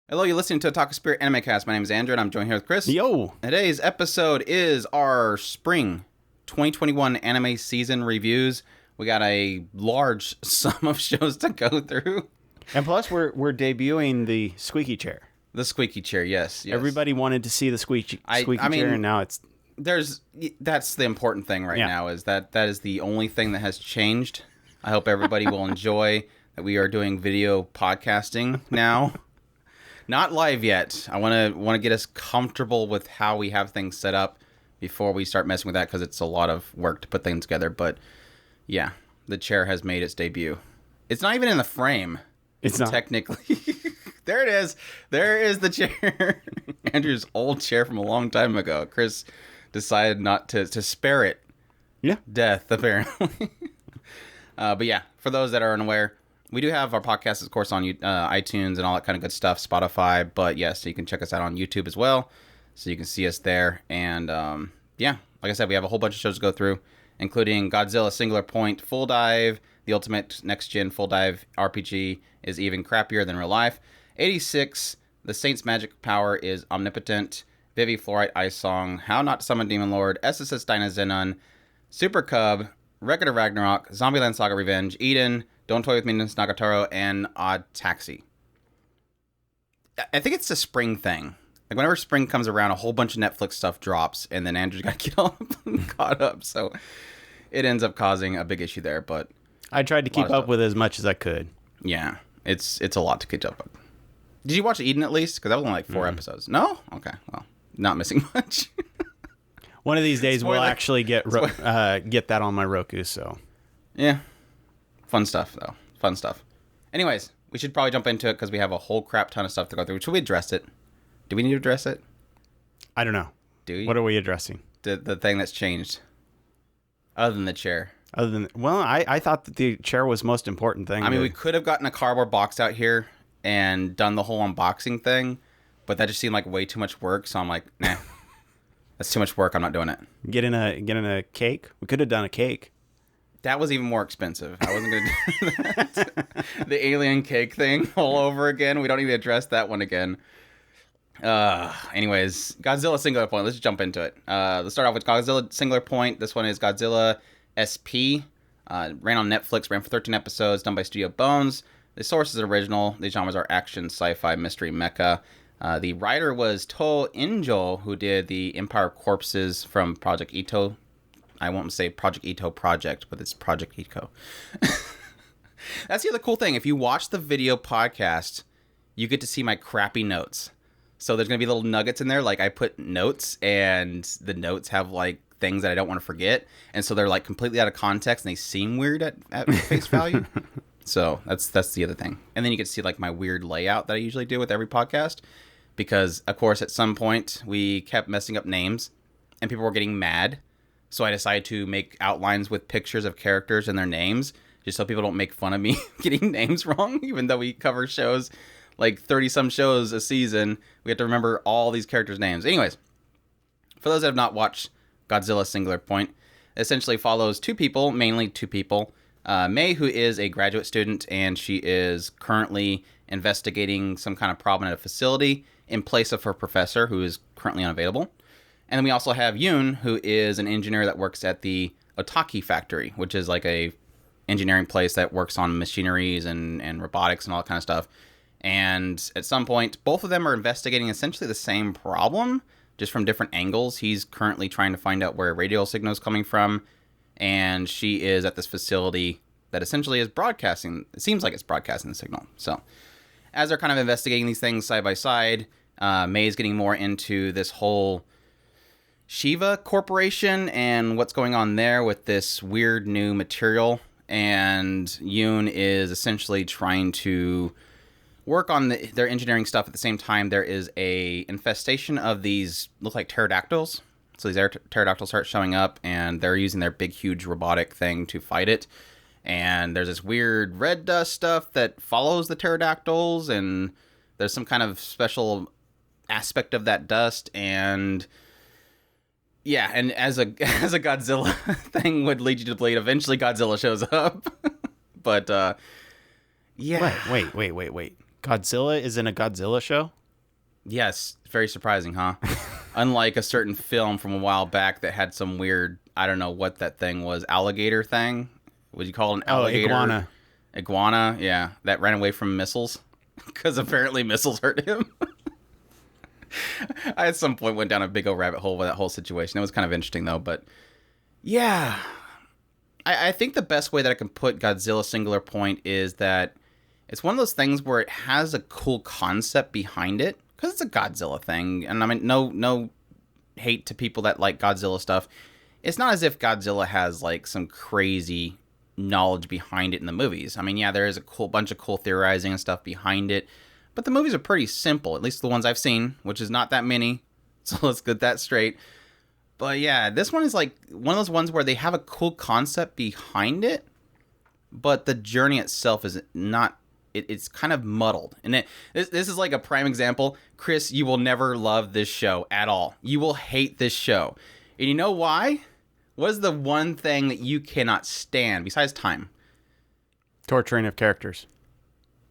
Hello, you're listening to Otaku Spirit Animecast. My name is Andrew, and I'm joined here with Chris. Yo! Today's episode is our spring 2021 anime season reviews. We got a large sum of shows to go through. And plus, we're debuting the squeaky chair. The squeaky chair, yes. Everybody wanted to see the squeaky chair, and now it's... That's the important thing right now, is that is the only thing that has changed. I hope everybody will enjoy that we are doing video podcasting now. Not live yet. I want to get us comfortable with how we have things set up before we start messing with that, because it's a lot of work to put things together. But yeah, the chair has made its debut. It's not even in the frame. It's not. Technically. There it is. There is the chair. Andrew's old chair from a long time ago. Chris decided not to spare it. Yeah. Death, apparently. But yeah, for those that are unaware, we do have our podcast, of course, on iTunes and all that kind of good stuff, Spotify. But yes, so you can check us out on YouTube as well, so you can see us there. And yeah, like I said, we have a whole bunch of shows to go through, including Godzilla Singular Point, Full Dive, the ultimate next-gen Full Dive RPG is even crappier than real life. 86, The Saint's Magic Power is Omnipotent, Vivy, Fluorite, Ice Song, How Not to Summon Demon Lord, SSSS Dynazenon, Super Cub, Record of Ragnarok, Zombieland Saga Revenge, Eden, Don't Toy With Me, Nagatoro, and ODDTAXI. I think it's a spring thing. Like, whenever spring comes around, a whole bunch of Netflix stuff drops, and then Andrew's got to get all caught up. So it ends up causing a big issue there. But I tried to keep up with as much as I could. Yeah, it's a lot to catch up with. Did you watch Eden at least? Because that was only like 4 episodes. No? Okay, well, not missing much. One of these days, we'll actually get that on my Roku. So yeah. Fun stuff, though. Fun stuff. Anyways, we should probably jump into it because we have a whole crap ton of stuff to go through. Should we address it? Do we need to address it? I don't know. Do you? What are we addressing? The thing that's changed. Other than the chair. I thought that the chair was the most important thing. I mean, we could have gotten a cardboard box out here and done the whole unboxing thing, but that just seemed like way too much work. So I'm like, nah, that's too much work. I'm not doing it. Get in a cake. We could have done a cake. That was even more expensive. I wasn't going to do that. The alien cake thing all over again. We don't need to address that one again. Anyways, Godzilla Singular Point. Let's jump into it. Let's start off with Godzilla Singular Point. This one is Godzilla SP. Ran on Netflix. Ran for 13 episodes. Done by Studio Bones. The source is original. The genres are action, sci-fi, mystery, mecha. The writer was To Injo, who did the Empire Corpses from Project Ito. I won't say Project Ito Project, but it's Project Ito. That's the other cool thing. If you watch the video podcast, you get to see my crappy notes. So there's going to be little nuggets in there. Like, I put notes, and the notes have, like, things that I don't want to forget. And so they're, like, completely out of context, and they seem weird at face value. So that's the other thing. And then you get to see, like, my weird layout that I usually do with every podcast. Because, of course, at some point, we kept messing up names, and people were getting mad. So I decided to make outlines with pictures of characters and their names, just so people don't make fun of me getting names wrong, even though we cover shows, like 30-some shows a season. We have to remember all these characters' names. Anyways, for those that have not watched Godzilla Singular Point, it essentially follows mainly two people. May, who is a graduate student, and she is currently investigating some kind of problem at a facility in place of her professor, who is currently unavailable. And then we also have Yoon, who is an engineer that works at the ODDTAXI factory, which is like a engineering place that works on machineries and robotics and all that kind of stuff. And at some point, both of them are investigating essentially the same problem, just from different angles. He's currently trying to find out where a radio signal is coming from, and she is at this facility that essentially is broadcasting. It seems like it's broadcasting the signal. So as they're kind of investigating these things side by side, May is getting more into this whole Shiva Corporation and what's going on there with this weird new material. And Yoon is essentially trying to work on their engineering stuff. At the same time, there is a infestation of these, look like pterodactyls. So these pterodactyls start showing up, and they're using their big, huge robotic thing to fight it. And there's this weird red dust stuff that follows the pterodactyls, and there's some kind of special aspect of that dust. And yeah, and as a Godzilla thing would lead you to believe, eventually Godzilla shows up. But yeah. Wait. Godzilla is in a Godzilla show? Yes, very surprising, huh? Unlike a certain film from a while back that had some weird, I don't know what that thing was, alligator thing? Would you call it an alligator? Iguana. Iguana, yeah. That ran away from missiles. Because apparently missiles hurt him. I at some point went down a big old rabbit hole with that whole situation. It was kind of interesting, though. But, yeah. I think the best way that I can put Godzilla Singular Point is that it's one of those things where it has a cool concept behind it. Because it's a Godzilla thing. And I mean, no hate to people that like Godzilla stuff. It's not as if Godzilla has, like, some crazy knowledge behind it in the movies. I mean, yeah, there is a bunch of cool theorizing and stuff behind it. But the movies are pretty simple, at least the ones I've seen, which is not that many. So let's get that straight. But yeah, this one is like one of those ones where they have a cool concept behind it. But the journey itself is not... It's kind of muddled. And this is like a prime example. Chris, you will never love this show at all. You will hate this show. And you know why? What is the one thing that you cannot stand besides time? Torturing of characters.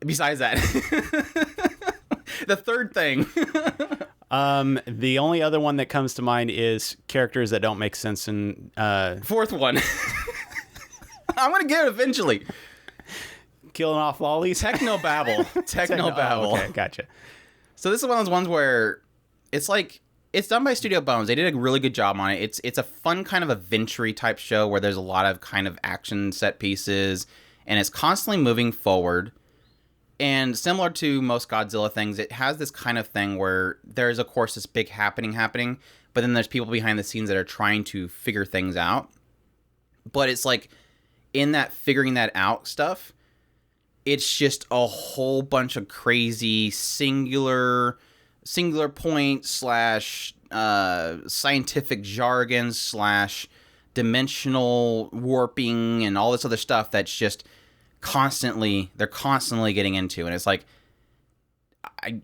Besides that. The third thing. The only other one that comes to mind is characters that don't make sense in... Fourth one. I'm going to get it eventually. Killing off lollies? Technobabble. Technobabble. Okay, gotcha. So this is one of those ones where it's like, it's done by Studio Bones. They did a really good job on it. It's a fun kind of adventure type show where there's a lot of kind of action set pieces and it's constantly moving forward. And similar to most Godzilla things, it has this kind of thing where there's, of course, this big happening, but then there's people behind the scenes that are trying to figure things out. But it's like, in that figuring that out stuff, it's just a whole bunch of crazy singular point / scientific jargon / dimensional warping and all this other stuff that's just they're constantly getting into. And it's like,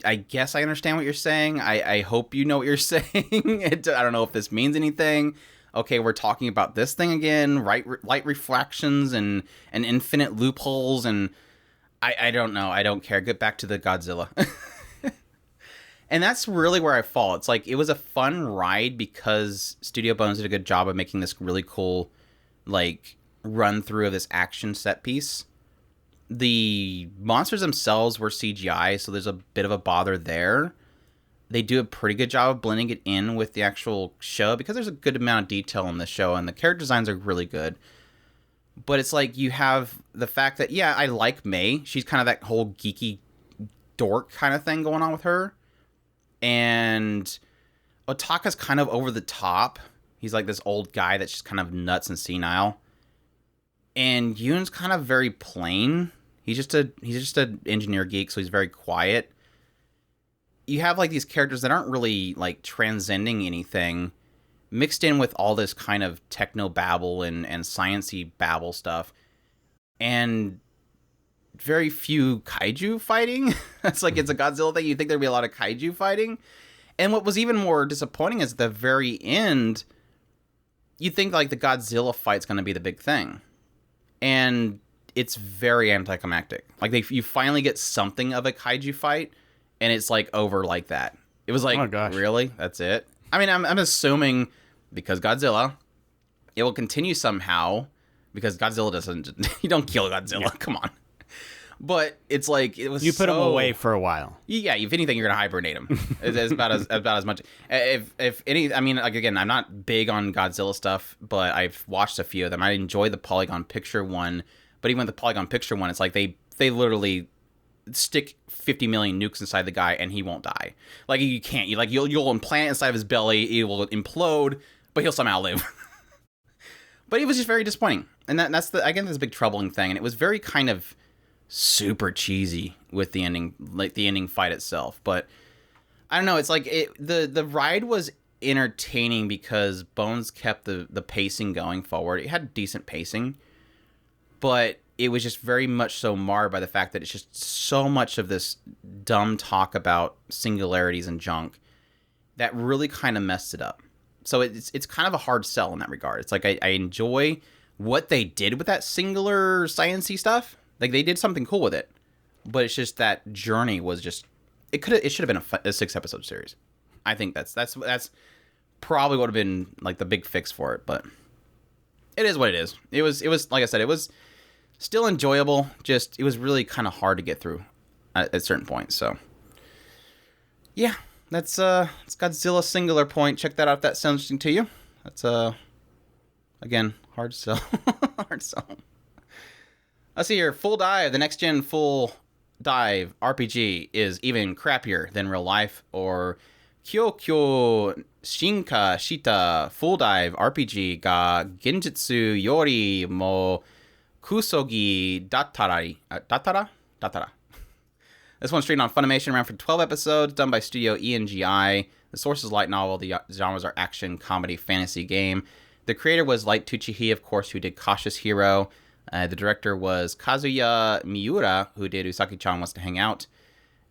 I guess I understand what you're saying. I hope you know what you're saying. I don't know if this means anything. Okay, we're talking about this thing again, light refractions and infinite loopholes, and I don't know. I don't care. Get back to the Godzilla. And that's really where I fall. It's like, it was a fun ride because Studio Bones did a good job of making this really cool, like, run through of this action set piece. The monsters themselves were CGI, so there's a bit of a bother there. They do a pretty good job of blending it in with the actual show because there's a good amount of detail in the show, and the character designs are really good. But it's like, you have the fact that, yeah, I like May. She's kind of that whole geeky dork kind of thing going on with her. And Otaka's kind of over the top. He's like this old guy that's just kind of nuts and senile. And Yoon's kind of very plain. He's just an engineer geek, so he's very quiet. You have like these characters that aren't really like transcending anything, mixed in with all this kind of techno babble and science-y babble stuff, and very few kaiju fighting. It's like, it's a Godzilla thing. You'd think there'd be a lot of kaiju fighting. And what was even more disappointing is at the very end, you'd think like the Godzilla fight's going to be the big thing. And it's very anticlimactic. Like, you finally get something of a kaiju fight, and it's like over like that. It was like, oh gosh, really? That's it? I mean, I'm assuming because Godzilla, it will continue somehow, because Godzilla doesn't... You don't kill Godzilla. Yeah. Come on. But it's like, it was, you put him away for a while. Yeah, if anything, you're gonna hibernate him. It's about as much. If any, I mean, like, again, I'm not big on Godzilla stuff, but I've watched a few of them. I enjoy the Polygon Picture one, but even with the Polygon Picture one, it's like they literally stick 50 million nukes inside the guy and he won't die. Like, you can't. You'll implant inside of his belly, it will implode, but he'll somehow live. But it was just very disappointing, and that's the big troubling thing. And it was very kind of super cheesy with the ending, like the ending fight itself. But I don't know, it's like the ride was entertaining because Bones kept the pacing going forward. It had decent pacing, but it was just very much so marred by the fact that it's just so much of this dumb talk about singularities and junk that really kind of messed it up. So it's kind of a hard sell in that regard. It's like, I enjoy what they did with that singular science-y stuff. Like, they did something cool with it. but it's just that journey was just it should have been a 6-episode series. I think that's probably would have been like the big fix for it, but it is what it is. It was like I said, it was still enjoyable. Just it was really kind of hard to get through at certain points. So yeah, that's it's Godzilla Singular Point. Check that out if that sounds interesting to you. That's again hard sell. Hard sell. Let's see here. Full Dive, the next gen Full Dive RPG is even crappier than real life, or Kyokyo Shinka Shita Full Dive RPG ga Genjutsu Yori mo Kusogi Datara. This one's streamed on Funimation, ran for 12 episodes, done by Studio ENGI. The source is light novel. The genres are action, comedy, fantasy game. The creator was Light Tsuchihi, of course, who did Cautious Hero. The director was Kazuya Miura, who did Usagi-chan Wants to Hang Out.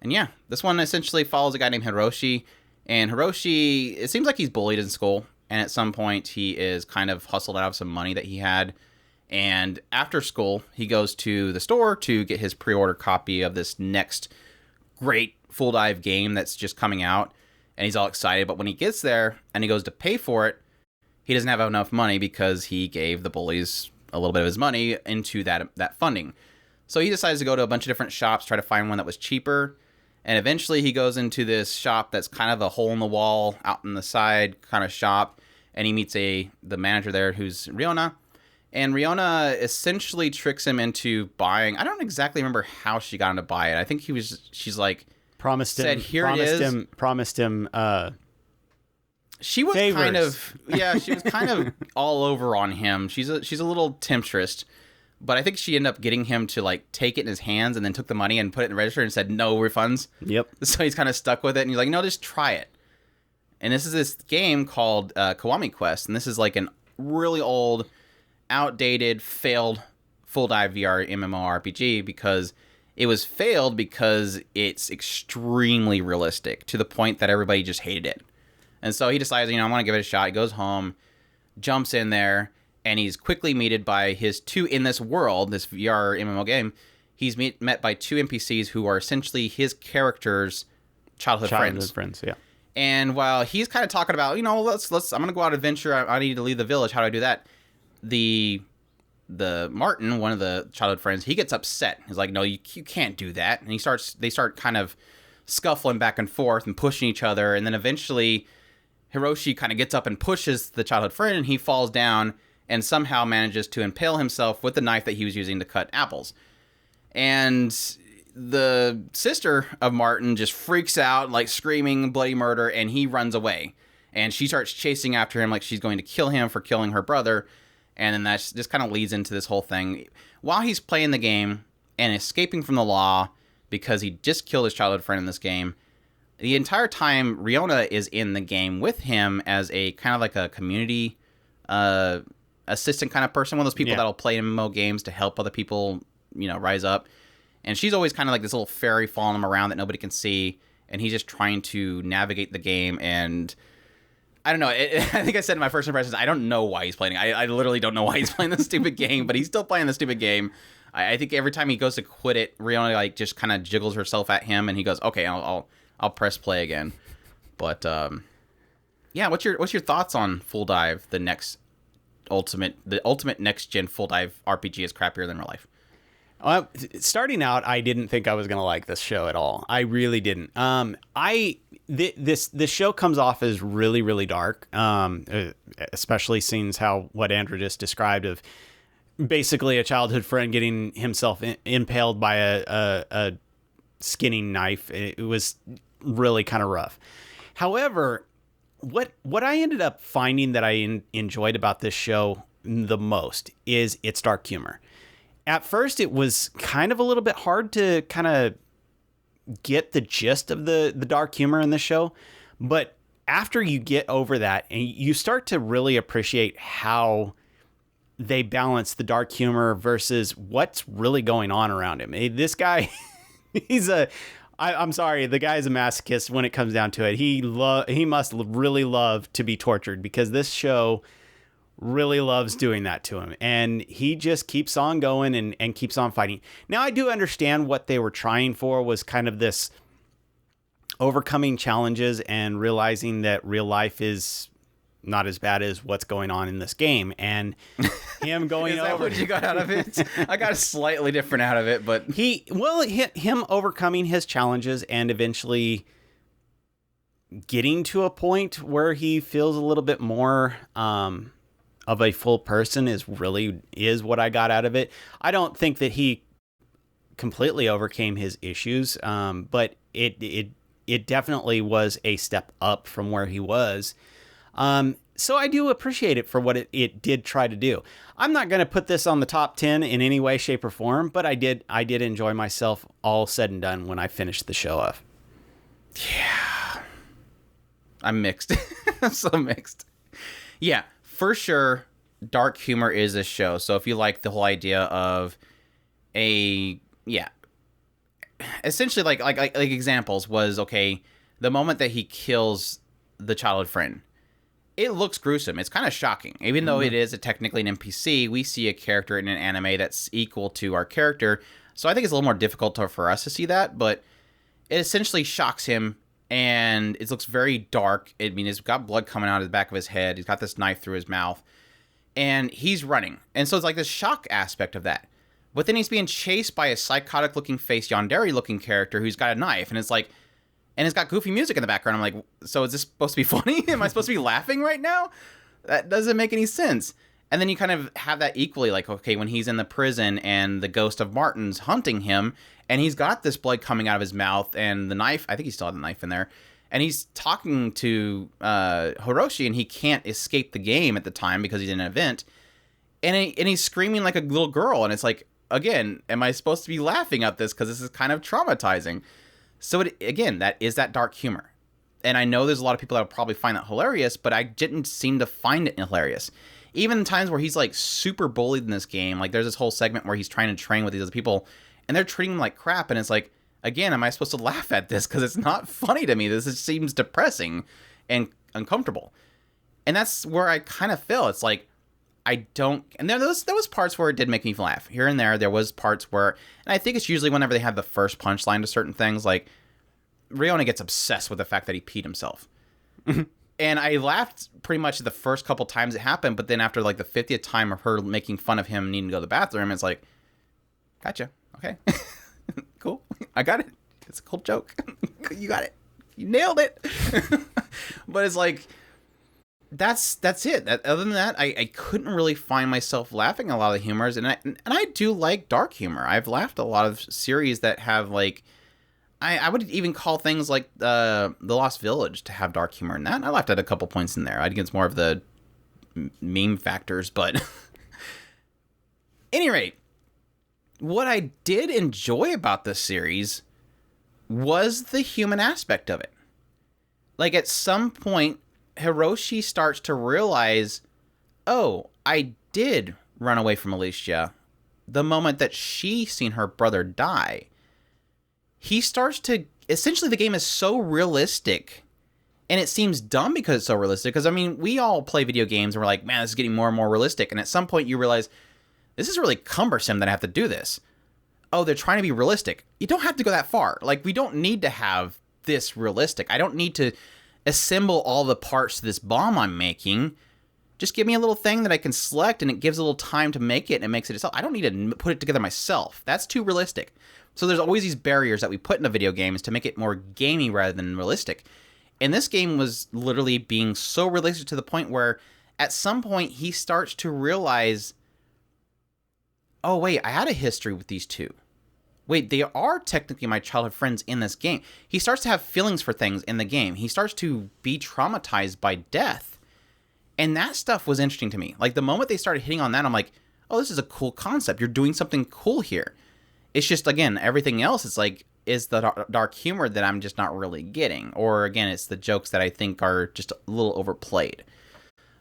And yeah, this one essentially follows a guy named Hiroshi. And Hiroshi, it seems like he's bullied in school. And at some point, he is kind of hustled out of some money that he had. And after school, he goes to the store to get his pre-order copy of this next great Full Dive game that's just coming out. And he's all excited. But when he gets there and he goes to pay for it, he doesn't have enough money because he gave the bullies a little bit of his money into that funding. So he decides to go to a bunch of different shops, try to find one that was cheaper. And eventually he goes into this shop that's kind of a hole in the wall, out in the side kind of shop. And he meets the manager there, who's Riona. And Riona essentially tricks him into buying. I don't exactly remember how she got him to buy it. I think she's like, promised him she was favors. she was kind of all over on him. She's a little temptress, but I think she ended up getting him to like take it in his hands and then took the money and put it in the register and said no refunds. Yep. So he's kind of stuck with it, and he's like, no, just try it. And this is this game called Kiwami Quest, and this is like an really old, outdated, failed Full Dive VR MMORPG because it was failed because it's extremely realistic to the point that everybody just hated it. And so he decides, I want to give it a shot. He goes home, jumps in there, and he's quickly meted by his two in this world, this VR MMO game. He's met by two NPCs who are essentially his character's childhood friends. Yeah. And while he's kind of talking about, I'm going to go out adventure. I need to leave the village. How do I do that? The Martin, one of the childhood friends, he gets upset. He's like, no, you can't do that. And they start kind of scuffling back and forth and pushing each other. And then eventually Hiroshi kind of gets up and pushes the childhood friend, and he falls down and somehow manages to impale himself with the knife that he was using to cut apples. And the sister of Martin just freaks out, like screaming bloody murder, and he runs away. And she starts chasing after him like she's going to kill him for killing her brother. And then that just kind of leads into this whole thing. While he's playing the game and escaping from the law because he just killed his childhood friend in this game, the entire time Riona is in the game with him as a kind of like a community assistant kind of person, one of those people that'll play MMO games to help other people, rise up. And she's always kind of like this little fairy following him around that nobody can see, and he's just trying to navigate the game. And I don't know. I think I said in my first impressions, I don't know why he's playing. I literally don't know why he's playing this stupid game, but he's still playing the stupid game. I think every time he goes to quit it, Riona like just kind of jiggles herself at him, and he goes, "Okay, I'll press play again." But yeah, what's your thoughts on Full Dive? The ultimate next gen Full Dive RPG is crappier than real life. Starting out, I didn't think I was going to like this show at all. I really didn't. This show comes off as really, really dark, especially seeing what Andrew just described of basically a childhood friend getting himself impaled by a skinning knife. It was really kind of rough. However, what I ended up finding that I enjoyed about this show the most is its dark humor. At first, it was kind of a little bit hard to kind of get the gist of the dark humor in the show. But after you get over that, and you start to really appreciate how they balance the dark humor versus what's really going on around him. This guy, I'm sorry, the guy's a masochist when it comes down to it. He must really love to be tortured, because this show really loves doing that to him. And he just keeps on going and keeps on fighting. Now, I do understand what they were trying for was kind of this overcoming challenges and realizing that real life is not as bad as what's going on in this game. And him going Is that over... what you got out of it? I got slightly different out of it, but... Him overcoming his challenges and eventually getting to a point where he feels a little bit more... of a full person is what I got out of it. I don't think that he completely overcame his issues, but it definitely was a step up from where he was. So I do appreciate it for what it did try to do. I'm not going to put this on the top 10 in any way, shape, or form, but I did enjoy myself all said and done when I finished the show off. Yeah. I'm mixed. I'm so mixed. Yeah. For sure, dark humor is a show. So if you like the whole idea of essentially like examples was, okay, the moment that he kills the childhood friend, it looks gruesome. It's kind of shocking. Even though it is technically an NPC, we see a character in an anime that's equal to our character. So I think it's a little more difficult for us to see that, but it essentially shocks him. And it looks very dark. I mean, he's got blood coming out of the back of his head. He's got this knife through his mouth. And he's running. And so it's like this shock aspect of that. But then he's being chased by a psychotic-looking face, yandere-looking character who's got a knife. And it's like... And it's got goofy music in the background. I'm like, so is this supposed to be funny? Am I supposed to be laughing right now? That doesn't make any sense. And then you kind of have that equally, like, okay, when he's in the prison and the ghost of Martin's hunting him, and he's got this blood coming out of his mouth and the knife, I think he still had the knife in there, and he's talking to Hiroshi, and he can't escape the game at the time because he's in an event, and he's screaming like a little girl, and it's like, again, am I supposed to be laughing at this because this is kind of traumatizing? So, again, that is that dark humor. And I know there's a lot of people that will probably find that hilarious, but I didn't seem to find it hilarious. Even in times where he's, like, super bullied in this game, like, there's this whole segment where he's trying to train with these other people, and they're treating him like crap, and it's like, again, am I supposed to laugh at this? Because it's not funny to me. This seems depressing and uncomfortable. And that's where I kind of feel. It's like, I don't... And there was parts where it did make me laugh. Here and there was parts where... And I think it's usually whenever they have the first punchline to certain things, like, Riona gets obsessed with the fact that he peed himself. And I laughed pretty much the first couple times it happened, but then after, like, the 50th time of her making fun of him needing to go to the bathroom, it's like, gotcha. Okay. Cool. I got it. It's a cool joke. You got it. You nailed it. But it's like, that's it. Other than that, I couldn't really find myself laughing at a lot of the humors, and I do like dark humor. I've laughed at a lot of series that have, like, I would even call things like The Lost Village to have dark humor in that. And I laughed at a couple points in there. I think it's more of the meme factors, but any rate, what I did enjoy about this series was the human aspect of it. Like, at some point, Hiroshi starts to realize, oh, I did run away from Alicia the moment that she seen her brother die. He starts to... Essentially, the game is so realistic, and it seems dumb because it's so realistic, because, I mean, we all play video games, and we're like, man, this is getting more and more realistic, and at some point you realize, this is really cumbersome that I have to do this. Oh, they're trying to be realistic. You don't have to go that far. Like, we don't need to have this realistic. I don't need to assemble all the parts to this bomb I'm making. Just give me a little thing that I can select, and it gives a little time to make it, and it makes it itself. I don't need to put it together myself. That's too realistic. So there's always these barriers that we put in the video games to make it more gamey rather than realistic. And this game was literally being so realistic to the point where at some point he starts to realize, oh, wait, I had a history with these two. Wait, they are technically my childhood friends in this game. He starts to have feelings for things in the game. He starts to be traumatized by death. And that stuff was interesting to me. Like, the moment they started hitting on that, I'm like, oh, this is a cool concept. You're doing something cool here. It's just, again, everything else, it's like, is the dark humor that I'm just not really getting. Or, again, it's the jokes that I think are just a little overplayed.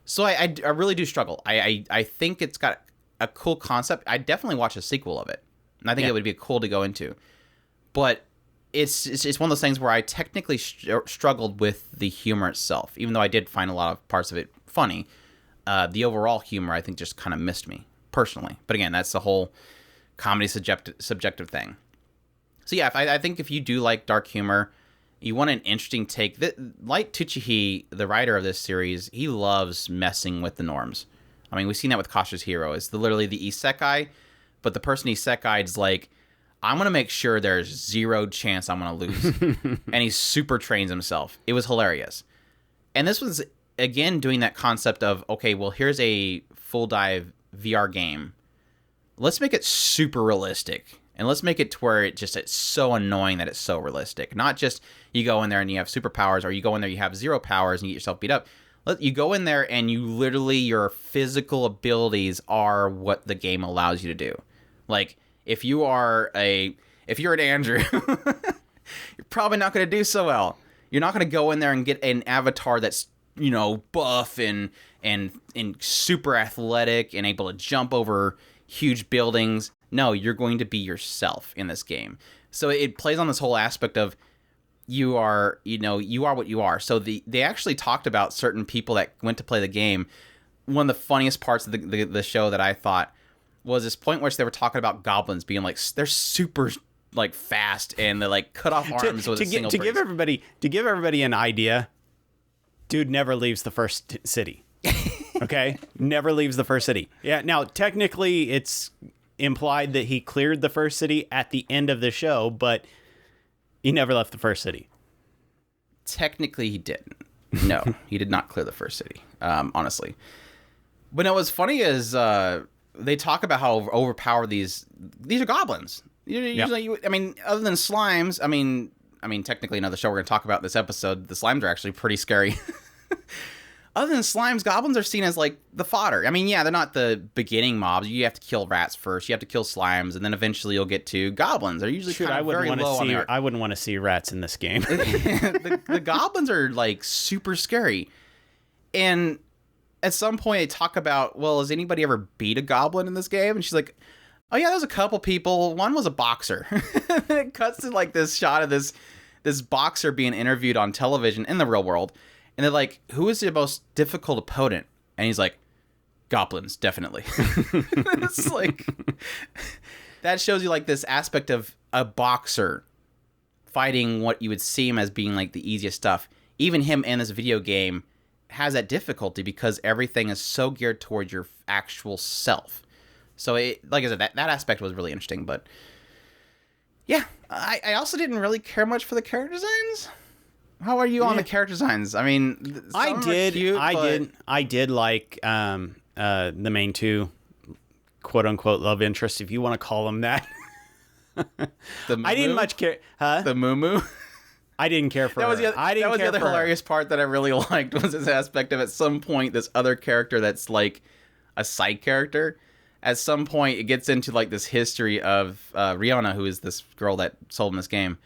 So I really do struggle. I think it's got a cool concept. I'd definitely watch a sequel of it. And I think it would be cool to go into. But it's one of those things where I technically struggled with the humor itself, even though I did find a lot of parts of it funny. The overall humor, I think, just kind of missed me personally. But again, that's the whole comedy subjective thing. So yeah, I think if you do like dark humor, you want an interesting take. Like Tsuchihi, the writer of this series, he loves messing with the norms. I mean, we've seen that with Kasha's Hero. It's literally the isekai, but the person isekai is like, I'm going to make sure there's zero chance I'm going to lose. And he super trains himself. It was hilarious. And this was, again, doing that concept of, okay, well, here's a full dive VR game. Let's make it super realistic. And let's make it to where it's so annoying that it's so realistic. Not just you go in there and you have superpowers, or you go in there, you have zero powers and you get yourself beat up. You go in there and you literally, your physical abilities are what the game allows you to do. Like, if you're an Andrew, you're probably not going to do so well. You're not going to go in there and get an avatar that's, buff and super athletic and able to jump over huge buildings. No, you're going to be yourself in this game. So it plays on this whole aspect of you are what you are. So they actually talked about certain people that went to play the game. One of the funniest parts of the show that I thought was this point where they were talking about goblins being like, they're super like fast and they like cut off arms with a single to give everybody an idea. Dude never leaves the first city. Okay, never leaves the first city. Yeah. Now technically, it's implied that he cleared the first city at the end of the show, but he never left the first city. Technically, he didn't. No, he did not clear the first city. Honestly, but no, what's funny is they talk about how overpowered these are goblins. Usually, I mean, other than slimes, I mean, technically, another show we're going to talk about this episode, the slimes are actually pretty scary. Other than slimes, goblins are seen as like the fodder. I mean, yeah, they're not the beginning mobs. You have to kill rats first. You have to kill slimes, and then eventually you'll get to goblins. They're usually kind of very low on the art. I wouldn't want to see rats in this game. the goblins are like super scary, and at some point they talk about, well, has anybody ever beat a goblin in this game? And she's like, oh yeah, there's a couple people. One was a boxer. It cuts to like this shot of this boxer being interviewed on television in the real world. And they're like, who is the most difficult opponent? And he's like, goblins, definitely. It's like, that shows you like this aspect of a boxer fighting what you would seem as being like the easiest stuff. Even him in this video game has that difficulty because everything is so geared towards your actual self. So, like I said, that aspect was really interesting. But yeah, I also didn't really care much for the character designs. How are you on the character designs? I mean, I did like the main two, quote unquote, love interest, if you want to call them that. I didn't much care, huh? The Moo. I didn't care for that. Was her. The other hilarious part that I really liked was this aspect of, at some point, this other character that's like a side character. At some point, it gets into like this history of Rihanna, who is this girl that sold in this game.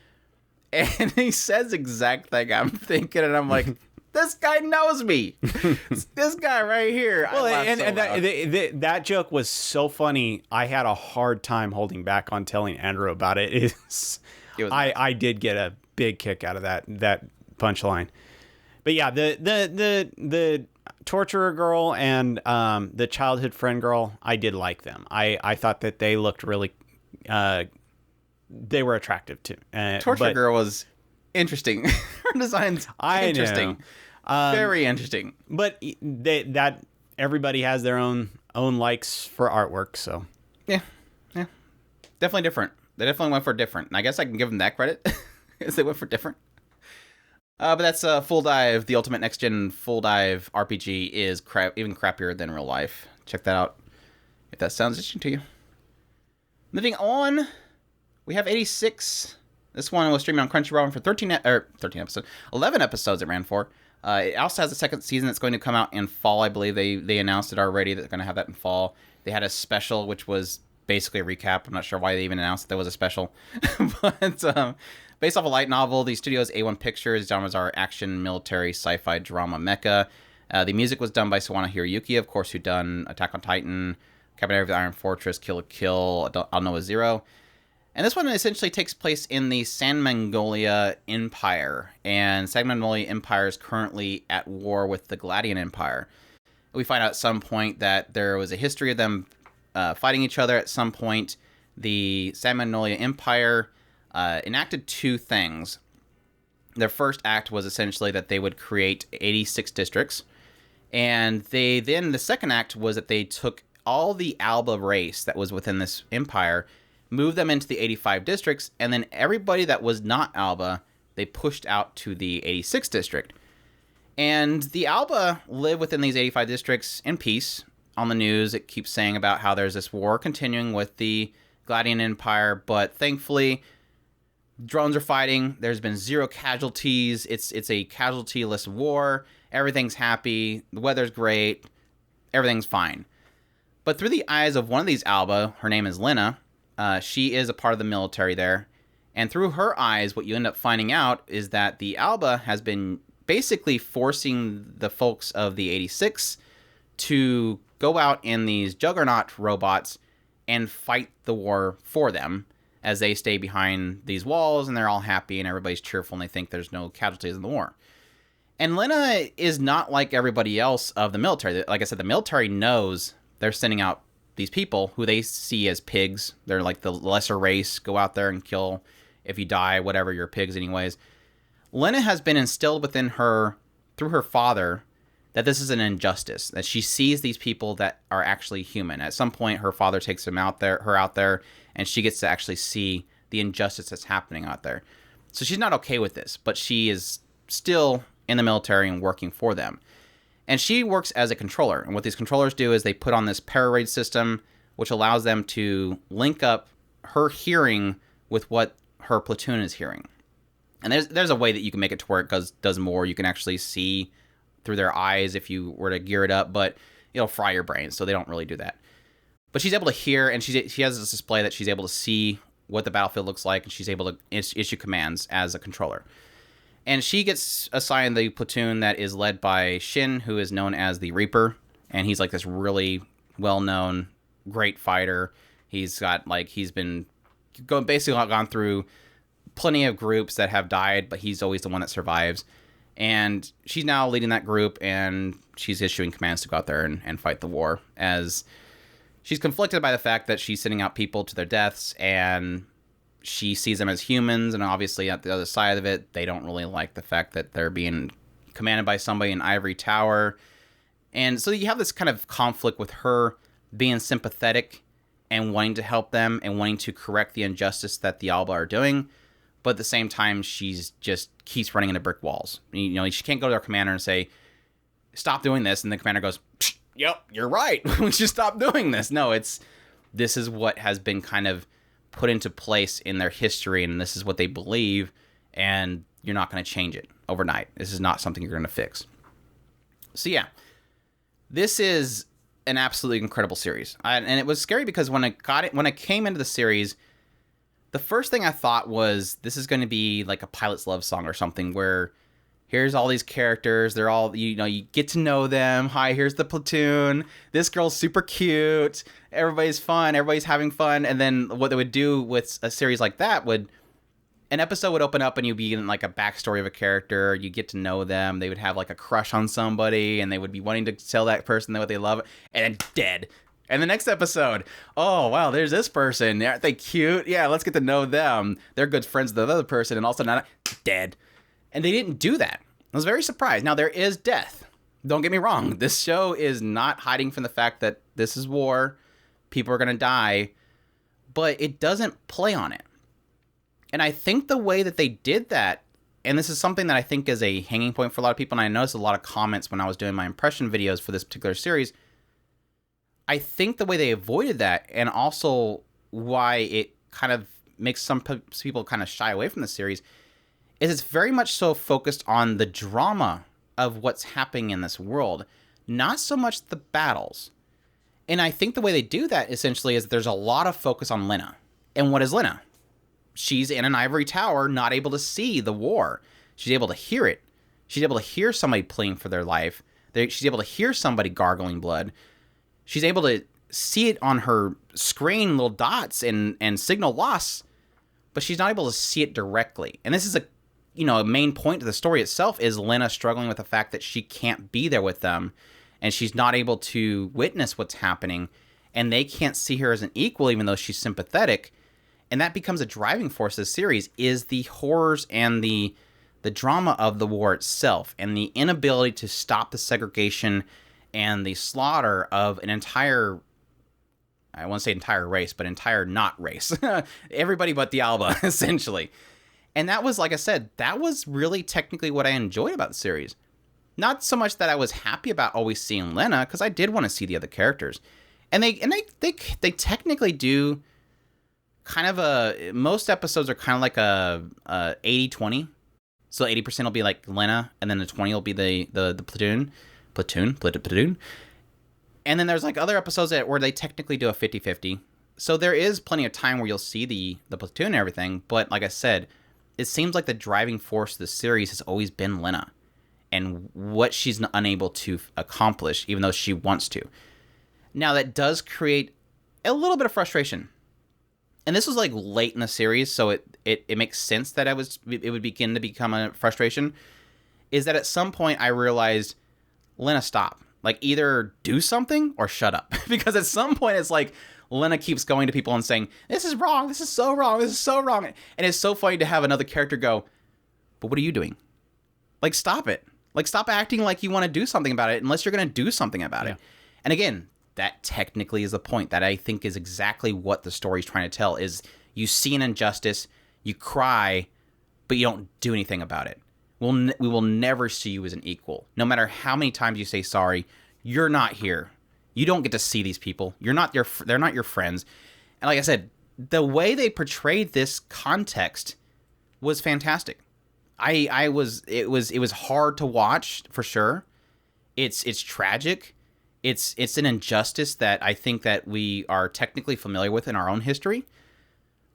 And he says the exact thing I'm thinking, and I'm like, this guy knows me. This guy right here. Well, and that joke was so funny. I had a hard time holding back on telling Andrew about it. I did get a big kick out of that punchline. But yeah, the torturer girl and the childhood friend girl, I did like them. I thought that they looked really. They were attractive too. Torture Girl was interesting. Her design's interesting. Very interesting. But that everybody has their own likes for artwork, so. Yeah. Definitely different. They definitely went for different. And I guess I can give them that credit, because they went for different. But that's Full Dive. The ultimate next-gen Full Dive RPG is even crappier than real life. Check that out if that sounds interesting to you. Moving on. We have 86. This one was streaming on Crunchyroll for 11 episodes it ran for. It also has a second season that's going to come out in fall, I believe. They announced it already that they're going to have that in fall. They had a special, which was basically a recap. I'm not sure why they even announced that there was a special. But based off a light novel, the studio's A1 Pictures. Genres are action, military, sci-fi, drama, mecha. The music was done by Sawano Hiroyuki, of course, who done Attack on Titan, Kabaneri of the Iron Fortress, Kill la Kill, I'll Know a Zero. And this one essentially takes place in the San Mongolia Empire. And San Mongolia Empire is currently at war with the Gladian Empire. We find out at some point that there was a history of them fighting each other. At some point, the San Magnolia Empire enacted two things. Their first act was essentially that they would create 86 districts. And the second act was that they took all the Alba race that was within this empire, moved them into the 85 districts, and then everybody that was not Alba, they pushed out to the 86 district. And the Alba live within these 85 districts in peace. On the news, it keeps saying about how there's this war continuing with the Gladian Empire, but thankfully, drones are fighting. There's been 0 casualties. It's a casualty-less war. Everything's happy. The weather's great. Everything's fine. But through the eyes of one of these Alba, her name is Lena, she is a part of the military there. And through her eyes, what you end up finding out is that the Alba has been basically forcing the folks of the 86 to go out in these juggernaut robots and fight the war for them as they stay behind these walls, and they're all happy and everybody's cheerful and they think there's no casualties in the war. And Lena is not like everybody else of the military. Like I said, the military knows they're sending out these people who they see as pigs. They're like the lesser race. Go out there and kill. If you die, whatever, you're pigs anyways. Lena has been instilled within her, through her father, that this is an injustice. That she sees these people that are actually human. At some point, her father takes her out there, and she gets to actually see the injustice that's happening out there. So she's not okay with this, but she is still in the military and working for them. And she works as a controller. And what these controllers do is they put on this pararade system, which allows them to link up her hearing with what her platoon is hearing. And there's a way that you can make it to where it does more. You can actually see through their eyes if you were to gear it up, but it'll fry your brain, so they don't really do that. But she's able to hear, and she has this display that she's able to see what the battlefield looks like, and she's able to issue commands as a controller. And she gets assigned the platoon that is led by Shin, who is known as the Reaper, and he's like this really well-known, great fighter. He's been gone through plenty of groups that have died, but he's always the one that survives. And she's now leading that group, and she's issuing commands to go out there and fight the war, as she's conflicted by the fact that she's sending out people to their deaths, and she sees them as humans, and obviously at the other side of it, they don't really like the fact that they're being commanded by somebody in Ivory Tower. And so you have this kind of conflict with her being sympathetic and wanting to help them and wanting to correct the injustice that the Alba are doing. But at the same time, she's just keeps running into brick walls. You know, she can't go to her commander and say, stop doing this. And the commander goes, yep, you're right. We should stop doing this. No, this is what has been kind of put into place in their history, and this is what they believe, and you're not going to change it overnight. This is not something you're going to fix. So yeah, this is an absolutely incredible series. And it was scary because when I came into the series, the first thing I thought was this is going to be like a pilot's love song or something, where here's all these characters. They're all, you get to know them. Hi, here's the platoon. This girl's super cute. Everybody's fun. Everybody's having fun. And then what they would do with a series like that an episode would open up and you'd be in like a backstory of a character. You get to know them. They would have like a crush on somebody, and they would be wanting to tell that person what they love, and then dead. And the next episode, oh, wow, there's this person. Aren't they cute? Yeah, let's get to know them. They're good friends with the other person, and also not dead. And they didn't do that. I was very surprised. Now, there is death. Don't get me wrong. This show is not hiding from the fact that this is war. People are going to die. But it doesn't play on it. And I think the way that they did that, and this is something that I think is a hanging point for a lot of people, and I noticed a lot of comments when I was doing my impression videos for this particular series, I think the way they avoided that, and also why it kind of makes some people kind of shy away from the series, is it's very much so focused on the drama of what's happening in this world, not so much the battles. And I think the way they do that, essentially, is that there's a lot of focus on Lena. And what is Lena? She's in an ivory tower, not able to see the war. She's able to hear it. She's able to hear somebody pleading for their life. She's able to hear somebody gargling blood. She's able to see it on her screen, little dots and signal loss, but she's not able to see it directly. And this is a main point to the story itself, is Lena struggling with the fact that she can't be there with them. and she's not able to witness what's happening, and they can't see her as an equal even though she's sympathetic. And that becomes a driving force of the series, is the horrors and the drama of the war itself, and the inability to stop the segregation and the slaughter of an entire, I won't say entire race, but entire not race. Everybody but the Alba, essentially. And that was, like I said, that was really technically what I enjoyed about the series. Not so much that I was happy about always seeing Lena, because I did want to see the other characters. And they technically do kind of most episodes are kind of like a 80-20. So 80% will be like Lena, and then the 20 will be the platoon. And then there's like other episodes where they technically do a 50-50. So there is plenty of time where you'll see the platoon and everything. But like I said, it seems like the driving force of the series has always been Lena and what she's unable to accomplish, even though she wants to. Now that does create a little bit of frustration. And this was like late in the series, so it makes sense that it would begin to become a frustration. Is that at some point I realized, Lena, stop. Like, either do something or shut up. Because at some point it's like Lena keeps going to people and saying, this is wrong, this is so wrong, this is so wrong. And it's so funny to have another character go, but what are you doing? Like, stop it. Like, stop acting like you want to do something about it unless you're going to do something about it. And again, that technically is the point that I think is exactly what the story's trying to tell, is you see an injustice, you cry, but you don't do anything about it. We will never see you as an equal. No matter how many times you say sorry, you're not here. You don't get to see these people. They're not your friends. And like I said, the way they portrayed this context was fantastic. It was hard to watch, for sure. It's tragic. It's an injustice that I think that we are technically familiar with in our own history,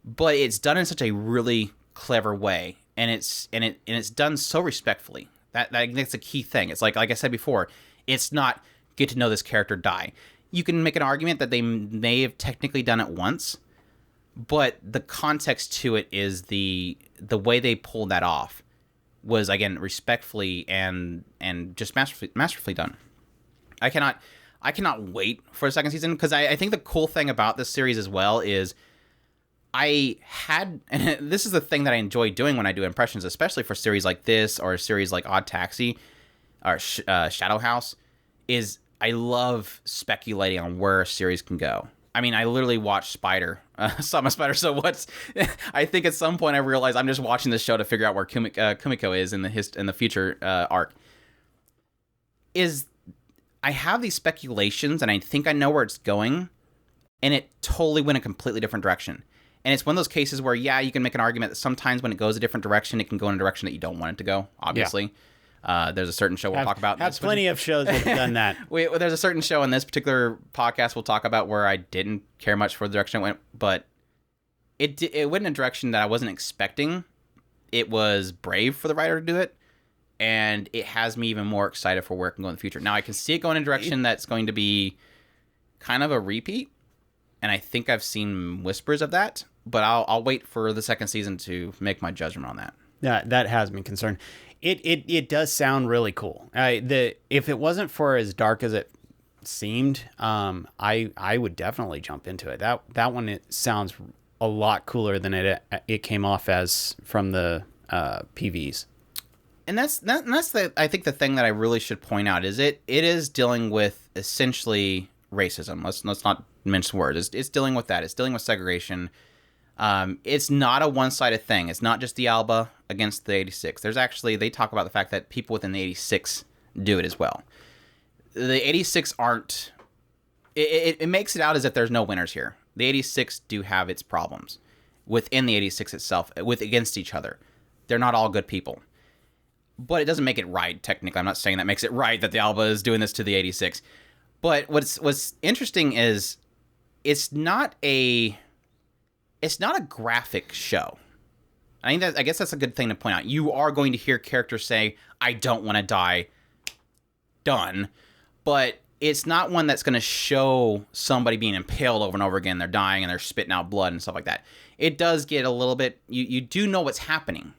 but it's done in such a really clever way, and it's done so respectfully. That's a key thing. It's like I said before, it's not get to know this character, die. You can make an argument that they may have technically done it once, but the context to it is the way they pulled that off was, again, respectfully and just masterfully done. I cannot wait for the second season, because I think the cool thing about this series as well is and this is the thing that I enjoy doing when I do impressions, especially for series like this or a series like ODDTAXI or Shadow House, is I love speculating on where a series can go. I mean, I literally watched Spider, Sama Spider. So I think at some point I realized I'm just watching this show to figure out where Kumiko is in the future arc. I have these speculations, and I think I know where it's going, and it totally went a completely different direction. And it's one of those cases where, yeah, you can make an argument that sometimes when it goes a different direction, it can go in a direction that you don't want it to go, obviously. Yeah. There's a certain show we'll talk about. Have plenty of shows that have done that. There's a certain show in this particular podcast we'll talk about where I didn't care much for the direction it went, but it went in a direction that I wasn't expecting. It was brave for the writer to do it, and it has me even more excited for where it can go in the future. Now, I can see it going in a direction that's going to be kind of a repeat, and I think I've seen whispers of that, but I'll wait for the second season to make my judgment on that. Yeah, that has me concerned. It does sound really cool. If it wasn't for as dark as it seemed, I would definitely jump into it. That one, it sounds a lot cooler than it came off as from the PVs. And that's I think the thing that I really should point out is it is dealing with essentially racism. Let's not mince words. It's dealing with that. It's dealing with segregation. It's not a one-sided thing. It's not just the Alba against the 86. There's actually, they talk about the fact that people within the 86 do it as well. The 86 aren't, it makes it out as if there's no winners here. The 86 do have its problems within the 86 itself, against each other. They're not all good people. But it doesn't make it right, technically. I'm not saying that makes it right that the Alba is doing this to the 86. But what's interesting is it's not a graphic show. I guess that's a good thing to point out. You are going to hear characters say, I don't want to die. Done. But it's not one that's going to show somebody being impaled over and over again. They're dying and they're spitting out blood and stuff like that. It does get a little bit, you do know what's happening.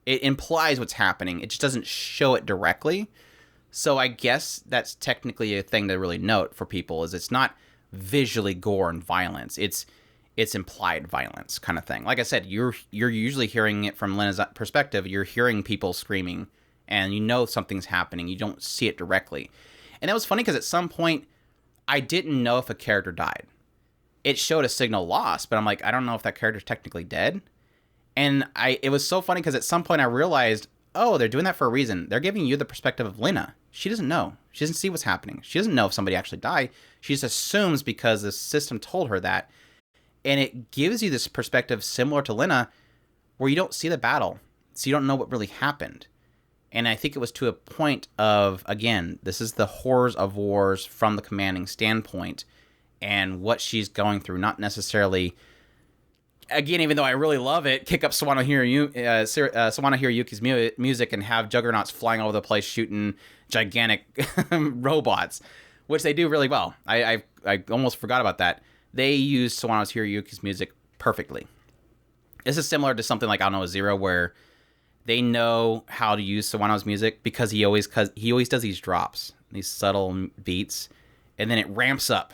It implies what's happening. It just doesn't show it directly. So I guess that's technically a thing to really note for people is it's not visually gore and violence. It's implied violence kind of thing. Like I said, you're usually hearing it from Lena's perspective. You're hearing people screaming and you know something's happening. You don't see it directly. And that was funny because at some point I didn't know if a character died. It showed a signal lost, but I'm like, I don't know if that character's technically dead. And it was so funny because at some point I realized, oh, they're doing that for a reason. They're giving you the perspective of Lena. She doesn't know. She doesn't see what's happening. She doesn't know if somebody actually died. She just assumes because the system told her that. And it gives you this perspective similar to Lena where you don't see the battle. So you don't know what really happened. And I think it was to a point of, again, this is the horrors of wars from the commanding standpoint and what she's going through, not necessarily... Again, even though I really love it, kick up Sawano Hiroyuki's music and have juggernauts flying all over the place shooting gigantic robots, which they do really well. I almost forgot about that. They use Sawano Hiroyuki's music perfectly. This is similar to something like Ao Zero, where they know how to use Sawano's music because he always does these drops, these subtle beats, and then it ramps up.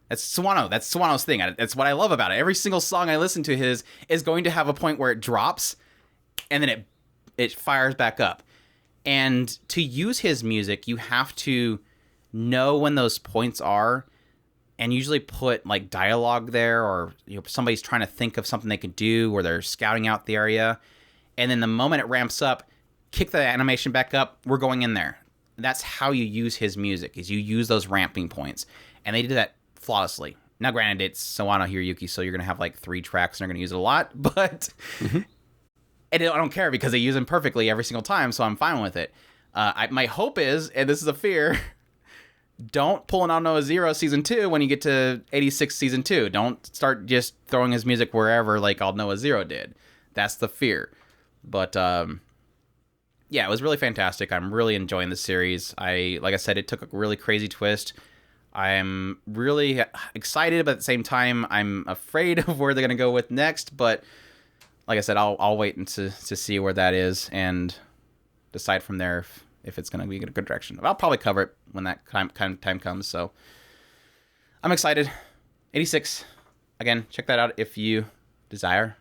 That's Sawano. That's Sawano's thing. That's what I love about it. Every single song I listen to his is going to have a point where it drops, and then it fires back up. And to use his music, you have to know when those points are, and usually put like dialogue there, or somebody's trying to think of something they could do, or they're scouting out the area. And then the moment it ramps up, kick the animation back up. We're going in there. That's how you use his music. Is you use those ramping points, and they do that flawlessly. Now, granted, it's Sawano Hiroyuki, so you're going to have like 3 tracks and they're going to use it a lot, but and I don't care because they use them perfectly every single time, so I'm fine with it. My hope is, and this is a fear, don't pull an Ao Zero Season 2 when you get to 86 Season 2. Don't start just throwing his music wherever like Ao Zero did. That's the fear. But, yeah, it was really fantastic. I'm really enjoying the series. Like I said, it took a really crazy twist. I'm really excited, but at the same time, I'm afraid of where they're going to go with next. But like I said, I'll wait to see where that is and decide from there if it's going to be in a good direction. I'll probably cover it when that time comes. So I'm excited. 86. Again, check that out if you desire.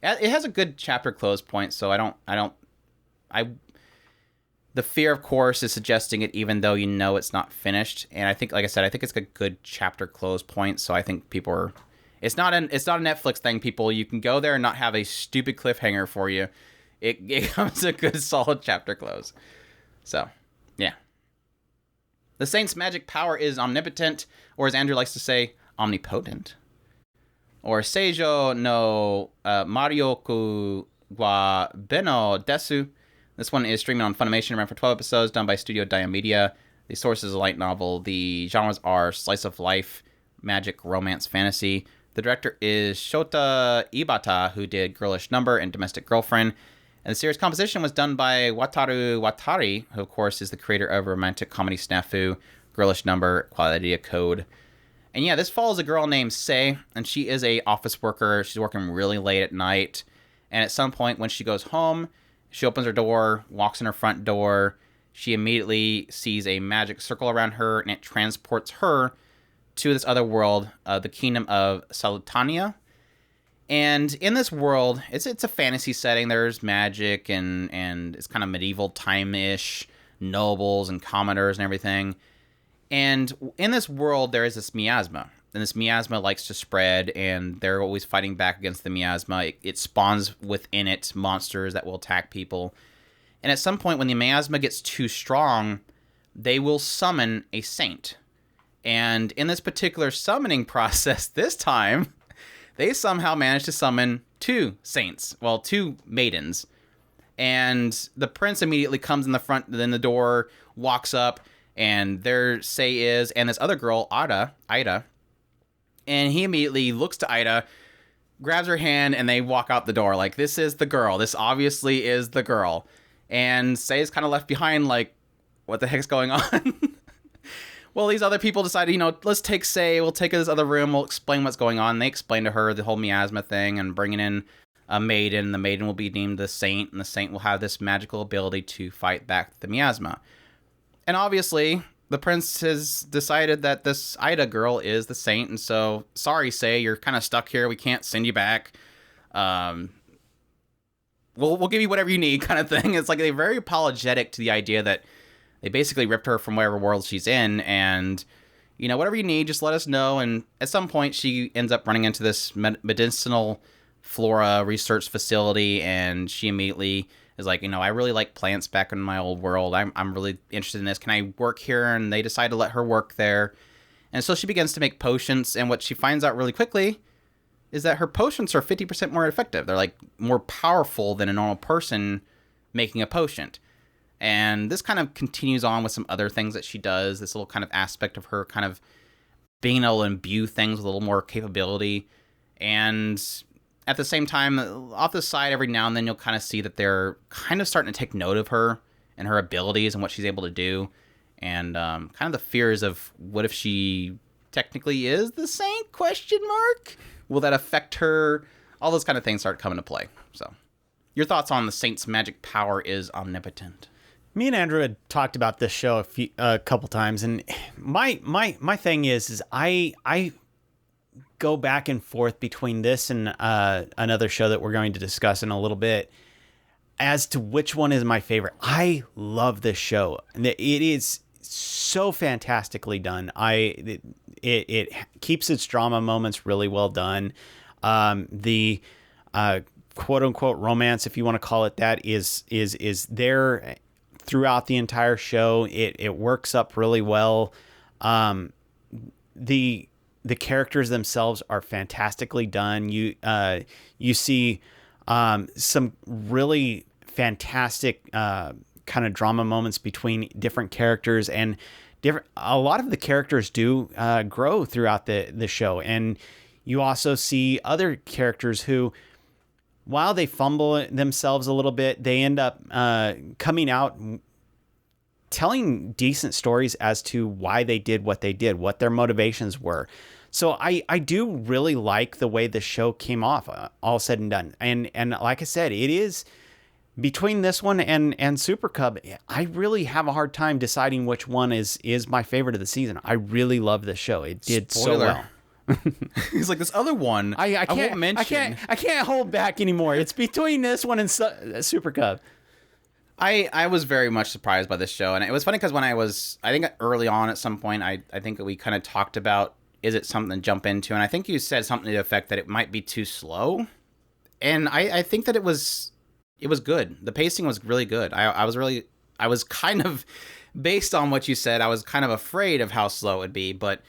It has a good chapter close point, so the fear, of course, is suggesting it even though you know it's not finished. And I think, like I said, I think it's a good chapter close point. So I think people are... It's not a Netflix thing, people. You can go there and not have a stupid cliffhanger for you. It comes a good, solid chapter close. So, yeah. The Saint's magic power is omnipotent, or as Andrew likes to say, omnipotent. Or Seijo no Marioku wa Beno Desu. This one is streaming on Funimation, ran for 12 episodes, done by Studio Diamedia. The source is a light novel. The genres are slice of life, magic, romance, fantasy. The director is Shota Ibata, who did Girlish Number and Domestic Girlfriend. And the series composition was done by Wataru Watari, who, of course, is the creator of romantic comedy snafu, Girlish Number, Quality of Code. And yeah, this follows a girl named Sei, and she is a office worker. She's working really late at night. And at some point, when she goes home, she opens her door, walks in her front door. She immediately sees a magic circle around her, and it transports her to this other world, the kingdom of Salutania. And in this world, it's a fantasy setting. There's magic, and it's kind of medieval time-ish, nobles and commoners and everything. And in this world, there is this miasma. And this miasma likes to spread, and they're always fighting back against the miasma. It spawns within it monsters that will attack people. And at some point, when the miasma gets too strong, they will summon a saint. And in this particular summoning process this time, they somehow managed to summon 2 saints. Well, 2 maidens. And the prince immediately comes in the front, then the door, walks up, and there Sei is, and this other girl, Ida, and he immediately looks to Ida, grabs her hand, and they walk out the door. Like, this is the girl. This obviously is the girl. And Sei is kind of left behind, like, what the heck's going on? Well, these other people decided, let's take Sei. We'll take her to this other room. We'll explain what's going on. They explain to her the whole miasma thing and bringing in a maiden. The maiden will be named the saint, and the saint will have this magical ability to fight back the miasma. And obviously, the prince has decided that this Ida girl is the saint, and so, sorry, Sei, you're kind of stuck here. We can't send you back. We'll give you whatever you need, kind of thing. It's like they're very apologetic to the idea that they basically ripped her from whatever world she's in, and, you know, whatever you need, just let us know. And at some point, she ends up running into this medicinal flora research facility, and she immediately is like, you know, I really like plants back in my old world. I'm really interested in this. Can I work here? And they decide to let her work there. And so she begins to make potions, and what she finds out really quickly is that her potions are 50% more effective. They're like more powerful than a normal person making a potion. And this kind of continues on with some other things that she does. This little kind of aspect of her kind of being able to imbue things with a little more capability. And at the same time, off the side, every now and then you'll kind of see that they're kind of starting to take note of her and her abilities and what she's able to do. And kind of the fears of what if she technically is the saint, question mark? Will that affect her? All those kind of things start coming to play. So, your thoughts on the saint's magic power is omnipotent? Me and Andrew had talked about this show a couple times, and my thing is I go back and forth between this and another show that we're going to discuss in a little bit as to which one is my favorite. I love this show, and it is so fantastically done. It keeps its drama moments really well done. The quote unquote romance, if you want to call it that, is there throughout the entire show. It works up really well. The characters themselves are fantastically done. You see some really fantastic kind of drama moments between different characters, and a lot of the characters do grow throughout the show. And you also see other characters who, while they fumble themselves a little bit, they end up coming out telling decent stories as to why they did what they did, what their motivations were. So I do really like the way the show came off, all said and done. And like I said, it is between this one and Super Cub, I really have a hard time deciding which one is my favorite of the season. I really love this show. It did so well. He's like, this other one I won't mention. I can't hold back anymore. It's between this one and Super Cub. I was very much surprised by this show, and it was funny because when I think early on at some point, I think we kind of talked about, is it something to jump into? And I think you said something to the effect that it might be too slow. And I think that it was good. The pacing was really good. I was kind of, based on what you said, I was kind of afraid of how slow it would be, but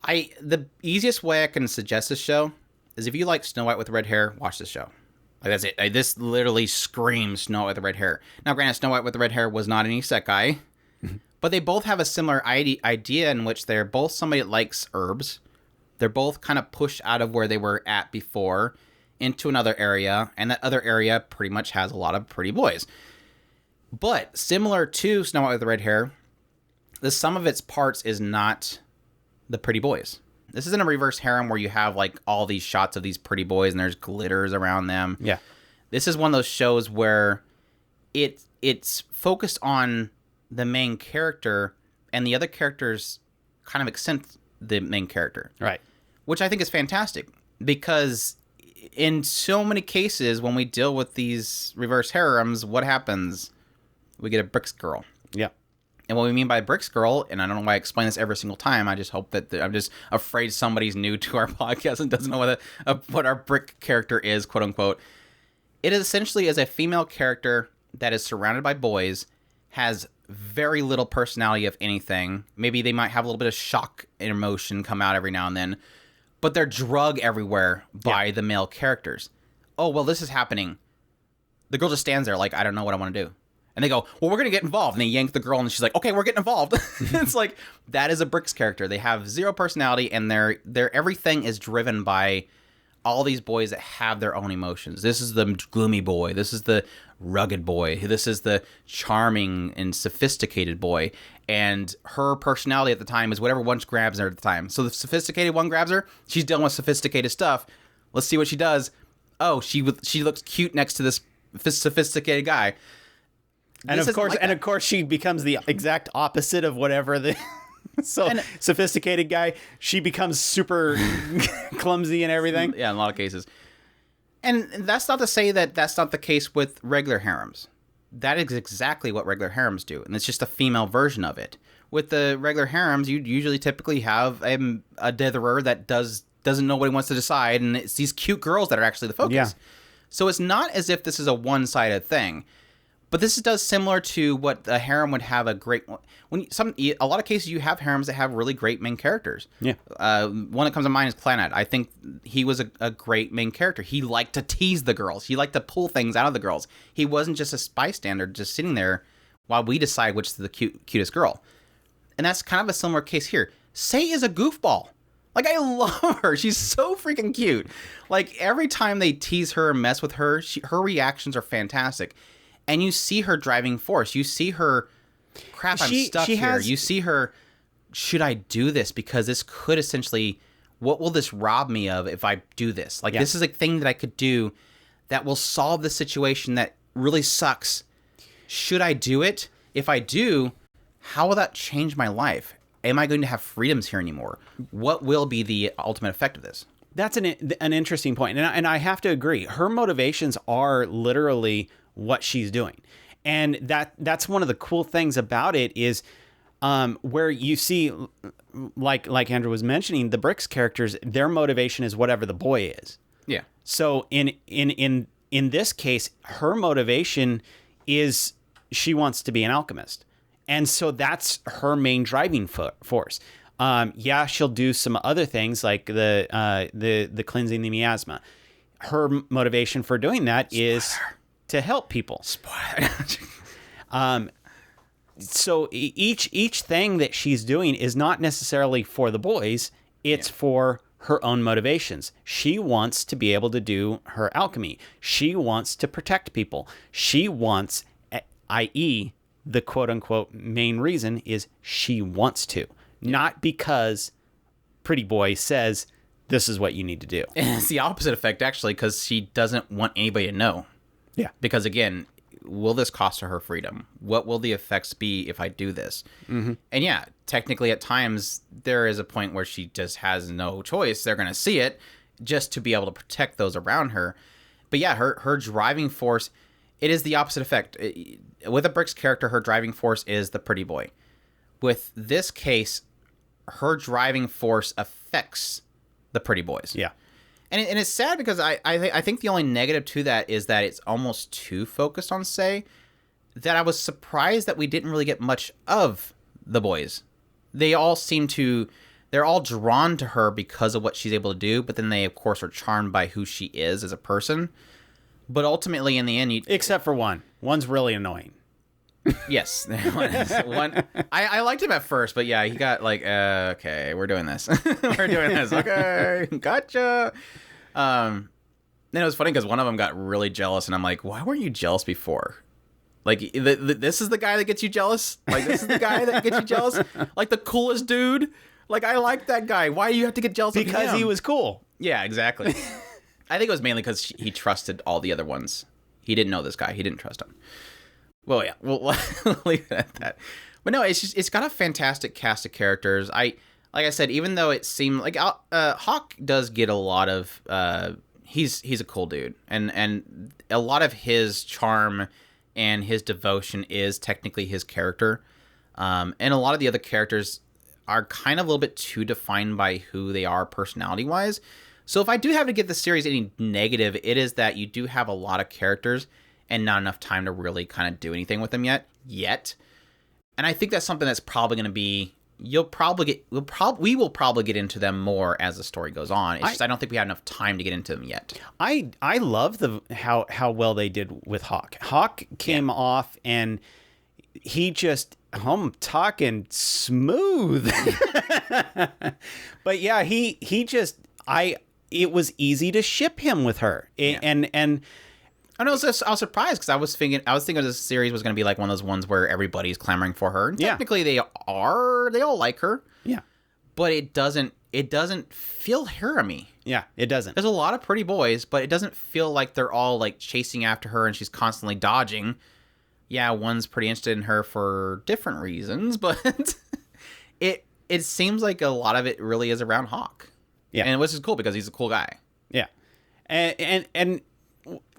the easiest way I can suggest this show is if you like Snow White with red hair, watch this show. Like, that's it. This literally screams Snow White with the red hair. Now, granted, Snow White with the red hair was not an isekai, but they both have a similar idea in which they're both somebody that likes herbs. They're both kind of pushed out of where they were at before into another area, and that other area pretty much has a lot of pretty boys. But similar to Snow White with the red hair, the sum of its parts is not the pretty boys. This isn't a reverse harem where you have like all these shots of these pretty boys and there's glitters around them. Yeah. This is one of those shows where it's focused on the main character, and the other characters kind of accent the main character. Right. Which I think is fantastic, because in so many cases when we deal with these reverse harems, what happens? We get a Bricks girl. Yeah. And what we mean by Bricks girl, and I don't know why I explain this every single time, I just hope that I'm just afraid somebody's new to our podcast and doesn't know what our brick character is, quote unquote. It essentially is a female character that is surrounded by boys, has very little personality, if anything. Maybe they might have a little bit of shock and emotion come out every now and then, but they're drug everywhere by the male characters. Oh, well, this is happening. The girl just stands there like, I don't know what I want to do. And they go, well, we're going to get involved. And they yank the girl, and she's like, okay, we're getting involved. It's like, that is a Bricks character. They have zero personality, and their everything is driven by all these boys that have their own emotions. This is the gloomy boy. This is the rugged boy. This is the charming and sophisticated boy. And her personality at the time is whatever one grabs her at the time. So the sophisticated one grabs her. She's dealing with sophisticated stuff. Let's see what she does. Oh, she looks cute next to this sophisticated guy. And of course, she becomes the exact opposite of whatever the sophisticated guy. She becomes super clumsy and everything. Yeah, in a lot of cases. And that's not to say that that's not the case with regular harems. That is exactly what regular harems do, and it's just a female version of it. With the regular harems, you usually typically have a ditherer that doesn't know what he wants to decide, and it's these cute girls that are actually the focus. Yeah. So it's not as if this is a one-sided thing, but this does similar to what a harem would have a great. A lot of cases you have harems that have really great main characters. Yeah. One that comes to mind is Planet. I think he was a great main character. He liked to tease the girls. He liked to pull things out of the girls. He wasn't just a bystander, just sitting there while we decide which is the cutest girl. And that's kind of a similar case here. Sei is a goofball. Like, I love her. She's so freaking cute. Like, every time they tease her and mess with her, her reactions are fantastic. And you see her driving force. You see her, crap, I'm stuck here. You see her, should I do this? Because this could essentially, what will this rob me of if I do this? Like, this is a thing that I could do that will solve the situation that really sucks. Should I do it? If I do, how will that change my life? Am I going to have freedoms here anymore? What will be the ultimate effect of this? That's an interesting point. And I have to agree. Her motivations are literally what she's doing. And that's one of the cool things about it is where you see, like Andrew was mentioning, the Bricks characters, their motivation is whatever the boy is. Yeah. So in this case, her motivation is she wants to be an alchemist. And so that's her main driving force. She'll do some other things like the cleansing the miasma. Her motivation for doing that is to help people. So each thing that she's doing is not necessarily for the boys. It's for her own motivations. She wants to be able to do her alchemy. She wants to protect people. She wants, i.e., the quote-unquote main reason is she wants to, not because Pretty Boy says this is what you need to do. And it's the opposite effect, actually, because she doesn't want anybody to know. Yeah. Because, again, will this cost her freedom? What will the effects be if I do this? Mm-hmm. And, yeah, technically at times there is a point where she just has no choice. They're going to see it just to be able to protect those around her. But, yeah, her driving force, it is the opposite effect. With a Bricks character, her driving force is the Pretty Boy. With this case, her driving force affects the Pretty Boys. Yeah. And it's sad because I think the only negative to that is that it's almost too focused on Sei, that I was surprised that we didn't really get much of the boys. They all they're all drawn to her because of what she's able to do, but then they, of course, are charmed by who she is as a person. But ultimately, in the end, except for one. One's really annoying. Yes. One. I liked him at first, but yeah, he got like, okay, we're doing this. We're doing this. Okay, gotcha. Then it was funny because one of them got really jealous, and I'm like, why weren't you jealous before? Like, this is the guy that gets you jealous? Like, this is the guy that gets you jealous? Like, the coolest dude? Like, I like that guy. Why do you have to get jealous of him? Because he was cool. Yeah, exactly. I think it was mainly because he trusted all the other ones. He didn't know this guy. He didn't trust him. Well, yeah, we'll leave it at that. But no, it's got a fantastic cast of characters. Like I said, even though it seemed like Hawk does get a lot of he's a cool dude, and a lot of his charm and his devotion is technically his character, and a lot of the other characters are kind of a little bit too defined by who they are personality wise. So if I do have to give the series any negative, it is that you do have a lot of characters and not enough time to really kind of do anything with them yet. And I think that's something that's probably going to be, we will probably get into them more as the story goes on. It's just I don't think we have enough time to get into them yet. I love how well they did with Hawk. Hawk came off and he just talking smooth. But yeah, he just it was easy to ship him with her. And I was surprised because I was thinking this series was going to be like one of those ones where everybody's clamoring for her. And technically they all like her. Yeah. But it doesn't feel harem-y. Yeah, it doesn't. There's a lot of pretty boys, but it doesn't feel like they're all like chasing after her and she's constantly dodging. yeah, one's pretty interested in her for different reasons, but it seems like a lot of it really is around Hawk. Yeah. And which is cool because he's a cool guy. Yeah. And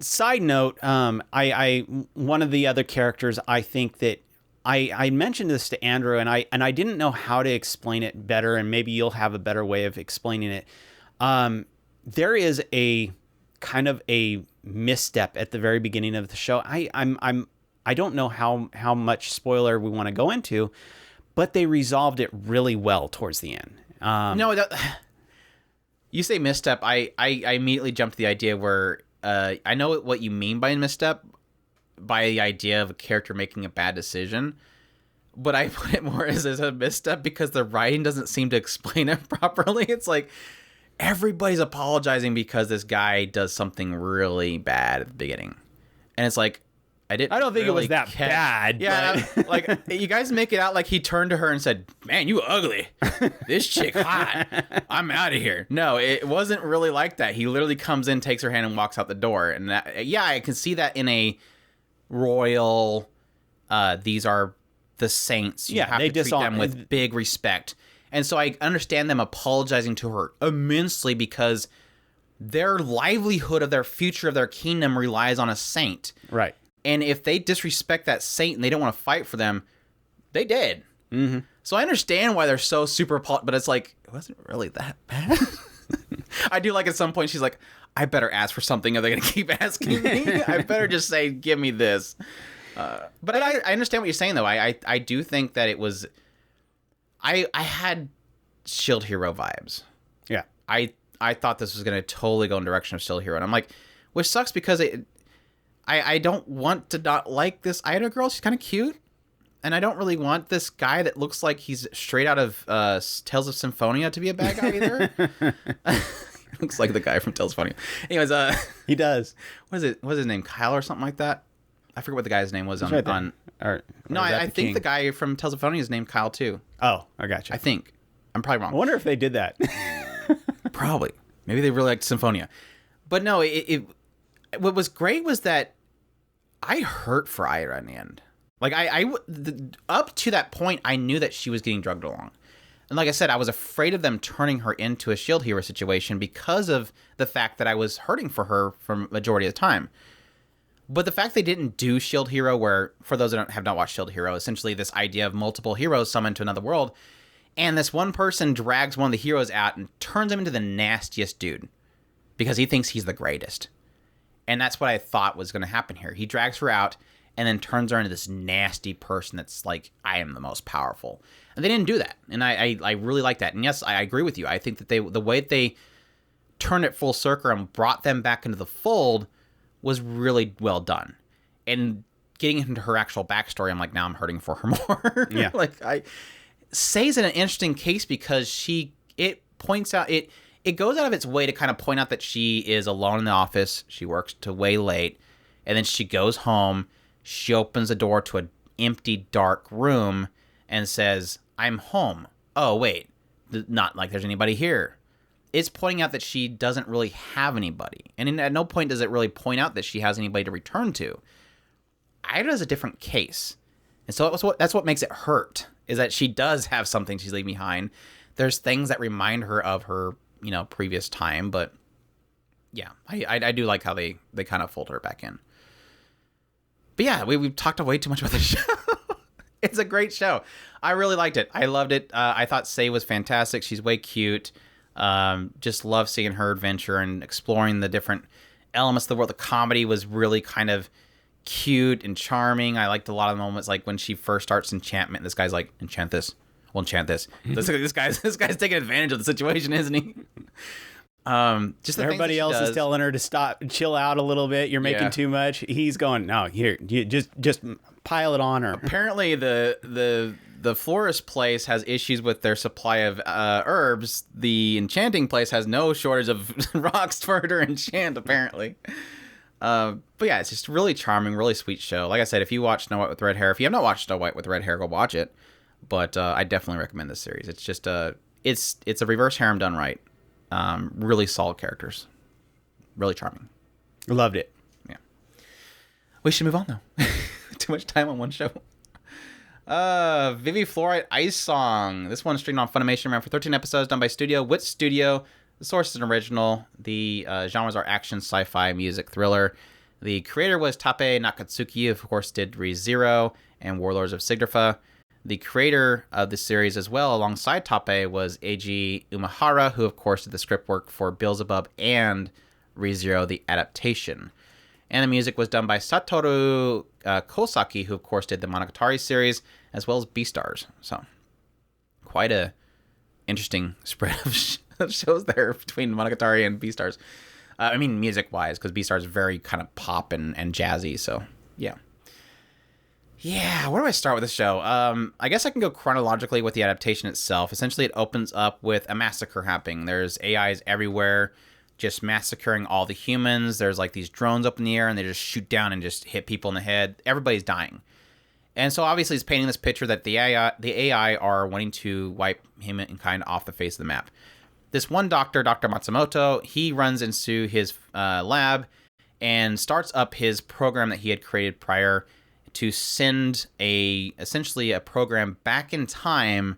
side note, I one of the other characters, I think that I mentioned this to Andrew, and I didn't know how to explain it better, and maybe you'll have a better way of explaining it. There is a kind of a misstep at the very beginning of the show. I don't know how much spoiler we want to go into, but they resolved it really well towards the end. No, you say misstep. I immediately jumped to the idea where I know what you mean by a misstep, by the idea of a character making a bad decision, but I put it more as a misstep because the writing doesn't seem to explain it properly. It's like everybody's apologizing because this guy does something really bad at the beginning, and it's like I don't think it was that bad. Yeah, but... like you guys make it out like he turned to her and said, "Man, you ugly. This chick hot. I'm out of here." No, it wasn't really like that. He literally comes in, takes her hand, and walks out the door. And that, yeah, I can see that in a royal. These are the saints. You have to treat them with big respect. And so I understand them apologizing to her immensely because their livelihood of their future of their kingdom relies on a saint. Right. And if they disrespect that saint and they don't want to fight for them, they did. Mm-hmm. So I understand why they're so super, but it's like, it wasn't really that bad. I do like at some point she's like, I better ask for something or they're going to keep asking me. I better just say, give me this. But I understand what you're saying, though. I do think that it was... I had Shield Hero vibes. Yeah. I thought this was going to totally go in the direction of Shield Hero. And I'm like, which sucks because I don't want to not like this Ida girl. She's kind of cute. And I don't really want this guy that looks like he's straight out of Tales of Symphonia to be a bad guy either. Looks like the guy from Tales of Symphonia. Anyways, he does. What's his name? Kyle or something like that? I forget what the guy's name was on. No, I think the guy from Tales of Symphonia is named Kyle too. Oh, I gotcha. I think. I'm probably wrong. I wonder if they did that. Probably. Maybe they really liked Symphonia. But no, what was great was that I hurt for Ira in the end. Like, up to that point, I knew that she was getting drugged along. And like I said, I was afraid of them turning her into a Shield Hero situation because of the fact that I was hurting for her for majority of the time. But the fact they didn't do Shield Hero, where, for those that have not watched Shield Hero, essentially this idea of multiple heroes summoned to another world, and this one person drags one of the heroes out and turns him into the nastiest dude because he thinks he's the greatest. And that's what I thought was going to happen here. He drags her out and then turns her into this nasty person that's like, I am the most powerful. And they didn't do that. And I really like that. And yes, I agree with you. I think that the way they turned it full circle and brought them back into the fold was really well done. And getting into her actual backstory, I'm like, now I'm hurting for her more. Yeah. Say's in an interesting case because it points out, it goes out of its way to kind of point out that she is alone in the office. She works to way late. And then she goes home. She opens the door to an empty, dark room and says, I'm home. Oh, wait. Not like there's anybody here. It's pointing out that she doesn't really have anybody. And at no point does it really point out that she has anybody to return to. Ida is a different case. And so that's what makes it hurt, is that she does have something she's leaving behind. There's things that remind her of her, previous time. But yeah, I do like how they kind of fold her back in. But yeah, we've talked way too much about this show. It's a great show. I really liked it. I loved it. I thought Say was fantastic. She's way cute. Just love seeing her adventure and exploring the different elements of the world. The comedy was really kind of cute and charming. I liked a lot of the moments, like when she first starts enchantment. This guy's like, enchant this. We'll enchant this. This guy's taking advantage of the situation, isn't he? Just everybody else is telling her to stop, chill out a little bit. You're making too much. He's going, no, here, you just pile it on her. Apparently, the florist place has issues with their supply of herbs. The enchanting place has no shortage of rocks for her to enchant, apparently. But yeah, it's just really charming, really sweet show. Like I said, if you watch Snow White with Red Hair, if you have not watched Snow White with Red Hair, go watch it. But I definitely recommend this series. It's just it's a reverse harem done right. Really solid characters. Really charming. Loved it. Yeah. We should move on though. Too much time on one show. Vivy Fluorite Ice Song. This one streamed on Funimation, ran for 13 episodes, done by Studio Wit Studio. The source is an original. The genres are action, sci-fi, music, thriller. The creator was Tape Nakatsuki, of course, did Re:Zero and Warlords of Signifa. The creator of the series as well, alongside Tape, was Eiji Umehara, who, of course, did the script work for Beelzebub and Re:Zero, the adaptation. And the music was done by Satoru Kosaki, who, of course, did the Monogatari series, as well as Beastars. So, quite a interesting spread of shows there between Monogatari and Beastars. I mean, music-wise, because Beastars is very kind of pop and jazzy, so, yeah. Yeah, where do I start with this show? I guess I can go chronologically with the adaptation itself. Essentially, it opens up with a massacre happening. There's AIs everywhere, just massacring all the humans. There's like these drones up in the air, and they just shoot down and just hit people in the head. Everybody's dying. And so obviously it's painting this picture that the AI are wanting to wipe humankind off the face of the map. This one doctor, Dr. Matsumoto, he runs into his lab and starts up his program that he had created prior to send essentially a program back in time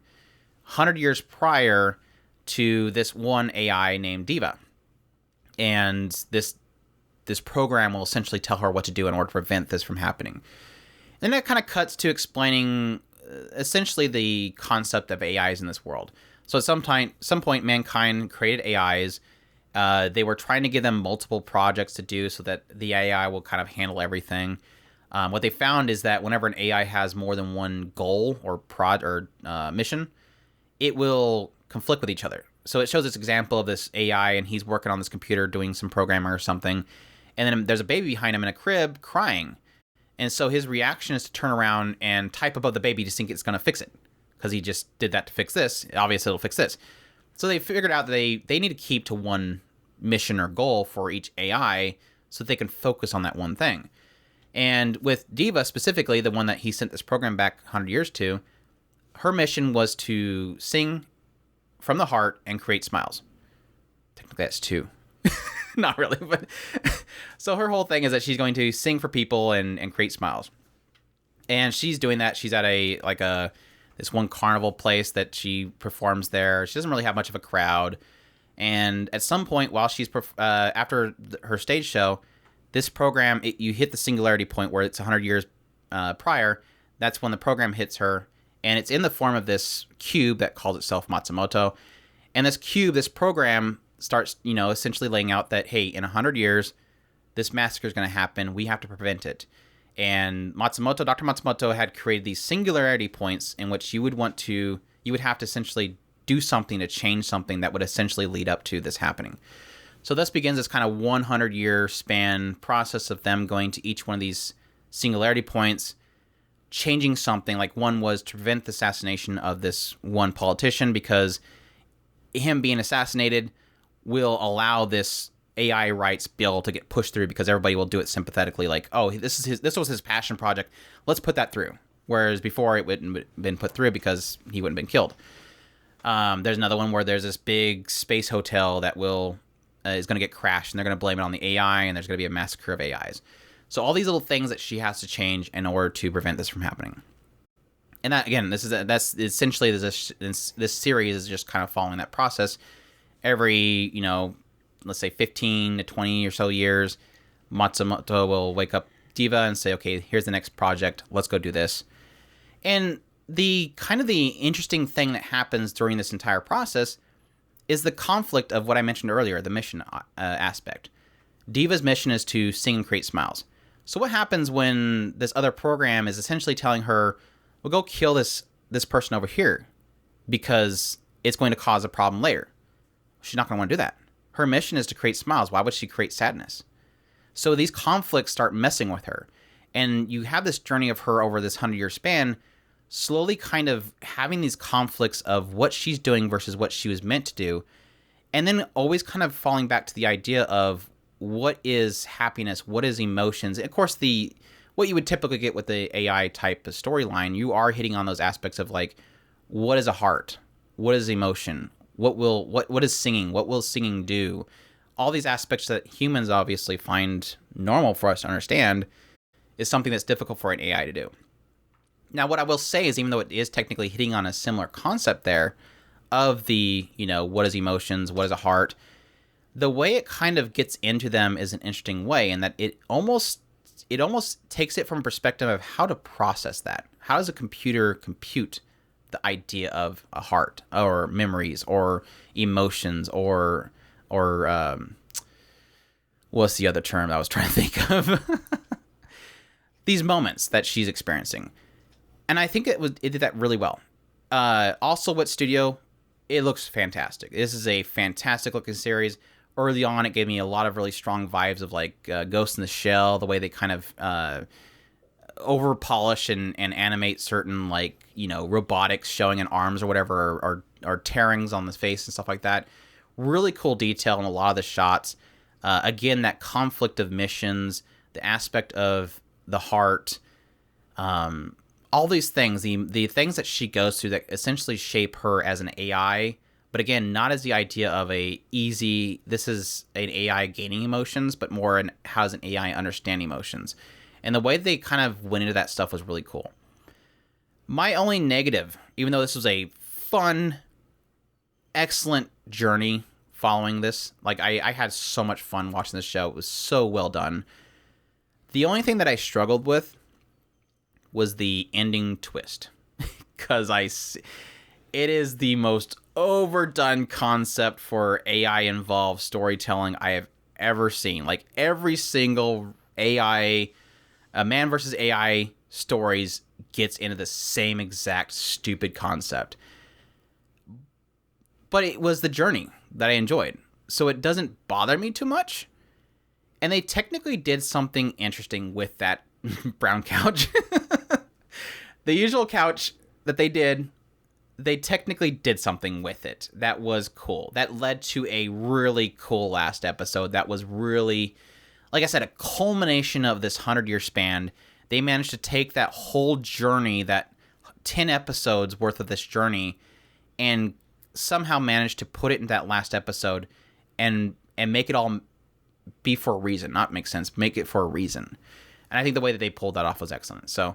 100 years prior to this one AI named Diva. And this program will essentially tell her what to do in order to prevent this from happening. Then that kind of cuts to explaining essentially the concept of AIs in this world. So at some point, mankind created AIs. They were trying to give them multiple projects to do so that the AI will kind of handle everything. What they found is that whenever an AI has more than one goal or mission, it will conflict with each other. So it shows this example of this AI, and he's working on this computer doing some programming or something, and then there's a baby behind him in a crib crying. And so his reaction is to turn around and type above the baby to think it's going to fix it, because he just did that to fix this. Obviously, it'll fix this. So they figured out that they need to keep to one mission or goal for each AI so that they can focus on that one thing. And with Diva specifically, the one that he sent this program back 100 years to, her mission was to sing from the heart and create smiles. Technically, that's two. Not really, but so her whole thing is that she's going to sing for people and create smiles. And she's doing that. She's at this one carnival place that she performs there. She doesn't really have much of a crowd. And at some point, while she's after her stage show, this program, you hit the singularity point where it's 100 years prior. That's when the program hits her, and it's in the form of this cube that calls itself Matsumoto. And this program starts, essentially laying out that, hey, in 100 years, this massacre is going to happen. We have to prevent it. And Dr. Matsumoto had created these singularity points in which you would have to essentially do something to change something that would essentially lead up to this happening. So this begins this kind of 100-year span process of them going to each one of these singularity points, changing something. Like one was to prevent the assassination of this one politician, because him being assassinated will allow this AI rights bill to get pushed through, because everybody will do it sympathetically, like, oh, this was his passion project, let's put that through. Whereas before it wouldn't have been put through because he wouldn't have been killed. There's another one where there's this big space hotel that is going to get crashed, and they're going to blame it on the AI, and there's going to be a massacre of AIs. So all these little things that she has to change in order to prevent this from happening. And that, again, that's essentially this series is just kind of following that process. Every, let's say 15 to 20 or so years, Matsumoto will wake up Diva and say, okay, here's the next project. Let's go do this. And the interesting thing that happens during this entire process is the conflict of what I mentioned earlier, the mission aspect. Diva's mission is to sing and create smiles. So what happens when this other program is essentially telling her, well, go kill this person over here because it's going to cause a problem later? She's not going to want to do that. Her mission is to create smiles. Why would she create sadness? So these conflicts start messing with her. And you have this journey of her over this 100-year span, slowly kind of having these conflicts of what she's doing versus what she was meant to do. And then always kind of falling back to the idea of what is happiness, what is emotions. And of course, what you would typically get with the AI type of storyline, you are hitting on those aspects of like, what is a heart? What is emotion? What is singing? What will singing do? All these aspects that humans obviously find normal for us to understand is something that's difficult for an AI to do. Now, what I will say is, even though it is technically hitting on a similar concept there of the, what is emotions, what is a heart, the way it kind of gets into them is an interesting way, in that it almost takes it from a perspective of how to process that. How does a computer compute the idea of a heart, or memories, or emotions, or what's the other term I was trying to think of? These moments that she's experiencing. And I think it did that really well. Also, what studio? It looks fantastic. This is a fantastic looking series. Early on, it gave me a lot of really strong vibes of like Ghost in the Shell, the way they kind of over polish and animate certain like, robotics showing in arms or whatever, or tearings on the face and stuff like that. Really cool detail in a lot of the shots. Again, that conflict of missions, the aspect of the heart, all these things, the things that she goes through that essentially shape her as an AI, but again, not as the idea of this is an AI gaining emotions, but more in how does an AI understand emotions. And the way they kind of went into that stuff was really cool. My only negative, even though this was a fun, excellent journey following this, like I had so much fun watching this show. It was so well done. The only thing that I struggled with was the ending twist, because it is the most overdone concept for AI involved storytelling I have ever seen. Like every single AI, man versus AI stories gets into the same exact stupid concept. But it was the journey that I enjoyed, so it doesn't bother me too much. And they technically did something interesting with that brown couch. The usual couch that they did, they technically did something with it that was cool. That led to a really cool last episode that was really, like I said, a culmination of this 100-year span. They managed to take that whole journey, that 10 episodes worth of this journey, and somehow managed to put it in that last episode and make it all be for a reason. Not make sense, make it for a reason. And I think the way that they pulled that off was excellent. So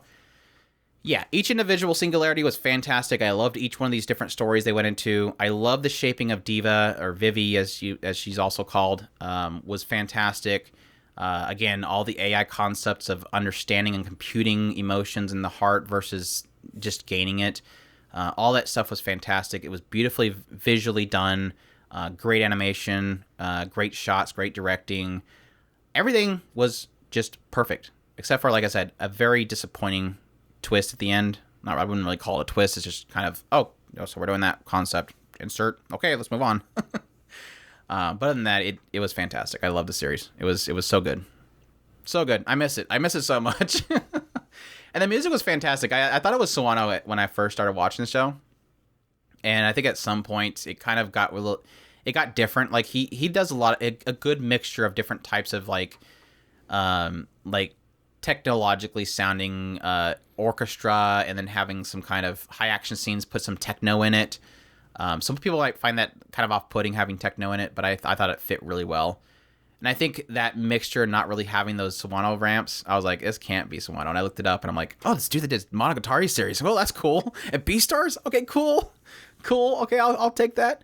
yeah, each individual singularity was fantastic. I loved each one of these different stories they went into. I love the shaping of Diva, or Vivy as she's also called, was fantastic. Again, all the AI concepts of understanding and computing emotions in the heart versus just gaining it. All that stuff was fantastic. It was beautifully visually done. Great animation, great shots, great directing. Everything was just perfect, except for, like I said, a very disappointing twist at the end. I wouldn't really call it a twist. It's just kind of, so we're doing that concept. Insert. Okay, let's move on. But other than that, it was fantastic. I love the series. It was so good. So good. I miss it. I miss it so much. And the music was fantastic. I thought it was Sawano when I first started watching the show. And I think at some point it kind of got different. Like he does a good mixture of different types of like technologically sounding orchestra, and then having some kind of high action scenes, put some techno in it. Some people might find that kind of off-putting, having techno in it, but I thought it fit really well. And I think that mixture, not really having those Sawano ramps, I was like, this can't be Sawano. And I looked it up, and I'm like, oh, this dude that did Monogatari series. Well, that's cool. And Beastars? Okay, cool. Okay, I'll take that.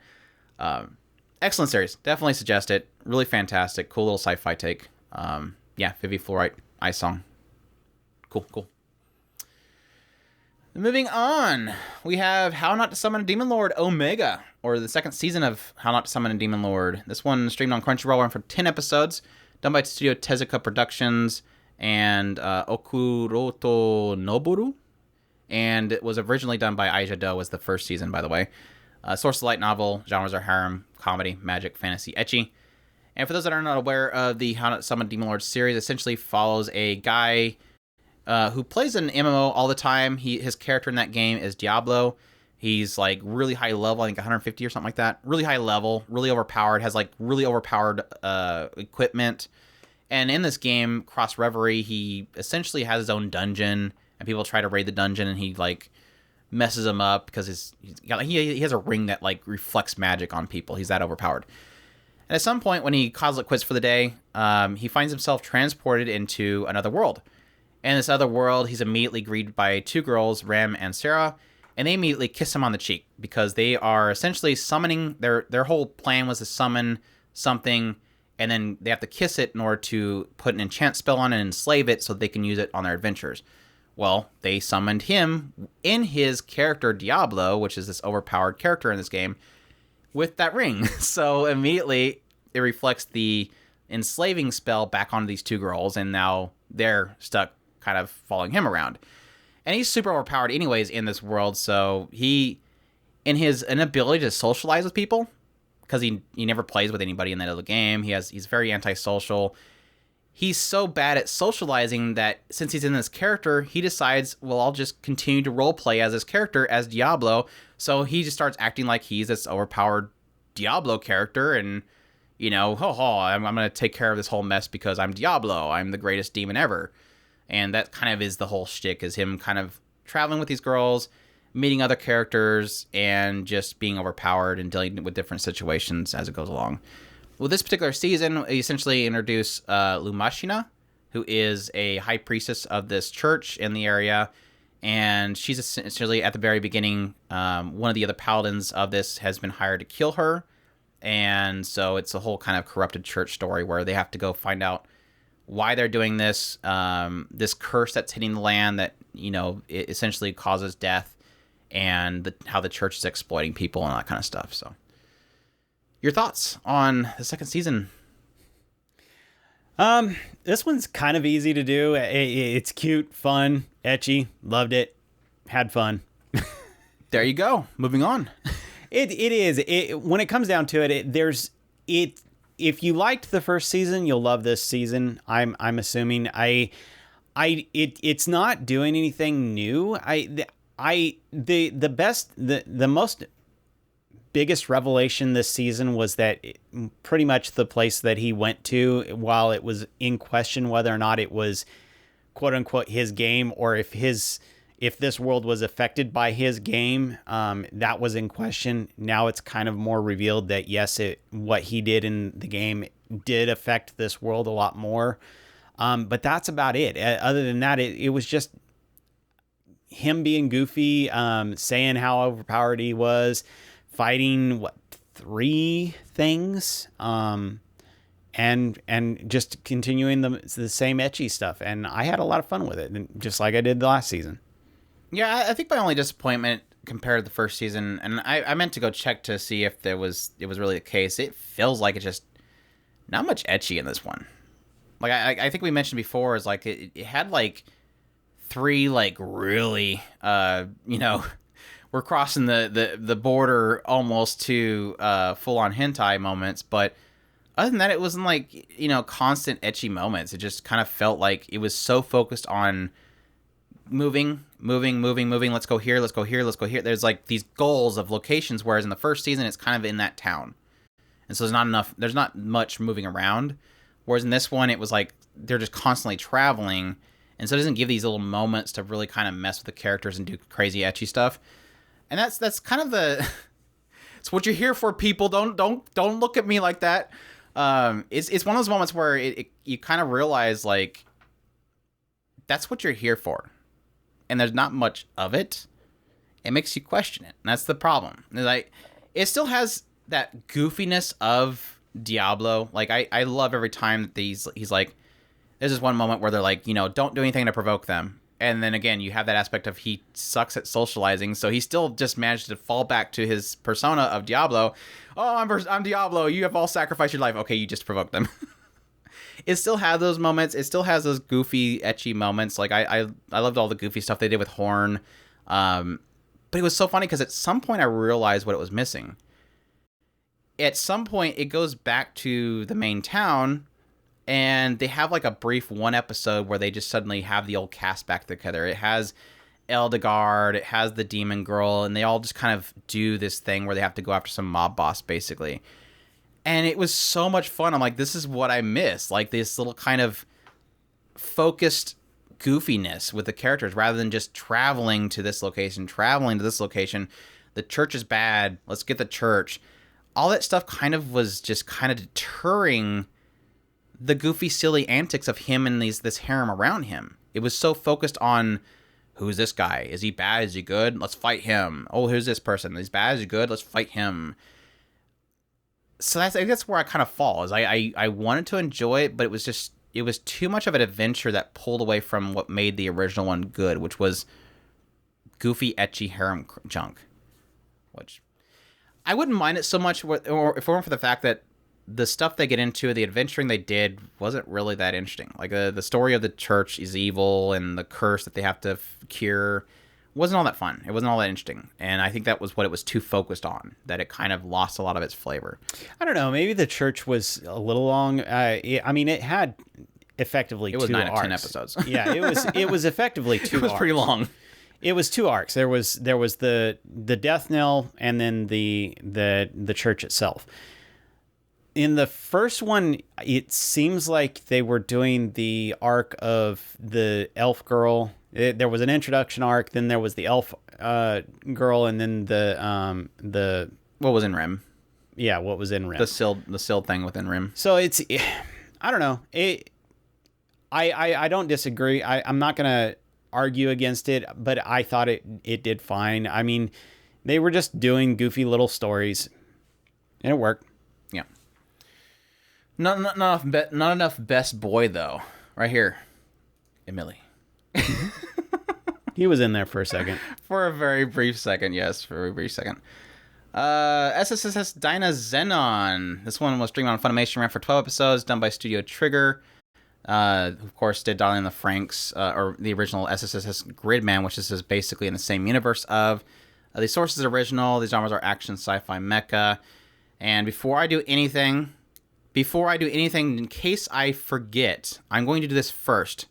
Excellent series. Definitely suggest it. Really fantastic. Cool little sci-fi take. Vivy, Fluorite, Ice Song. Cool. Moving on, we have How Not to Summon a Demon Lord Omega, or the second season of How Not to Summon a Demon Lord. This one streamed on Crunchyroll, ran for 10 episodes, done by Studio Tezuka Productions and Okuroto Noboru. And it was originally done by Aija Do, was the first season, by the way. Source of light novel, genres are harem, comedy, magic, fantasy, ecchi. And for those that are not aware of the How Not to Summon a Demon Lord series, essentially follows a guy who plays an MMO all the time. His character in that game is Diablo. He's like really high level, I think 150 or something like that. Really high level, really overpowered, has like really overpowered equipment. And in this game, Cross Reverie, he essentially has his own dungeon, and people try to raid the dungeon, and he like messes them up because he has a ring that like reflects magic on people. He's that overpowered. And at some point when he calls it quits for the day, he finds himself transported into another world. In this other world, he's immediately greeted by two girls, Rem and Sarah, and they immediately kiss him on the cheek because they are essentially summoning. Their whole plan was to summon something, and then they have to kiss it in order to put an enchant spell on it and enslave it so they can use it on their adventures. Well, they summoned him in his character Diablo, which is this overpowered character in this game, with that ring. So immediately it reflects the enslaving spell back onto these two girls, and now they're stuck kind of following him around. And he's super overpowered anyways in this world, so he, in his inability to socialize with people, because he never plays with anybody in that other game, he's very antisocial. He's so bad at socializing that since he's in this character, he decides, well, I'll just continue to roleplay as this character, as Diablo. So he just starts acting like he's this overpowered Diablo character, and, you know, I'm going to take care of this whole mess because I'm Diablo. I'm the greatest demon ever. And that kind of is the whole shtick, is him kind of traveling with these girls, meeting other characters, and just being overpowered and dealing with different situations as it goes along. With this particular season, we essentially introduce Lumashina, who is a high priestess of this church in the area, and she's essentially, at the very beginning, one of the other paladins of this has been hired to kill her, and so it's a whole kind of corrupted church story where they have to go find out why they're doing this, this curse that's hitting the land that, you know, it essentially causes death, and how the church is exploiting people and all that kind of stuff. So, your thoughts on the second season? This one's kind of easy to do. It's cute, fun, etchy. Loved it. Had fun. There you go. Moving on. It is. When it comes down to it. If you liked the first season, you'll love this season. I'm assuming. It's not doing anything new. The most biggest revelation this season was that pretty much the place that he went to, while it was in question whether or not it was quote unquote his game, or if this world was affected by his game, that was in question. Now it's kind of more revealed that yes, what he did in the game did affect this world a lot more. But that's about it. Other than that, it was just him being goofy, saying how overpowered he was, fighting 3 things, and just continuing the same etchy stuff. And I had a lot of fun with it, just like I did the last season. Yeah, I think my only disappointment compared to the first season, and I meant to go check to see if it was really the case. It feels like it's just not much etchy in this one. Like I think we mentioned before, is like it had like 3 like really we're crossing the border almost to full on hentai moments, but other than that, it wasn't like, constant etchy moments. It just kind of felt like it was so focused on moving. Let's go here. There's like these goals of locations, whereas in the first season, it's kind of in that town. And so there's not much moving around. Whereas in this one, it was like they're just constantly traveling. And so it doesn't give these little moments to really kind of mess with the characters and do crazy etchy stuff. And that's kind of it's what you're here for, people. Don't look at me like that. It's one of those moments where you kind of realize, like, that's what you're here for. And there's not much of it. It makes you question it. And that's the problem. Like, it still has that goofiness of Diablo. Like, I love every time that he's like, there's this one moment where they're like, don't do anything to provoke them. And then again, you have that aspect of he sucks at socializing, so he still just managed to fall back to his persona of Diablo. Oh, I'm Diablo. You have all sacrificed your life. Okay, you just provoked them. It still has those moments. It still has those goofy, etchy moments. Like I loved all the goofy stuff they did with Horn. But it was so funny because at some point I realized what it was missing. At some point, it goes back to the main town. And they have like a brief 1 episode where they just suddenly have the old cast back together. It has Eldegard, it has the demon girl, and they all just kind of do this thing where they have to go after some mob boss, basically. And it was so much fun. I'm like, this is what I miss. Like this little kind of focused goofiness with the characters rather than just traveling to this location. The church is bad. Let's get the church. All that stuff kind of was just kind of deterring the goofy, silly antics of him and this harem around him. It was so focused on who's this guy? Is he bad? Is he good? Let's fight him. Oh, who's this person? He's bad? Is he good? Let's fight him. So I think that's where I kind of fall. Is I wanted to enjoy it, but it was too much of an adventure that pulled away from what made the original one good, which was goofy, ecchi harem junk. Which I wouldn't mind it so much, or if it weren't for the fact that the stuff they get into, the adventuring they did, wasn't really that interesting. Like the story of the church is evil and the curse that they have to cure wasn't all that fun. It wasn't all that interesting. And I think that was what it was too focused on, that it kind of lost a lot of its flavor. I don't know. Maybe the church was a little long. I mean, it had effectively 2 arcs. It was 9 of 10 episodes. Yeah, it was effectively 2 arcs. It was pretty long. It was 2 arcs. There was the death knell and then the church itself. In the first one, it seems like they were doing the arc of the elf girl. There was an introduction arc, then there was the elf girl, and then the what was in Rim? Yeah, what was in Rim? The Sild thing within Rim. So it's, I don't know. I don't disagree. I'm not gonna argue against it, but I thought it did fine. I mean, they were just doing goofy little stories, and it worked. Yeah. Not enough best boy though. Right here, Emily. He was in there for a second. For a very brief second, yes, for a very brief second. SSSS Dynazenon. This one was streamed on Funimation, ran for 12 episodes, done by Studio Trigger. Of course, did Darling in the Franxx, or the original SSSS Gridman, which is basically in the same universe of. The source is original. These genres are action, sci-fi, mecha. And before I do anything, in case I forget, I'm going to do this first,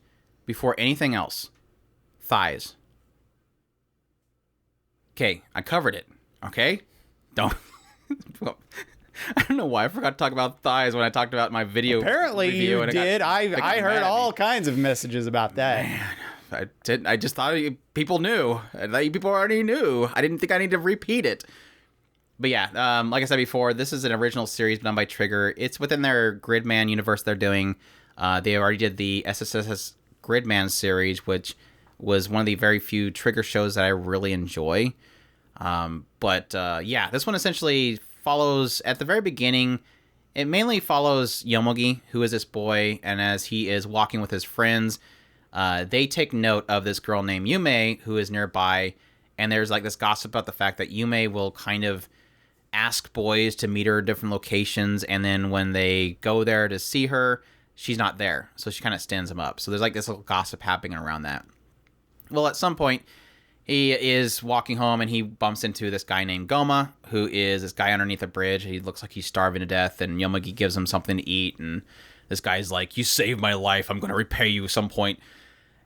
before anything else. Thighs. Okay, I covered it. Okay? Don't. I don't know why I forgot to talk about thighs when I talked about my video. Apparently review you did. I heard all kinds of messages about that. Man, I just thought people knew. I thought people already knew. I didn't think I need to repeat it. But yeah, like I said before, this is an original series done by Trigger. It's within their Gridman universe they're doing. They already did the SSSS Gridman series, which was one of the very few Trigger shows that I really enjoy. Yeah, this one essentially follows, at the very beginning, it mainly follows Yomogi, who is this boy, and as he is walking with his friends, they take note of this girl named Yume, who is nearby, and there's like this gossip about the fact that Yume will kind of ask boys to meet her at different locations, and then when they go there to see her, she's not there, so she kind of stands them up. So there's like this little gossip happening around that. Well, at some point, he is walking home and he bumps into this guy named Goma, who is this guy underneath a bridge. He looks like he's starving to death, and Yomogi gives him something to eat, and this guy's like, "You saved my life. I'm going to repay you at some point."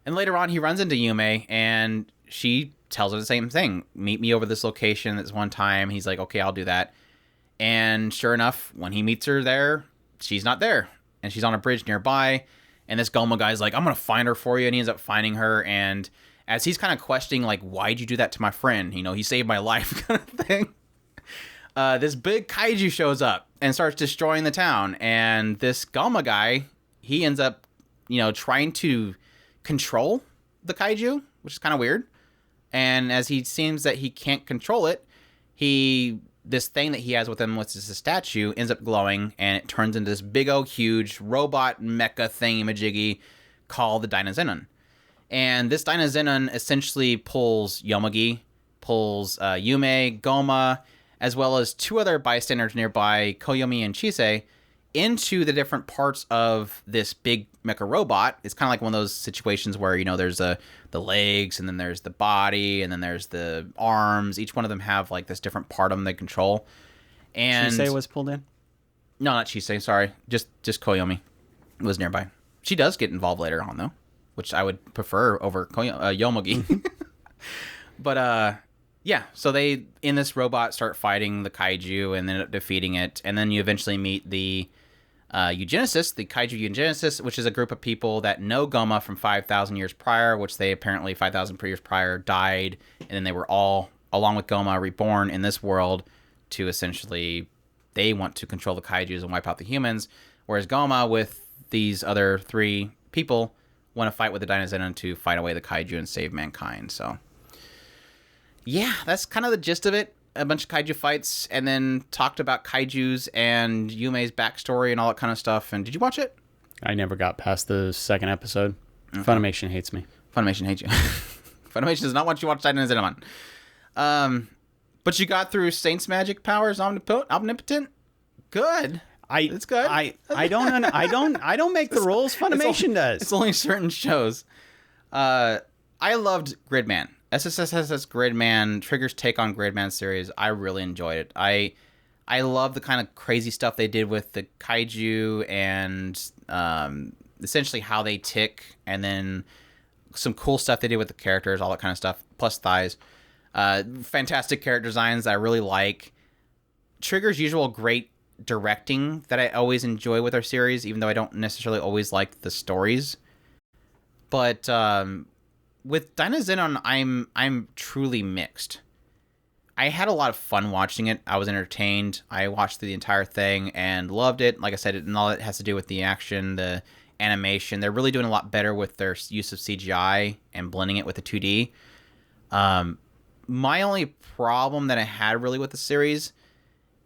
And later on, he runs into Yume, and she tells her the same thing. "Meet me over this location this one time." He's like, "Okay, I'll do that." And sure enough, when he meets her there, she's not there, and she's on a bridge nearby. And this Goma guy's like, "I'm going to find her for you," and he ends up finding her, and as he's kind of questioning, like, "Why'd you do that to my friend? You know, he saved my life," kind of thing. This big kaiju shows up and starts destroying the town. And this Goma guy, he ends up, trying to control the kaiju, which is kind of weird. And as he seems that he can't control it, this thing that he has with him, which is a statue, ends up glowing, and it turns into this big old huge robot mecha thingy-majiggy called the Dynazenon. And this Dynazenon essentially pulls Yomogi, pulls Yume, Goma, as well as 2 other bystanders nearby, Koyomi and Chise, into the different parts of this big mecha robot. It's kind of like one of those situations where, there's the legs, and then there's the body, and then there's the arms. Each one of them have like this different part of them they control. And Chise was pulled in? No, not Chise, sorry. Just Koyomi was nearby. She does get involved later on, though, which I would prefer over Yomogi. But, yeah, so they, in this robot, start fighting the kaiju and end up defeating it. And then you eventually meet the eugenicists, the kaiju eugenicists, which is a group of people that know Goma from 5,000 years prior, which they apparently 5,000 years prior died. And then they were all, along with Goma, reborn in this world to essentially, they want to control the kaijus and wipe out the humans. Whereas Goma, with these other 3 people, want to fight with the Dynazenon to fight away the kaiju and save mankind. So, yeah, that's kind of the gist of it. A bunch of kaiju fights, and then talked about kaijus and Yume's backstory and all that kind of stuff. And did you watch it? I never got past the second episode. Funimation hates me. Funimation hates you. Funimation does not want you to watch Dynazenon. But you got through Saint's magic powers, Omnipotent. Good. It's good. I don't make the rules. Funimation does. It's only certain shows. I loved Gridman. SSSS Gridman, Trigger's take on Gridman series. I really enjoyed it. I love the kind of crazy stuff they did with the kaiju and essentially how they tick, and then some cool stuff they did with the characters, all that kind of stuff, plus thighs. Fantastic character designs that I really like. Trigger's usual great directing that I always enjoy with our series, even though I don't necessarily always like the stories. But with Dynazenon, I'm truly mixed. I had a lot of fun watching it. I was entertained. I watched the entire thing and loved it. Like I said, and all it has to do with the action, the animation. They're really doing a lot better with their use of CGI and blending it with the 2D. My only problem that I had really with the series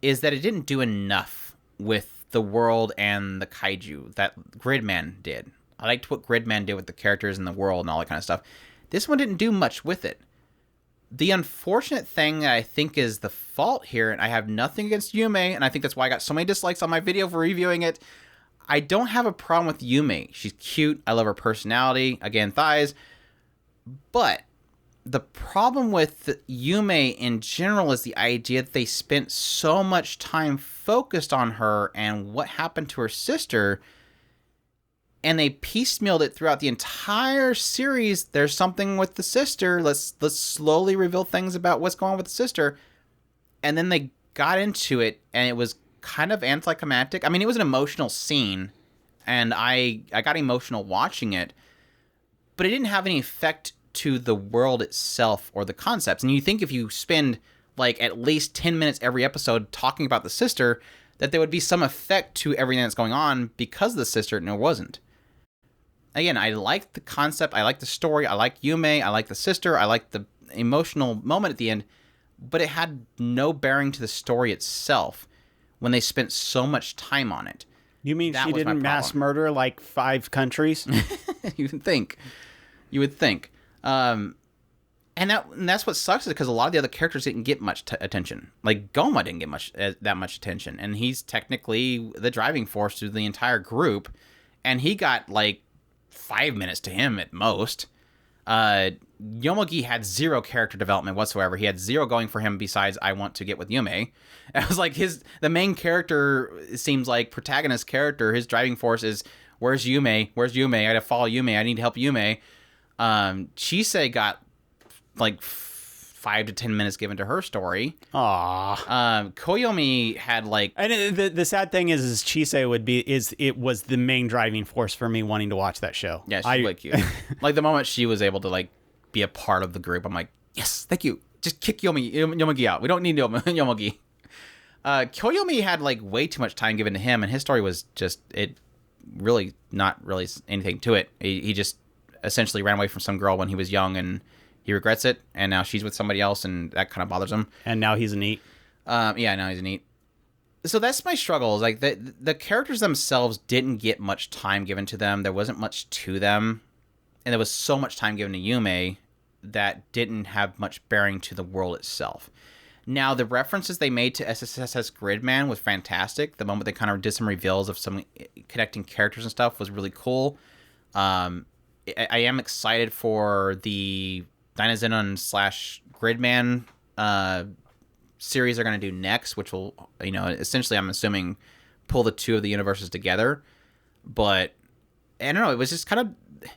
is that it didn't do enough with the world and the kaiju that Gridman did. I liked what Gridman did with the characters and the world and all that kind of stuff. This one didn't do much with it. The unfortunate thing that I think is the fault here, and I have nothing against Yume, and I think that's why I got so many dislikes on my video for reviewing it. I don't have a problem with Yume. She's cute. I love her personality. Again, thighs. But the problem with Yume in general is the idea that they spent so much time focused on her and what happened to her sister, and they piecemealed it throughout the entire series. There's something with the sister. Let's slowly reveal things about what's going on with the sister. And then they got into it, and it was kind of anticlimactic. I mean, it was an emotional scene, and I got emotional watching it, but it didn't have any effect to the world itself or the concepts. And you think if you spend like at least 10 minutes every episode talking about the sister, that there would be some effect to everything that's going on because of the sister, and there wasn't. Again, I like the concept, I like the story, I like Yume, I like the sister, I like the emotional moment at the end, but it had no bearing to the story itself when they spent so much time on it. You mean she didn't mass murder like 5 countries? You would think. And that's what sucks, is because a lot of the other characters didn't get much attention. Like Goma didn't get that much attention, and he's technically the driving force to the entire group, and he got like 5 minutes to him at most. Yomogi had 0 character development whatsoever. He had 0 going for him besides I want to get with Yume. It was like the main character, it seems like protagonist character, his driving force is, where's Yume? I gotta follow Yume. I need to help Yume. Chise got like 5 to 10 minutes given to her story. Aww. Koyomi had like, and the sad thing is Chise it was the main driving force for me wanting to watch that show. Yeah, she's like you. Like the moment she was able to like be a part of the group, I'm like, yes, thank you. Just kick Yomogi out. We don't need Yomogi. Koyomi had like way too much time given to him, and his story was just really not really anything to it. He just essentially ran away from some girl when he was young, and he regrets it, and now she's with somebody else, and that kind of bothers him. And now he's a NEET. Yeah, now he's a NEET. So that's my struggle. Is like the characters themselves didn't get much time given to them. There wasn't much to them, and there was so much time given to Yume that didn't have much bearing to the world itself. Now, the references they made to SSSS Gridman was fantastic. The moment they kind of did some reveals of some connecting characters and stuff was really cool. I am excited for the Dynazenon / Gridman series they're going to do next, which will, essentially, I'm assuming, pull the two of the universes together. But, I don't know, it was just kind of,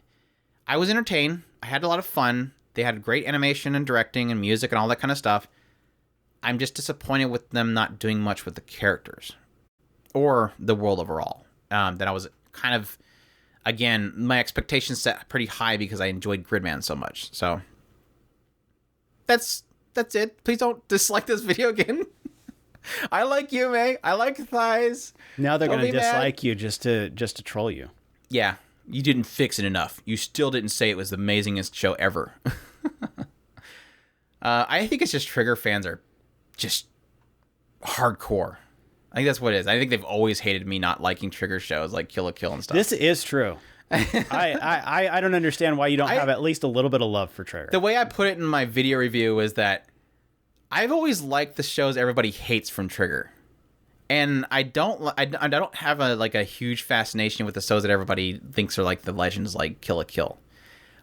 I was entertained. I had a lot of fun. They had great animation and directing and music and all that kind of stuff. I'm just disappointed with them not doing much with the characters or the world overall. That I was kind of, again, my expectations set pretty high because I enjoyed Gridman so much. So that's it. Please don't dislike this video again. I like Yume. I like thighs. Now they're going to dislike you just to troll you. Yeah. You didn't fix it enough. You still didn't say it was the amazingest show ever. I think it's just Trigger fans are just hardcore. I think that's what it is. I think they've always hated me not liking Trigger shows like Kill la Kill and stuff. This is true. I don't understand why you don't have at least a little bit of love for Trigger. The way I put it in my video review is that I've always liked the shows everybody hates from Trigger. And I don't have a huge fascination with the shows that everybody thinks are like the legends like Kill la Kill.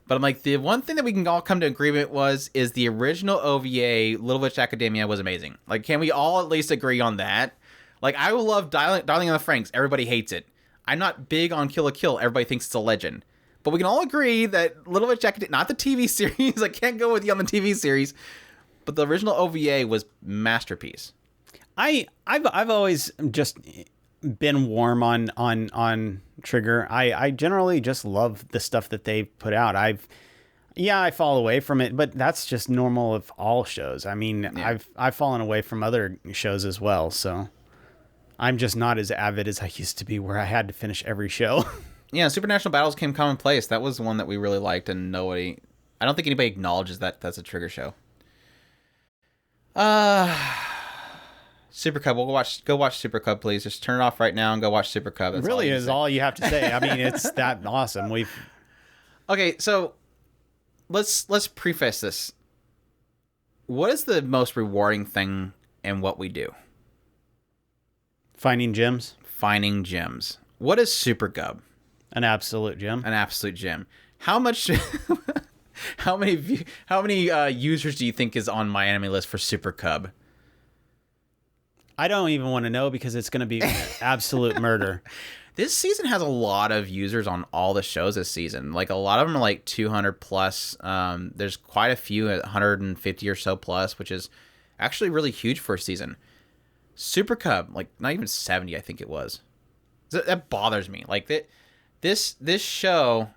But I'm like, the one thing that we can all come to agreement is the original OVA, Little Witch Academia, was amazing. Like, can we all at least agree on that? Like, I love Darling in the Franxx. Everybody hates it. I'm not big on Kill la Kill. Everybody thinks it's a legend. But we can all agree that Little Witch Academia, not the TV series. I can't go with you on the TV series. But the original OVA was masterpiece. I've always just been warm on Trigger. I generally just love the stuff that they put out. I fall away from it, but that's just normal of all shows. I mean, yeah. I've fallen away from other shows as well, so I'm just not as avid as I used to be, where I had to finish every show. Yeah, Supernatural Battles came commonplace. That was the one that we really liked, and I don't think anybody acknowledges that that's a Trigger show. Super Cub. We'll go watch Super Cub, please. Just turn it off right now and go watch Super Cub. That's really is all you have to say. I mean, it's that awesome. Okay, so let's preface this. What is the most rewarding thing in what we do? Finding gems. Finding gems. What is Super Cub? An absolute gem. An absolute gem. How much? How many users do you think is on my enemy list for Super Cub? I don't even want to know, because it's going to be absolute murder. This season has a lot of users on all the shows this season. Like, a lot of them are like 200 plus. There's quite a few at 150 or so plus, which is actually really huge for a season. Super Cub, like not even 70, I think it was. That bothers me. Like this show.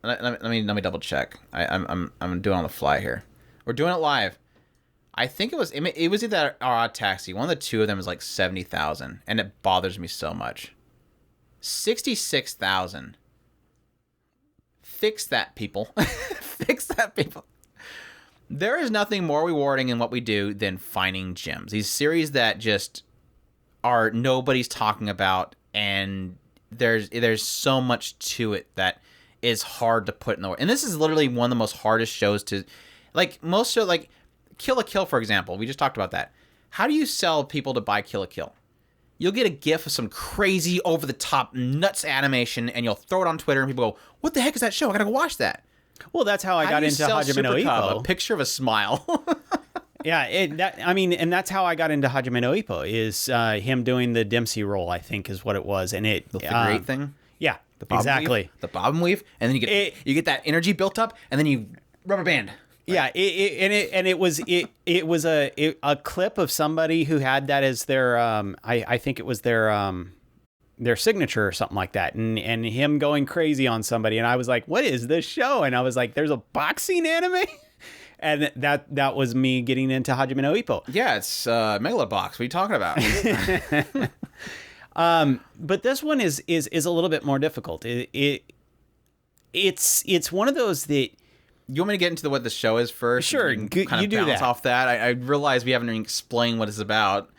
Let me double check. I'm doing it on the fly here. We're doing it live. I think it was either ODDTAXI. One of the two of them is like 70,000, and it bothers me so much. 66,000. Fix that, people. Fix that, people. There is nothing more rewarding in what we do than finding gems. These series that just are nobody's talking about, and there's so much to it that is hard to put in the world. And this is literally one of the most hardest shows to, like, most shows, like Kill la Kill, for example. We just talked about that. How do you sell people to buy Kill la Kill? You'll get a gif of some crazy over-the-top nuts animation, and you'll throw it on Twitter, and people go, "What the heck is that show? I gotta go watch that." Well, that's how I got into Hajime no Ippo. A picture of a smile. Yeah, and that's how I got into Hajime no Ippo, is him doing the Dempsey role, I think is what it was. And it the great thing. Yeah, the bob exactly. Weave, the bob and weave, and then you get that energy built up, and then you rubber band. Right? Yeah, it was a clip of somebody who had that as their I think it was their signature or something like that, and him going crazy on somebody, and I was like, what is this show? And I was like, there's a boxing anime. And that was me getting into Hajime no Ippo. Yeah, it's Megalobox. What are you talking about? But this one is a little bit more difficult. It's one of those that. You want me to get into what the show is first? Sure, you do that. Off that. I realize we haven't even explained what it's about.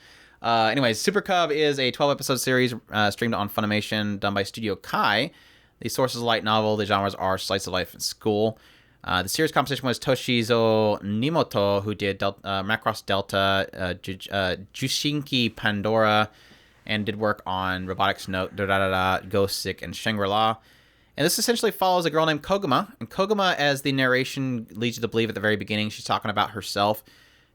Anyways, Super Cub is a 12-episode series streamed on Funimation, done by Studio Kai. The source is a light novel. The genres are slice of life and school. The series composition was Toshizo Nimoto, who did Macross Delta, Jushinki Pandora, and did work on Robotics Note, Ghost Sick, and Shangri-La. And this essentially follows a girl named Koguma. And Koguma, as the narration leads you to believe at the very beginning, she's talking about herself.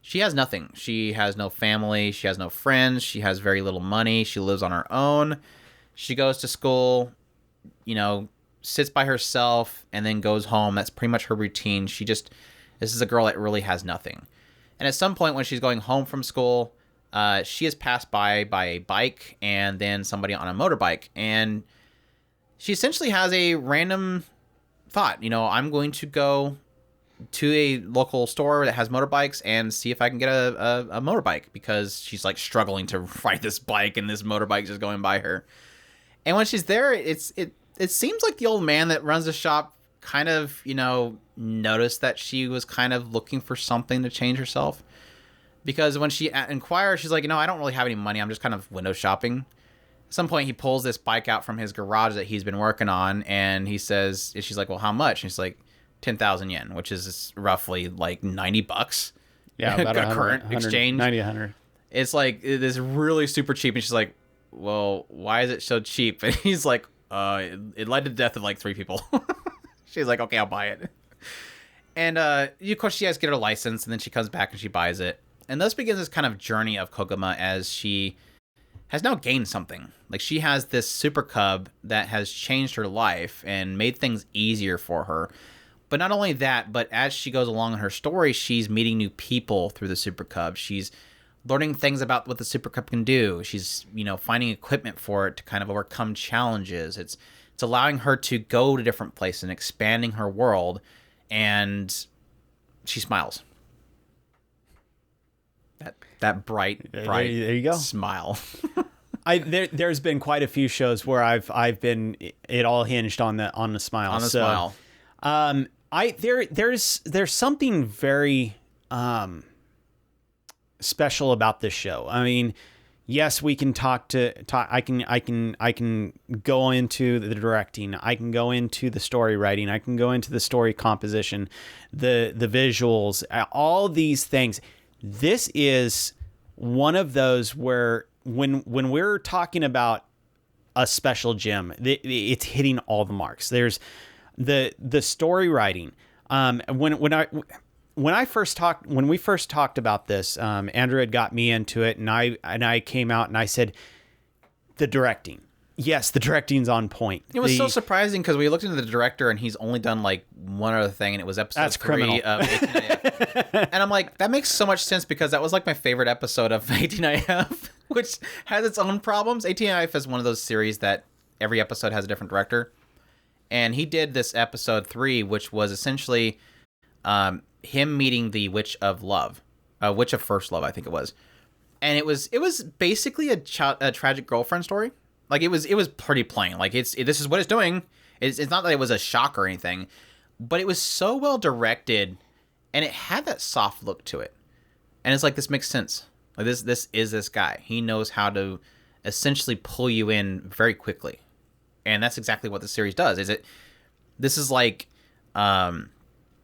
She has nothing. She has no family. She has no friends. She has very little money. She lives on her own. She goes to school, sits by herself, and then goes home. That's pretty much her routine. This is a girl that really has nothing. And at some point when she's going home from school, she is passed by a bike and then somebody on a motorbike. And she essentially has a random thought. I'm going to go to a local store that has motorbikes and see if I can get a motorbike, because she's like struggling to ride this bike and this motorbike just going by her. And when she's there, it seems like the old man that runs the shop kind of, noticed that she was kind of looking for something to change herself. Because when she inquires, she's like, I don't really have any money. I'm just kind of window shopping. At some point, he pulls this bike out from his garage that he's been working on, and she's like, well, how much? And he's like, 10,000 yen, which is roughly like $90. Yeah, about a current exchange. 90, 100. It's like, it is really super cheap. And she's like, well, why is it so cheap? And he's like, it led to the death of like 3 people. She's like, okay, I'll buy it. And of course, she has to get her license, and then she comes back and she buys it. And thus begins this kind of journey of Koguma as she has now gained something. Like, she has this super cub that has changed her life and made things easier for her. But not only that, but as she goes along in her story, she's meeting new people through the super cub. She's learning things about what the super cub can do. She's, finding equipment for it to kind of overcome challenges. It's allowing her to go to different places and expanding her world. And she smiles. That bright there you go. Smile. There's been quite a few shows where I've been it all hinged on the smile. Smile. There's something very special about this show. I mean, yes, we can talk. I can go into the directing. I can go into the story writing. I can go into the story composition, the visuals, all these things. This is one of those where when we're talking about a special gem, it's hitting all the marks. There's the story writing. When we first talked about this, Andrew had got me into it, and I came out and I said, the directing. Yes, the directing's on point. It was so surprising because we looked into the director and he's only done like one other thing, and it was episode 3 of 18IF. And I'm like, that makes so much sense because that was like my favorite episode of 18IF, which has its own problems. 18IF is one of those series that every episode has a different director. And he did this episode 3, which was essentially him meeting the Witch of Love, Witch of First Love, I think it was. And it was basically a tragic girlfriend story. Like, it was pretty plain. Like, this is what it's doing. It's not that it was a shock or anything, but it was so well directed, and it had that soft look to it. And it's like, this makes sense. Like, this is this guy. He knows how to essentially pull you in very quickly, and that's exactly what the series does. This is like, I'm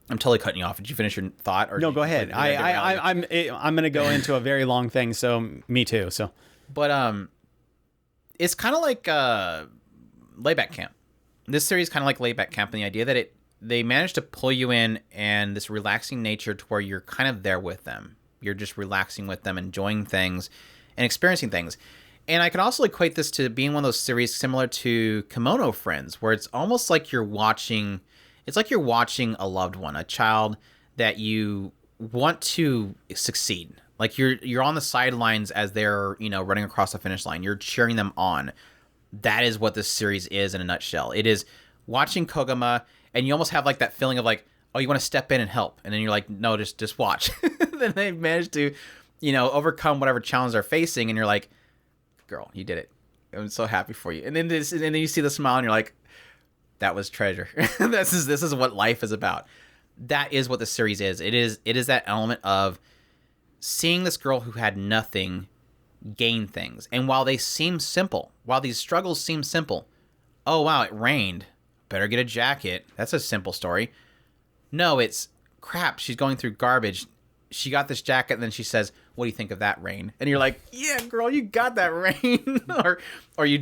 totally cutting you off. Did you finish your thought? Or no, go ahead. I'm going to go into a very long thing, so me too. So, but it's kind of like Layback Camp. This series is kind of like Layback Camp in the idea that they managed to pull you in and this relaxing nature to where you're kind of there with them. You're just relaxing with them, enjoying things and experiencing things. And I can also equate this to being one of those series similar to Kimono Friends, where it's almost like you're watching a loved one, a child that you want to succeed. Like, you're on the sidelines as they're, running across the finish line. You're cheering them on. That is what this series is in a nutshell. It is watching Koguma, and you almost have like that feeling of like, oh, you want to step in and help. And then you're like, no, just watch. Then they manage to, overcome whatever challenge they're facing, and you're like, girl, you did it. I'm so happy for you. And then you see the smile, and you're like, that was treasure. This is what life is about. That is what the series is. It is that element of seeing this girl who had nothing gain things. And while these struggles seem simple, oh wow, it rained, better get a jacket. That's a simple story. No, it's crap, she's going through garbage. She got this jacket, and then she says, what do you think of that rain? And you're like, yeah, girl, you got that rain. or you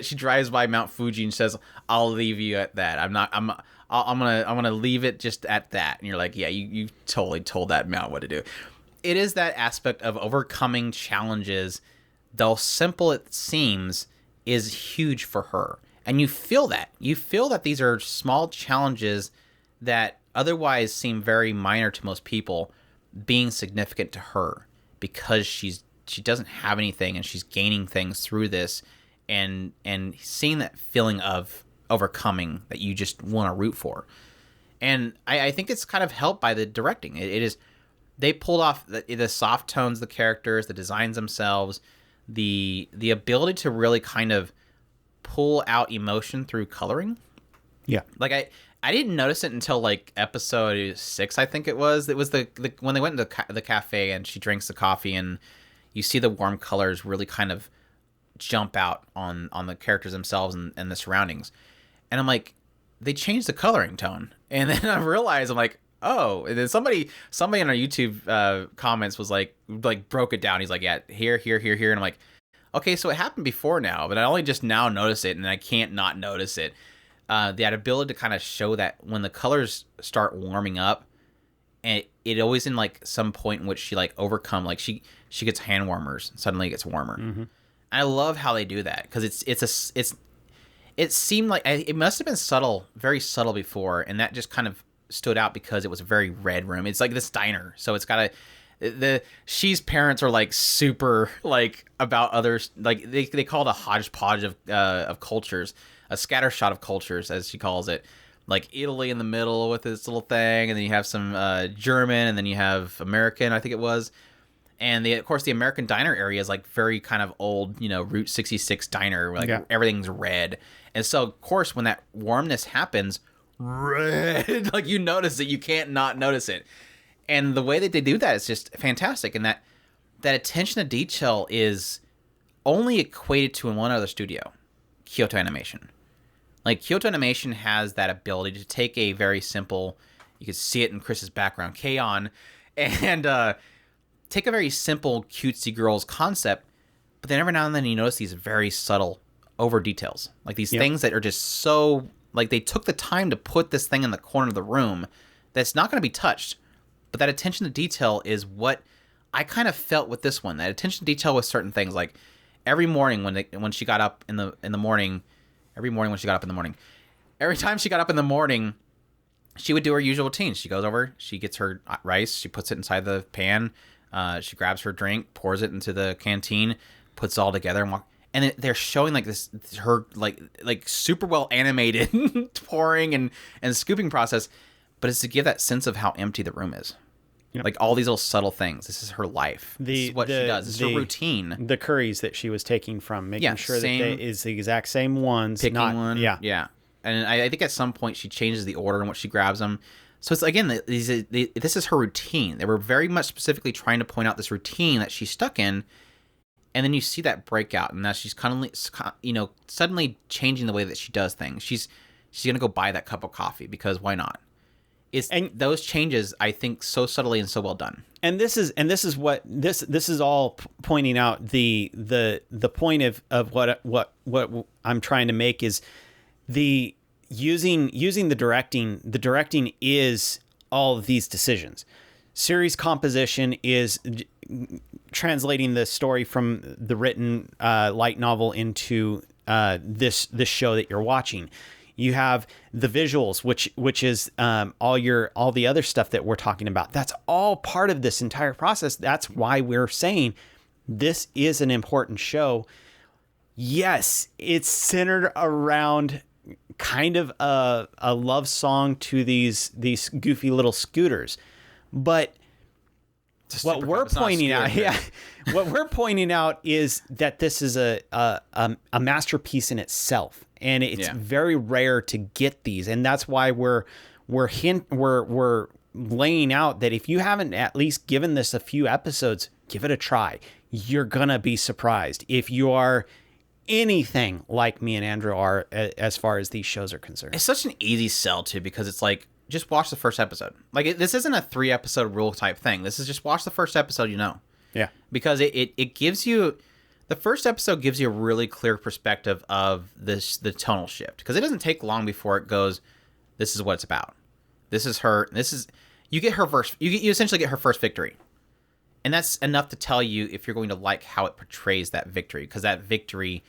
she drives by Mount Fuji and says, I'll leave you at that. I'm gonna leave it just at that. And you're like, yeah, you totally told that mount what to do. It is that aspect of overcoming challenges, though simple it seems, is huge for her. And you feel that. You feel that these are small challenges that otherwise seem very minor to most people being significant to her because she doesn't have anything and she's gaining things through this and seeing that feeling of overcoming that you just want to root for. And I think it's kind of helped by the directing. It is... They pulled off the soft tones, the characters, the designs themselves, the ability to really kind of pull out emotion through coloring. Yeah. Like I didn't notice it until like episode 6, I think it was. It was the when they went into the cafe and she drinks the coffee and you see the warm colors really kind of jump out on the characters themselves and the surroundings. And I'm like, they changed the coloring tone. And then I realized, I'm like, oh. And then somebody in our YouTube comments was like broke it down. He's like, yeah, here. And I'm like, okay, so it happened before now, but I only just now notice it, and I can't not notice it. That ability to kind of show that when the colors start warming up, and it always in like some point in which she like overcome, like she gets hand warmers, and suddenly it gets warmer. Mm-hmm. I love how they do that, because it seemed like it must have been subtle, very subtle before, and that just kind of stood out because it was a very red room. It's like this diner, so it's got she's parents are like super like about others, like they call it a hodgepodge of cultures, a scattershot of cultures, as she calls it. Like Italy in the middle with this little thing, and then you have some German, and then you have American, I think it was. And of course, the American diner area is like very kind of old, Route 66 diner, like everything's red. And so, of course, when that warmness happens, red, like you notice it, you can't not notice it. And the way that they do that is just fantastic. And that attention to detail is only equated to in one other studio, Kyoto Animation. Like, Kyoto Animation has that ability to take a very simple, you can see it in Chris's background, K-On!, and take a very simple cutesy girls concept, but then every now and then you notice these very subtle over details. Like these things that are just so, like they took the time to put this thing in the corner of the room that's not going to be touched. But that attention to detail is what I kind of felt with this one. That attention to detail with certain things, like every morning when she got up in the morning, every time she got up in the morning, she would do her usual routine. She goes over, she gets her rice, she puts it inside the pan, she grabs her drink, pours it into the canteen, puts it all together, and they're showing like this her like super well animated pouring and scooping process. But it's to give that sense of how empty the room is. Yep. Like all these little subtle things. This is her life. This is what she does. This is her routine. The curries that she was taking from, making sure that they is the exact same ones. Picking one. Yeah. And I think at some point she changes the order in which she grabs them. So it's, again, this is her routine. They were very much specifically trying to point out this routine that she's stuck in. And then you see that breakout. And now she's suddenly changing the way that she does things. She's going to go buy that cup of coffee because why not? And those changes, I think, so subtly and so well done. And this is all pointing out the point of what I'm trying to make is the using the directing. The directing is all of these decisions. Series composition is translating the story from the written light novel into this show that you're watching. You have the visuals, which is all the other stuff that we're talking about. That's all part of this entire process. That's why we're saying this is an important show. Yes, it's centered around kind of a love song to these goofy little scooters, but what we're pointing out is that this is a masterpiece in itself. And it's very rare to get these, and that's why we're laying out that if you haven't at least given this a few episodes, give it a try. You're gonna be surprised if you are anything like me and Andrew are as far as these shows are concerned. It's such an easy sell too, because it's like, just watch the first episode. Like this isn't a 3-episode rule type thing. This is just watch the first episode. Yeah, because it gives you. The first episode gives you a really clear perspective of the tonal shift, because it doesn't take long before it goes, this is what it's about. This is her. You get her first. You essentially get her first victory, and that's enough to tell you if you're going to like how it portrays that victory, because that victory,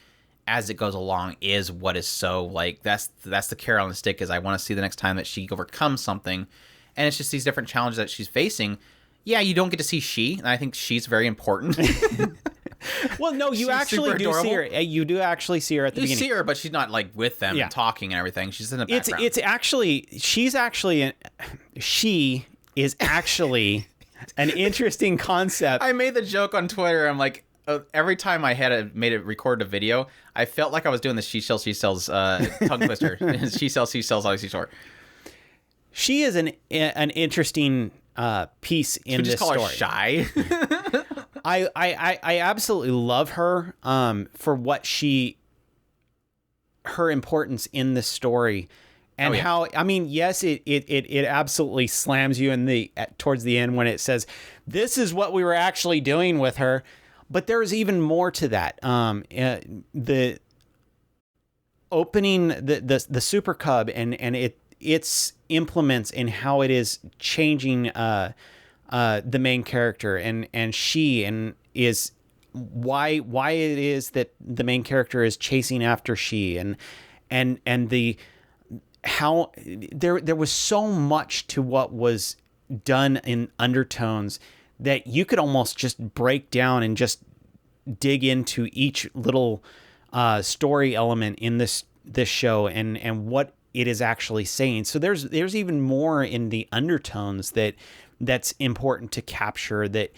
as it goes along, is what is so like that's the carrot on the stick. Is I want to see the next time that she overcomes something, and it's just these different challenges that she's facing. Yeah, you don't get to see she, and I think she's very important. Well, no, you actually do see her. You do actually see her at the beginning. You see her, but she's not like with them and talking and everything. She's in the background. She is actually an interesting concept. I made the joke on Twitter. I'm like, Every time I had recorded a video, I felt like I was doing the she sells tongue twister. She sells on seashore. She is an interesting piece in this story. Should we just call her shy? I absolutely love her for what her importance in this story. And how, I mean, yes, it absolutely slams you towards the end when it says, this is what we were actually doing with her. But there's even more to that. The opening the Super Cub and its implements in how it is changing the main character and is why it is that the main character is chasing after she and the how there was so much to what was done in undertones that you could almost just break down and just dig into each little story element in this show and what it is actually saying. So there's even more in the undertones that's important to capture that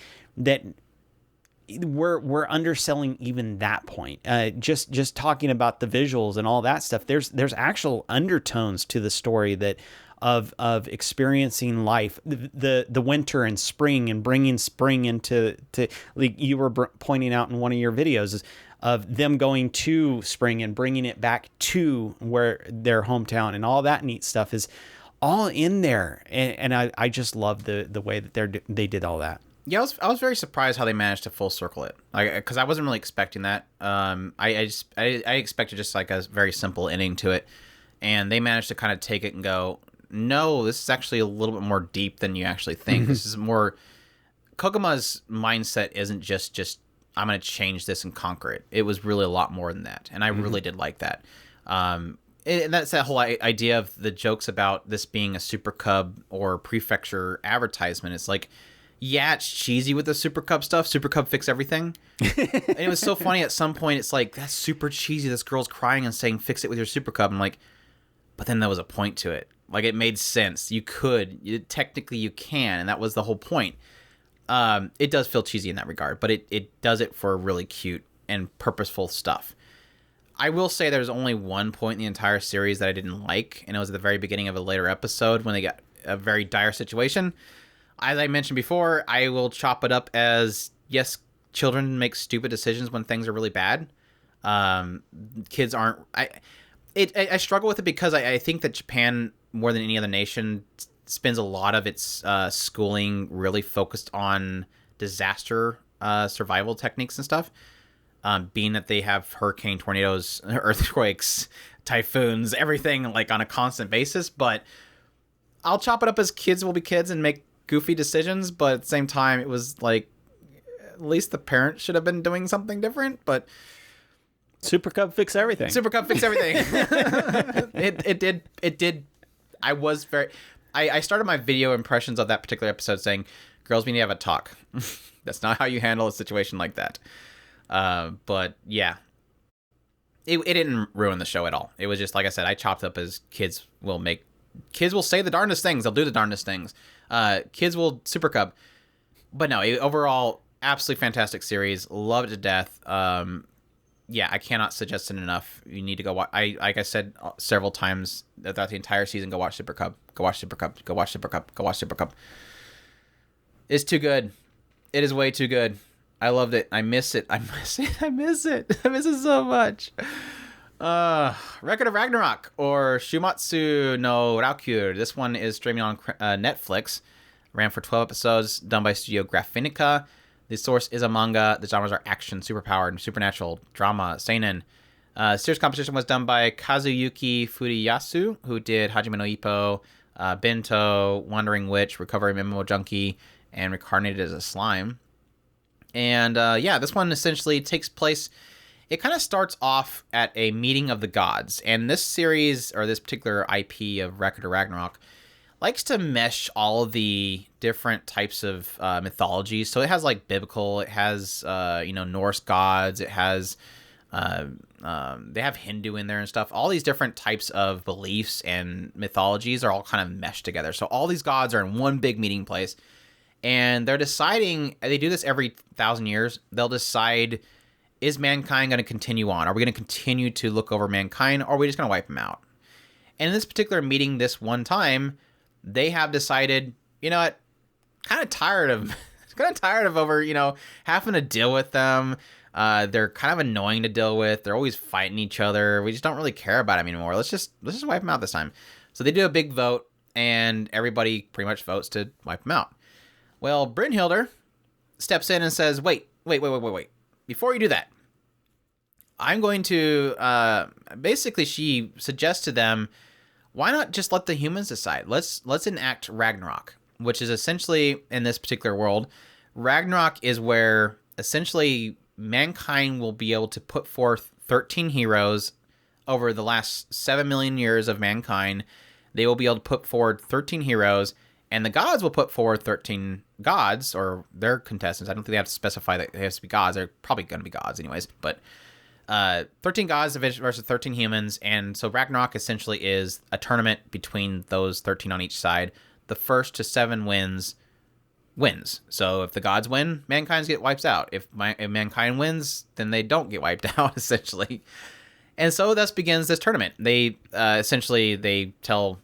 we're underselling even that point. Just talking about the visuals and all that stuff. There's actual undertones to the story that of experiencing life, the winter and spring and bringing spring into like you were pointing out in one of your videos of them going to spring and bringing it back to where their hometown and all that neat stuff is all in there. And I just love the way that they did all that. Yeah, I was very surprised how they managed to full circle it, because I wasn't really expecting that. I expected just like a very simple ending to it, and they managed to kind of take it and go, no, this is actually a little bit more deep than you actually think. This is more. Koguma's mindset isn't just I'm going to change this and conquer it. It was really a lot more than that, and I really did like that. And that's that whole idea of the jokes about this being a Super Cub or prefecture advertisement. It's like, yeah, it's cheesy with the Super Cub stuff. Super Cub fix everything. And it was so funny at some point. It's like, that's super cheesy. This girl's crying and saying, fix it with your Super Cub. I'm like, but then there was a point to it. Like, it made sense. Technically you can. And that was the whole point. It does feel cheesy in that regard, but it does it for really cute and purposeful stuff. I will say there's only one point in the entire series that I didn't like. And it was at the very beginning of a later episode when they got a very dire situation. As I mentioned before, I will chop it up as, yes, children make stupid decisions when things are really bad. Kids aren't... I struggle with it because I think that Japan, more than any other nation, spends a lot of its schooling really focused on disaster survival techniques and stuff. Being that they have hurricane, tornadoes, earthquakes, typhoons, everything like on a constant basis. But I'll chop it up as kids will be kids and make goofy decisions, but at the same time it was like at least the parents should have been doing something different. But Super Cub fix everything. It did. I started my video impressions of that particular episode saying, girls, we need to have a talk. That's not how you handle a situation like that. But yeah, it didn't ruin the show at all. It was just, like I said, I chopped up as kids will say the darndest things. They'll do the darndest things. Kids will Super Cub. But no, overall, absolutely fantastic series. Love it to death. Yeah, I cannot suggest it enough. You need to go watch. Like I said several times throughout the entire season, go watch Super Cub. Go watch Super Cub. Go watch Super Cub. Go watch Super Cub. It's too good. It is way too good. I loved it. I miss it. I miss it so much. Record of Ragnarok, or Shumatsu no Rakyur. This one is streaming on Netflix. Ran for 12 episodes, done by Studio Graphinica. The source is a manga. The genres are action, superpowered, supernatural, drama, seinen. Series composition was done by Kazuyuki Furiyasu, who did Hajime no Ippo, Bento, Wandering Witch, Recovery Memo Junkie, and Reincarnated as a Slime. And yeah, this one essentially takes place... It kind of starts off at a meeting of the gods. And this series, or this particular IP of Record of Ragnarok, likes to mesh all of the different types of mythologies. So it has like biblical, it has Norse gods, it has they have Hindu in there and stuff. All these different types of beliefs and mythologies are all kind of meshed together. So all these gods are in one big meeting place, And they're deciding, they do this every 1,000 years. They'll decide, is mankind going to continue on? Are we going to continue to look over mankind, or are we just going to wipe them out? And in this particular meeting, this one time, they have decided, you know what, kind of tired of over, having to deal with them. They're kind of annoying to deal with. They're always fighting each other. We just don't really care about them anymore. Let's just wipe them out this time. So they do a big vote, and everybody pretty much votes to wipe them out. Well, Brynhildr steps in and says, wait. Before you do that, I'm going to, basically she suggests to them, why not just let the humans decide? Let's enact Ragnarok, which is essentially, in this particular world, Ragnarok is where essentially mankind will be able to put forth 13 heroes over the last 7 million years of mankind. They will be able to put forward 13 heroes, and the gods will put forward 13 gods, or their contestants. I don't think they have to specify that they have to be gods. They're probably going to be gods anyways, but 13 gods versus 13 humans. And so Ragnarok essentially is a tournament between those 13 on each side. The first to 7 wins. So if the gods win, mankind wipes out. If mankind wins, then they don't get wiped out, essentially. And so thus begins this tournament. They essentially they tell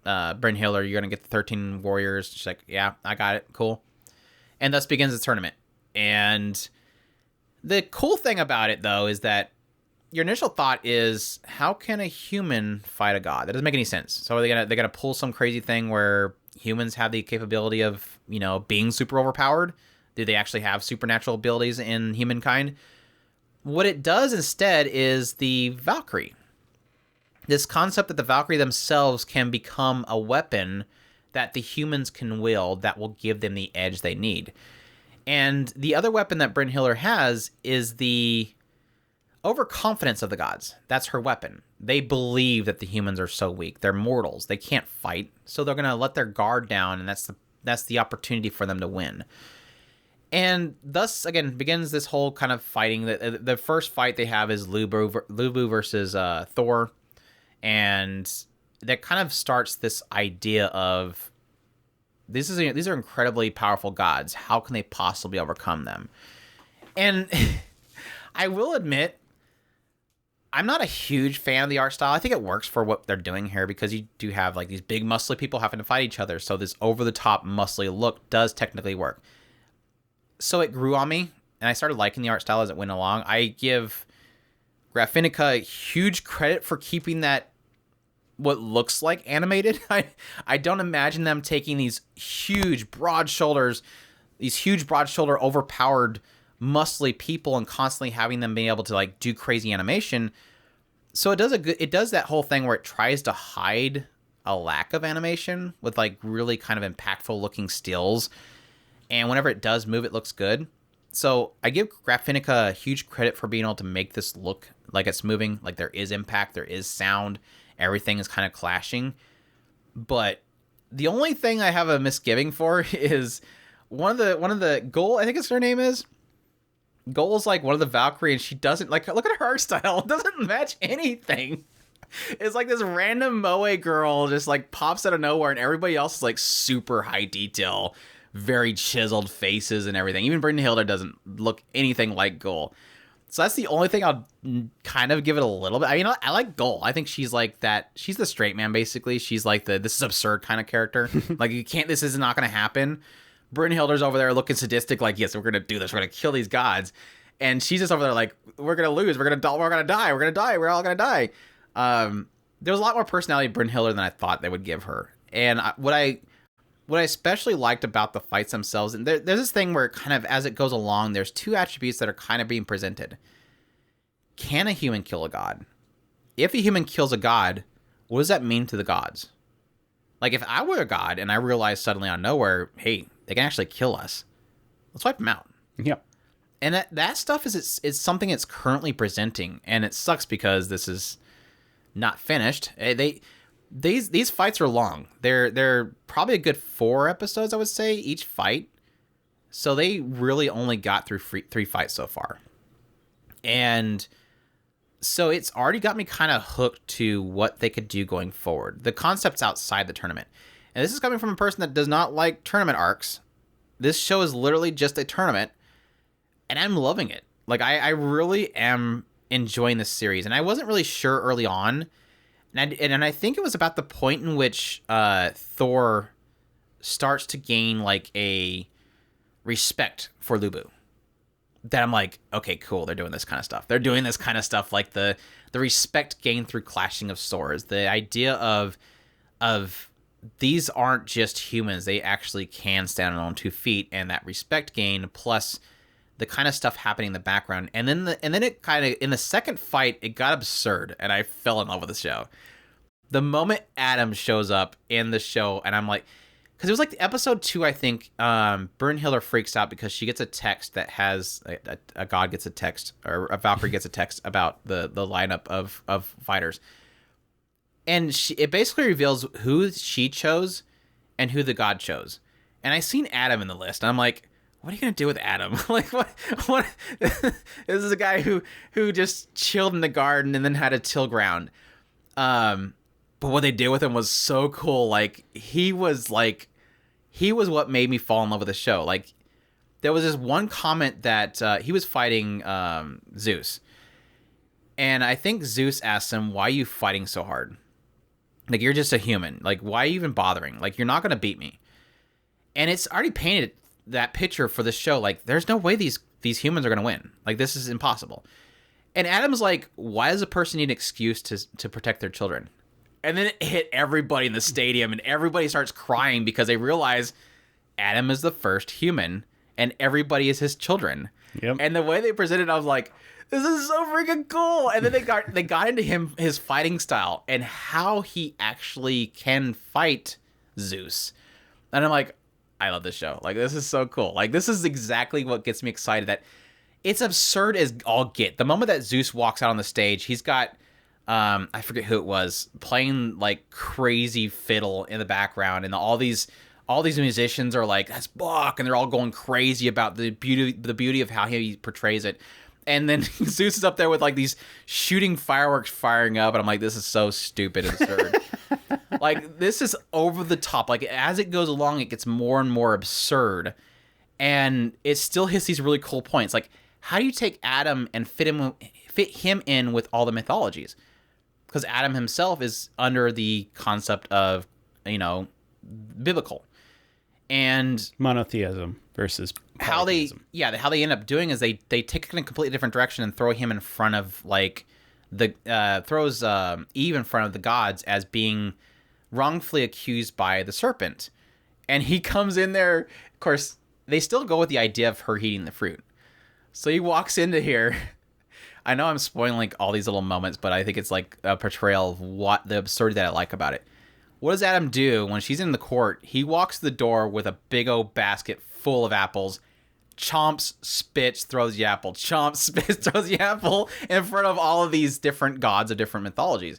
Brynhildr, you're going to get the 13 warriors. She's like, yeah, I got it. Cool. And thus begins the tournament. And the cool thing about it, though, is that your initial thought is, how can a human fight a god? That doesn't make any sense. So they're gonna pull some crazy thing where humans have the capability of, being super overpowered? Do they actually have supernatural abilities in humankind? What it does instead is the Valkyrie. This concept that the Valkyrie themselves can become a weapon that the humans can wield that will give them the edge they need. And the other weapon that Brynhildr has is the overconfidence of the gods. That's her weapon. They believe that the humans are so weak. They're mortals. They can't fight. So they're going to let their guard down, and that's the opportunity for them to win. And thus, again, begins this whole kind of fighting. The first fight they have is Lubu versus Thor. And that kind of starts this idea of, these are incredibly powerful gods. How can they possibly overcome them? And I will admit, I'm not a huge fan of the art style. I think it works for what they're doing here, because you do have like these big muscly people having to fight each other. So this over-the-top muscly look does technically work. So it grew on me, and I started liking the art style as it went along. I give Graphinica huge credit for keeping that what looks like animated. I don't imagine them taking these huge broad shoulder overpowered muscly people and constantly having them be able to like do crazy animation. So it does that whole thing where it tries to hide a lack of animation with like really kind of impactful looking stills, and whenever it does move, it looks good. So I give Graphinica huge credit for being able to make this look like it's moving, like there is impact, there is sound, everything is kind of clashing. But the only thing I have a misgiving for is one of the Goal, I think it's her name is. Goal's like one of the Valkyrie, and she doesn't, like, look at her art style. It doesn't match anything. It's like this random moe girl just like pops out of nowhere, and everybody else is like super high detail, very chiseled faces and everything. Even Brynhildr doesn't look anything like Goal. So that's the only thing I'll kind of give it a little bit. I mean, I like Goal. I think she's like that. She's the straight man, basically. She's like this is absurd kind of character. Like, this is not going to happen. Brynhildr's over there looking sadistic, like, yes, we're going to do this. We're going to kill these gods. And she's just over there like, we're going to lose. We're going to die. We're going to die. We're all going to die. There was a lot more personality to Brynhildr than I thought they would give her. And what I especially liked about the fights themselves, and there's this thing where kind of as it goes along, there's two attributes that are kind of being presented. Can a human kill a god? If a human kills a god, what does that mean to the gods? Like, if I were a god and I realized suddenly out of nowhere, hey, they can actually kill us, let's wipe them out. Yep. And that stuff is something it's currently presenting, and it sucks because this is not finished. These fights are long. They're probably a good 4 episodes, I would say, each fight. So they really only got through 3 fights so far. And so it's already got me kind of hooked to what they could do going forward. The concept's outside the tournament. And this is coming from a person that does not like tournament arcs. This show is literally just a tournament, and I'm loving it. Like, I really am enjoying this series, and I wasn't really sure early on, and I think it was about the point in which Thor starts to gain, like, a respect for Lubu, that I'm like, okay, cool, they're doing this kind of stuff. They're doing this kind of stuff, like the respect gained through clashing of swords, the idea of these aren't just humans, they actually can stand on their own 2 feet, and that respect gain plus the kind of stuff happening in the background. And then it kind of, in the second fight, it got absurd, and I fell in love with the show. The moment Adam shows up in the show, and I'm like, because it was like the episode 2, I think, Brynhilde freaks out because she gets a text that has, a god gets a text, or a Valkyrie gets a text about the lineup of fighters. And it basically reveals who she chose and who the god chose. And I seen Adam in the list, and I'm like, what are you going to do with Adam? Like, what? This is a guy who just chilled in the garden and then had a till ground. But what they did with him was so cool. Like, he was what made me fall in love with the show. Like, there was this one comment that he was fighting Zeus. And I think Zeus asked him, why are you fighting so hard? Like, you're just a human. Like, why are you even bothering? Like, you're not going to beat me. And it's already painted that picture for this show. Like, there's no way these humans are going to win. Like, this is impossible. And Adam's like, why does a person need an excuse to protect their children? And then it hit everybody in the stadium, and everybody starts crying because they realize Adam is the first human, and everybody is his children. Yep. And the way they presented it, I was like, this is so freaking cool. And then they got into his fighting style and how he actually can fight Zeus. And I'm like, I love this show. Like, this is so cool. Like, this is exactly what gets me excited. That it's absurd as all get. The moment that Zeus walks out on the stage, he's got, I forget who it was, playing like crazy fiddle in the background, and all these musicians are like, that's Bach, and they're all going crazy about the beauty of how he portrays it. And then Zeus is up there with like these shooting fireworks firing up, and I'm like, this is so stupid and absurd. Like, this is over the top. Like, as it goes along, it gets more and more absurd, and it still hits these really cool points. Like, how do you take Adam and fit him in with all the mythologies? Because Adam himself is under the concept of, biblical. And monotheism versus polytheism. How they end up doing is they take it in a completely different direction and throw him in front of, like, throws Eve in front of the gods as being wrongfully accused by the serpent. And he comes in there. Of course, they still go with the idea of her eating the fruit. So he walks into here. I know I'm spoiling like all these little moments, but I think it's like a portrayal of what the absurdity that I like about it. What does Adam do when she's in the court? He walks to the door with a big old basket full of apples, chomps, spits, throws the apple, chomps, spits, throws the apple in front of all of these different gods of different mythologies.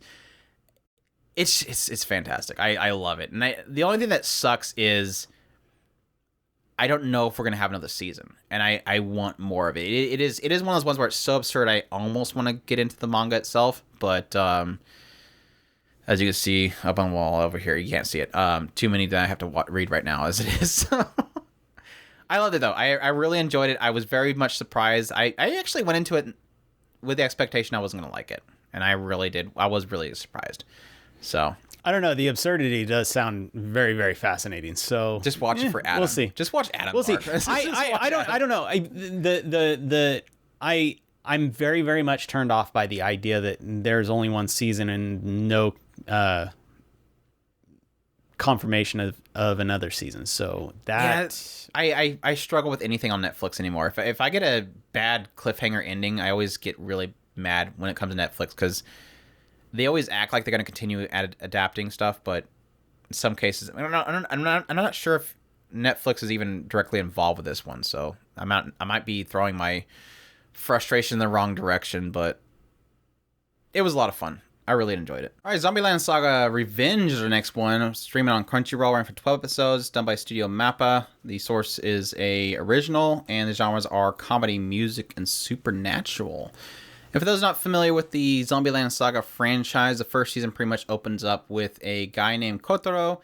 It's fantastic. I love it. And the only thing that sucks is I don't know if we're going to have another season, and I want more of it. It is one of those ones where it's so absurd I almost want to get into the manga itself, but as you can see up on the wall over here, you can't see it. Too many that I have to read right now as it is. I loved it, though. I really enjoyed it. I was very much surprised. I actually went into it with the expectation I wasn't going to like it, and I really did. I was really surprised. So I don't know. The absurdity does sound very, very fascinating. So just watch it for Adam. We'll see. Just watch Adam. We'll see. I don't know. I'm very, very much turned off by the idea that there's only one season and no confirmation of another season. So that I struggle with anything on Netflix anymore. If I get a bad cliffhanger ending, I always get really mad when it comes to Netflix, because they always act like they're going to continue adapting stuff, but in some cases, I'm not sure if Netflix is even directly involved with this one. So I might be throwing my frustration in the wrong direction, but it was a lot of fun. I really enjoyed it. All right, Zombieland Saga Revenge is our next one. Streaming on Crunchyroll, running for 12 episodes, done by Studio Mappa. The source is a original, and the genres are comedy, music, and supernatural. And for those not familiar with the Zombieland Saga franchise, the first season pretty much opens up with a guy named Kotaro.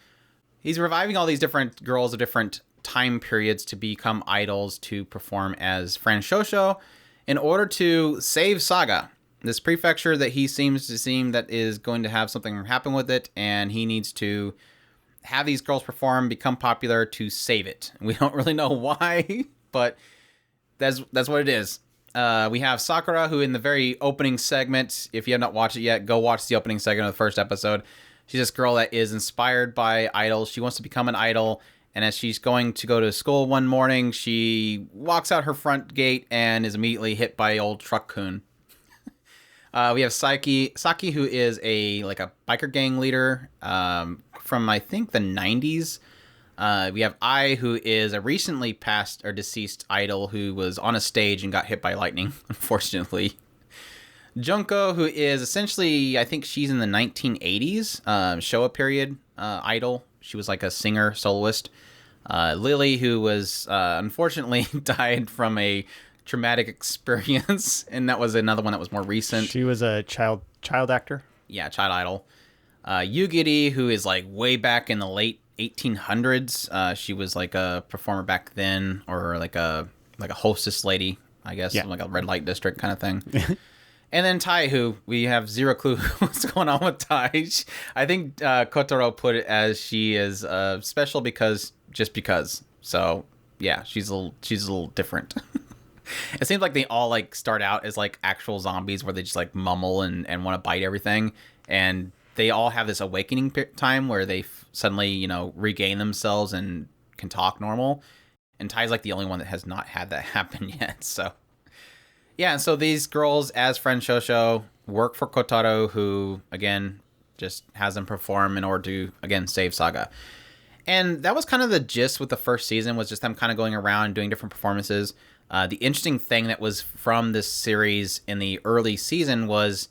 He's reviving all these different girls of different time periods to become idols to perform as Fran Shosho in order to save Saga, this prefecture that he seems that is going to have something happen with it, and he needs to have these girls perform, become popular to save it. We don't really know why, but that's what it is. We have Sakura, who in the very opening segment, if you have not watched it yet, go watch the opening segment of the first episode. She's this girl that is inspired by idols. She wants to become an idol, and as she's going to go to school one morning, she walks out her front gate and is immediately hit by old Truck-kun. We have Saki, who is a biker gang leader from, I think, the 90s. We have Ai, who is a recently passed or deceased idol who was on a stage and got hit by lightning, unfortunately. Junko, who is essentially, I think she's in the 1980s Showa period idol. She was like a singer, soloist. Lily, who was unfortunately died from a traumatic experience, and that was another one that was more recent. She was a child actor? Yeah, child idol. Yugiri, who is like way back in the late 1800s. She was like a performer back then, or like a hostess lady, I guess, like a red light district kind of thing. And then Tai, who we have zero clue what's going on with Tai. I think Kotaro put it as she is special because. So yeah, she's a little different. It seems like they all like start out as like actual zombies where they just like mumble and want to bite everything, and they all have this awakening time where they suddenly regain themselves and can talk normal. And Tai's like the only one that has not had that happen yet. So yeah, and so these girls as Friend Shosho work for Kotaro, who again just has them perform in order to again save Saga. And that was kind of the gist with the first season, was just them kind of going around doing different performances. The interesting thing that was from this series in the early season was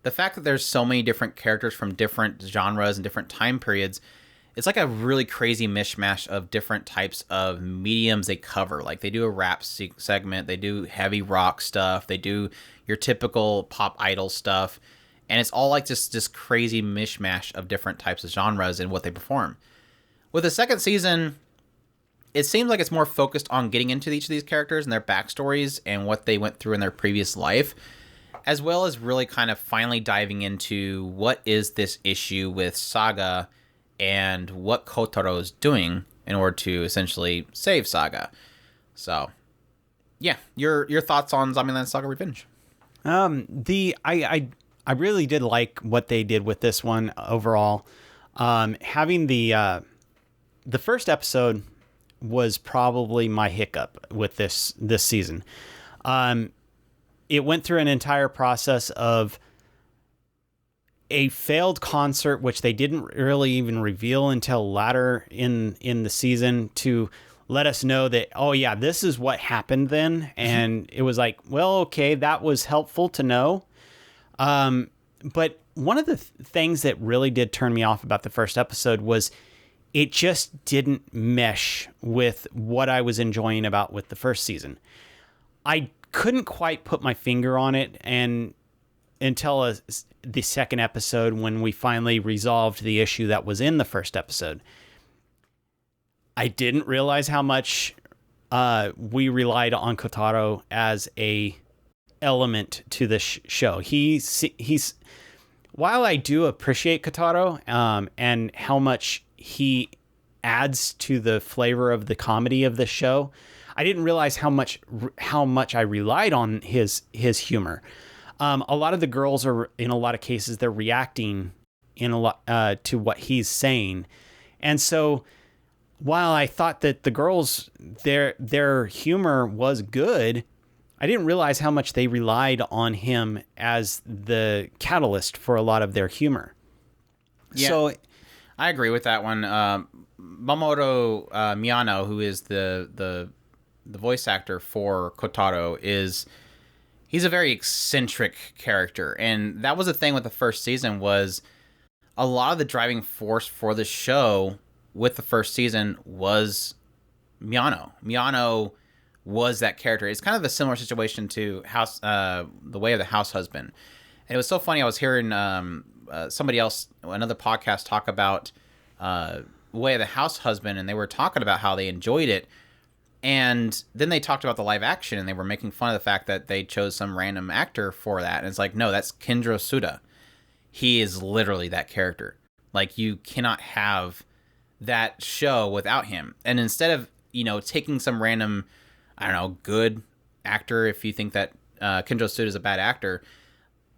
the fact that there's so many different characters from different genres and different time periods. It's like a really crazy mishmash of different types of mediums they cover. Like they do a rap segment, they do heavy rock stuff, they do your typical pop idol stuff. And it's all like just this crazy mishmash of different types of genres and what they perform. With the second season, it seems like it's more focused on getting into each of these characters and their backstories and what they went through in their previous life, as well as really kind of finally diving into what is this issue with Saga and what Kotaro is doing in order to essentially save Saga. So, yeah, your thoughts on Zombieland Saga Revenge? I really did like what they did with this one overall. Having the first episode was probably my hiccup with this season. It went through an entire process of a failed concert, which they didn't really even reveal until later in the season, to let us know that, oh yeah, this is what happened then. And it was like, well, okay, that was helpful to know. But one of the things that really did turn me off about the first episode was it just didn't mesh with what I was enjoying about with the first season. I couldn't quite put my finger on it, and until the second episode, when we finally resolved the issue that was in the first episode. I didn't realize how much we relied on Kotaro as a element to the show. He's while I do appreciate Kotaro and how much he adds to the flavor of the comedy of the show, I didn't realize how much I relied on his humor. A lot of the girls are, in a lot of cases, they're reacting in a lot to what he's saying, and so while I thought that the girls their humor was good, I didn't realize how much they relied on him as the catalyst for a lot of their humor. Yeah. So I agree with that one. Mamoru Miyano, who is the voice actor for Kotaro, he's a very eccentric character, and that was the thing with the first season, was a lot of the driving force for the show with the first season was Miyano. Miyano was that character. It's kind of a similar situation to The Way of the House Husband. And it was so funny. I was hearing somebody else, another podcast, talk about Way of the House Husband, and they were talking about how they enjoyed it. And then they talked about the live action, and they were making fun of the fact that they chose some random actor for that. And it's like, no, that's Kenjiro Tsuda. He is literally that character. Like, you cannot have that show without him. And instead of, taking some random, I don't know, good actor, if you think that Kenjiro Tsuda is a bad actor,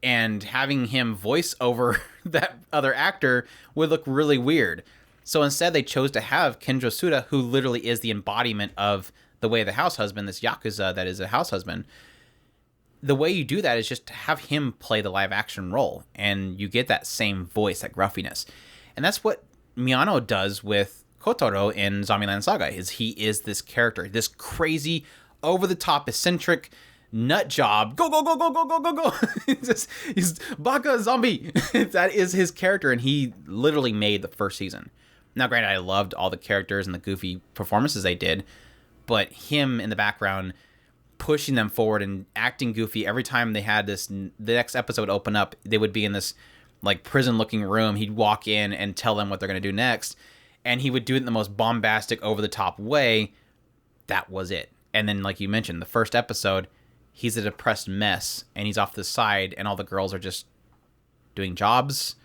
and having him voice over that other actor would look really weird. So instead, they chose to have Kenjiro Tsuda, who literally is the embodiment of the Way of the House Husband, this Yakuza that is a house husband. The way you do that is just to have him play the live action role, and you get that same voice, that gruffiness. And that's what Miyano does with Kotaro in Zombieland Saga, is he is this character, this crazy, over-the-top, eccentric nut job. Go, go, go, go, go, go, go, go. He's Baka Zombie. That is his character, and he literally made the first season. Now, granted, I loved all the characters and the goofy performances they did, but him in the background pushing them forward and acting goofy every time they had this, the next episode would open up, they would be in this like prison-looking room. He'd walk in and tell them what they're going to do next, and he would do it in the most bombastic, over-the-top way. That was it. And then, like you mentioned, the first episode, he's a depressed mess, and he's off to the side, and all the girls are just doing jobs,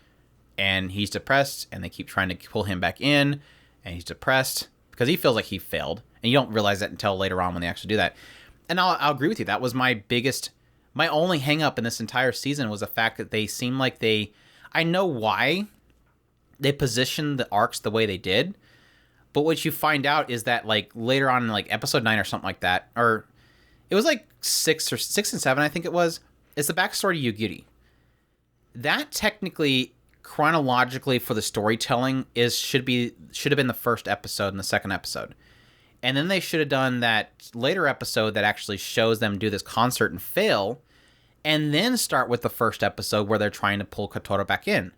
and he's depressed, and they keep trying to pull him back in, and he's depressed because he feels like he failed, and you don't realize that until later on when they actually do that. And I'll agree with you. That was my only hang-up in this entire season was the fact that they seem like I know why they positioned the arcs the way they did, but what you find out is that like later on in like episode 9 or something like that, or it was like 6 and 7, I think it was, it's the backstory to Yugiri. That technically, chronologically for the storytelling should have been the first episode and the second episode. And then they should have done that later episode that actually shows them do this concert and fail, and then start with the first episode where they're trying to pull Kotaro back in.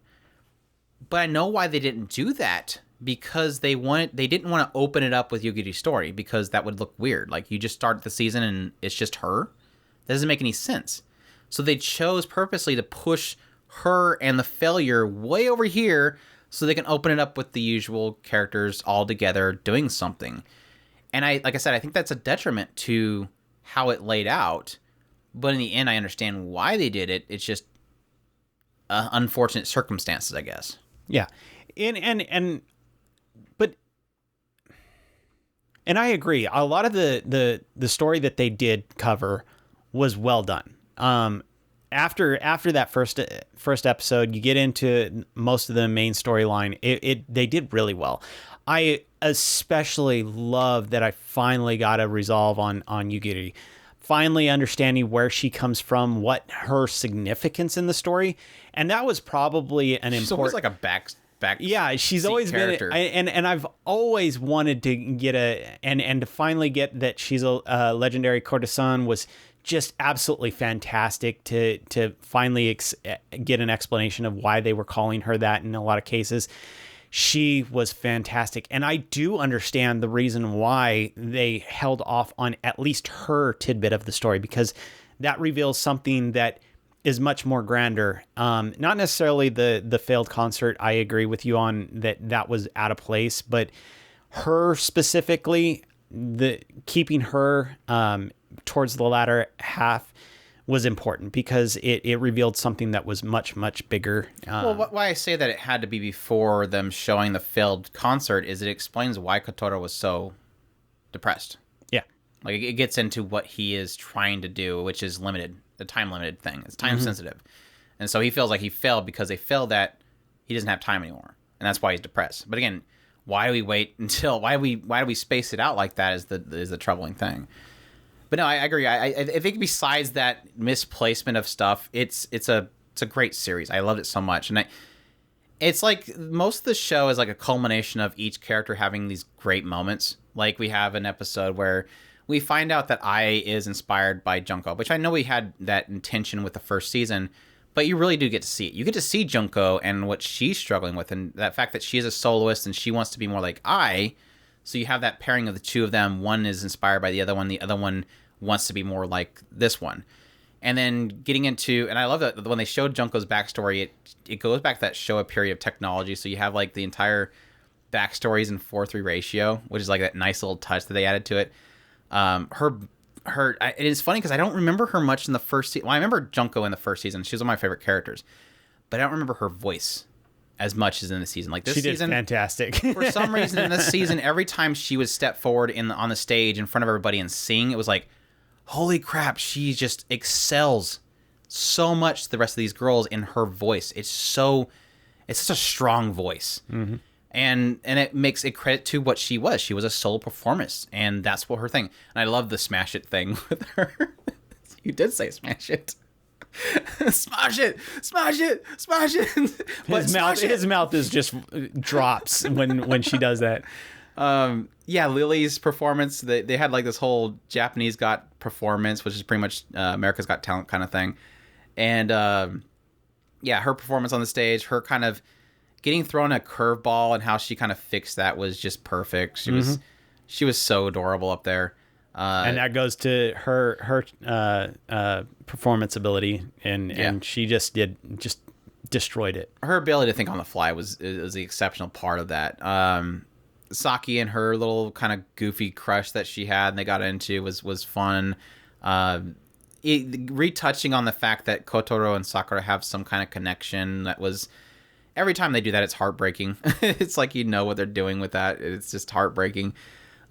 But I know why they didn't do that, because they didn't want to open it up with Yugiri's story, because that would look weird. Like, you just start the season and it's just her. That doesn't make any sense. So they chose purposely to push her and the failure way over here so they can open it up with the usual characters all together doing something. And like I said, I think that's a detriment to how it laid out. But in the end, I understand why they did it. It's just unfortunate circumstances, I guess. Yeah. And I agree. A lot of the story that they did cover was well done. After that first episode, you get into most of the main storyline. They did really well. I especially love that I finally got a resolve on Yugiri. Finally understanding where she comes from, what her significance in the story, and that was probably an She's always like a back. Yeah, she's always character. been, and I've always wanted to get and to finally get that she's a legendary courtesan was just absolutely fantastic to finally get an explanation of why they were calling her that in a lot of cases. She was fantastic. And I do understand the reason why they held off on at least her tidbit of the story, because that reveals something that is much more grander. Not necessarily the failed concert. I agree with you on that was out of place, but her specifically, keeping her towards the latter half was important because it revealed something that was much, much bigger. Well, why I say that it had to be before them showing the failed concert is it explains why Kotaro was so depressed. Yeah. Like, it gets into what he is trying to do, which is limited, the time-limited thing. It's time-sensitive. And so he feels like he failed because they failed that he doesn't have time anymore. And that's why he's depressed. But again, why do we wait until... Why do we space it out like that is the troubling thing. But no, I agree. I think besides that misplacement of stuff, it's a great series. I loved it so much, and it's like most of the show is like a culmination of each character having these great moments. Like, we have an episode where we find out that Ai is inspired by Junko, which I know we had that intention with the first season, but you really do get to see it. You get to see Junko and what she's struggling with, and that fact that she is a soloist and she wants to be more like Ai. So you have that pairing of the two of them. One is inspired by the other one wants to be more like this one. And then getting into, and I love that when they showed Junko's backstory, it goes back to that Showa period of technology. So you have like the entire backstories in 4:3 ratio, which is like that nice little touch that they added to it. It is funny because I don't remember her much in the first season. Well, I remember Junko in the first season. She was one of my favorite characters, but I don't remember her voice as much as in the season. Like this season, fantastic. For some reason in this season, every time she would step forward on the stage in front of everybody and sing, it was like, holy crap, she just excels so much to the rest of these girls in her voice. It's such a strong voice. Mm-hmm. And it makes it credit to what she was. She was a solo performance, and that's what her thing. And I love the smash it thing with her. You did say smash it. Smash it, smash it, smash it. But his mouth is just drops when she does that. Yeah, Lily's performance. They had like this whole Japanese Got performance, which is pretty much America's Got Talent kind of thing. And yeah, her performance on the stage, her kind of getting thrown a curveball and how she kind of fixed that was just perfect. She was so adorable up there. And that goes to her performance ability, and she just destroyed it. Her ability to think on the fly was the exceptional part of that. Saki and her little kind of goofy crush that she had and they got into was fun. Retouching on the fact that Kotaro and Sakura have some kind of connection that was... Every time they do that, it's heartbreaking. It's like you know what they're doing with that. It's just heartbreaking.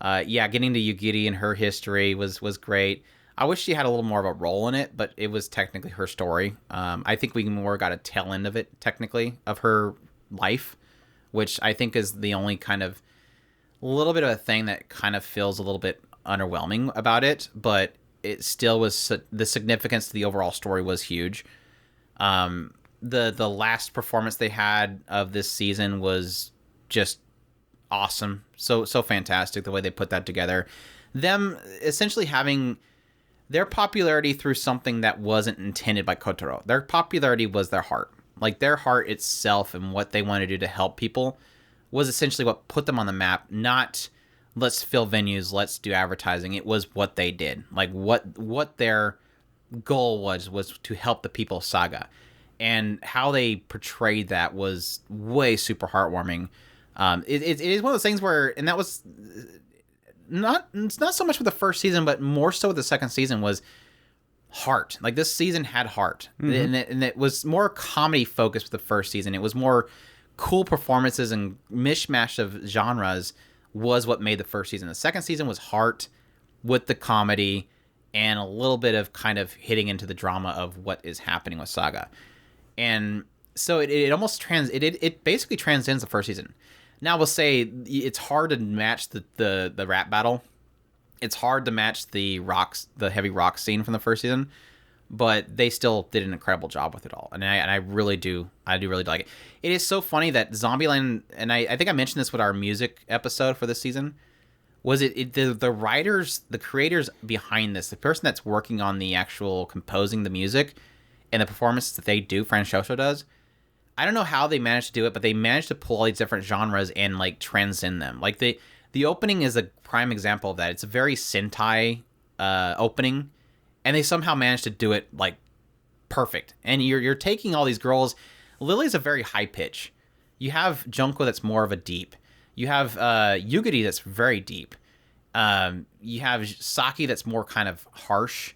Getting to Yugiri and her history was great. I wish she had a little more of a role in it, but it was technically her story. I think we more got a tail end of it, technically, of her life, which I think is the only kind of little bit of a thing that kind of feels a little bit underwhelming about it, but it still was... The significance to the overall story was huge. The last performance they had of this season was just awesome. So fantastic the way they put that together. Them essentially having their popularity through something that wasn't intended by Kotaro. Their popularity was their heart. Like their heart itself and what they wanted to do to help people was essentially what put them on the map. Not let's fill venues, let's do advertising. It was what they did. Like what their goal was to help the people of Saga. And how they portrayed that was way super heartwarming. It is one of those things where, and that was it's not so much with the first season, but more so with the second season was heart. Like this season had heart, mm-hmm. and it was more comedy focused with the first season. It was more cool performances and mishmash of genres was what made the first season. The second season was heart with the comedy and a little bit of kind of hitting into the drama of what is happening with Saga. And so it almost it basically transcends the first season. Now we'll say it's hard to match the rap battle. It's hard to match the heavy rock scene from the first season, but they still did an incredible job with it all. And I really do really like it. It is so funny that Zombieland, and I think I mentioned this with our music episode for this season, was the writers, the creators behind this, the person that's working on the actual composing the music and the performances that they do, Francesco does. I don't know how they managed to do it, but they managed to pull all these different genres and like transcend them. Like the opening is a prime example of that. It's a very Sentai opening, and they somehow managed to do it like perfect. And you're taking all these girls. Lily's a very high pitch. You have Junko that's more of a deep. You have Yugiri that's very deep. You have Saki that's more kind of harsh.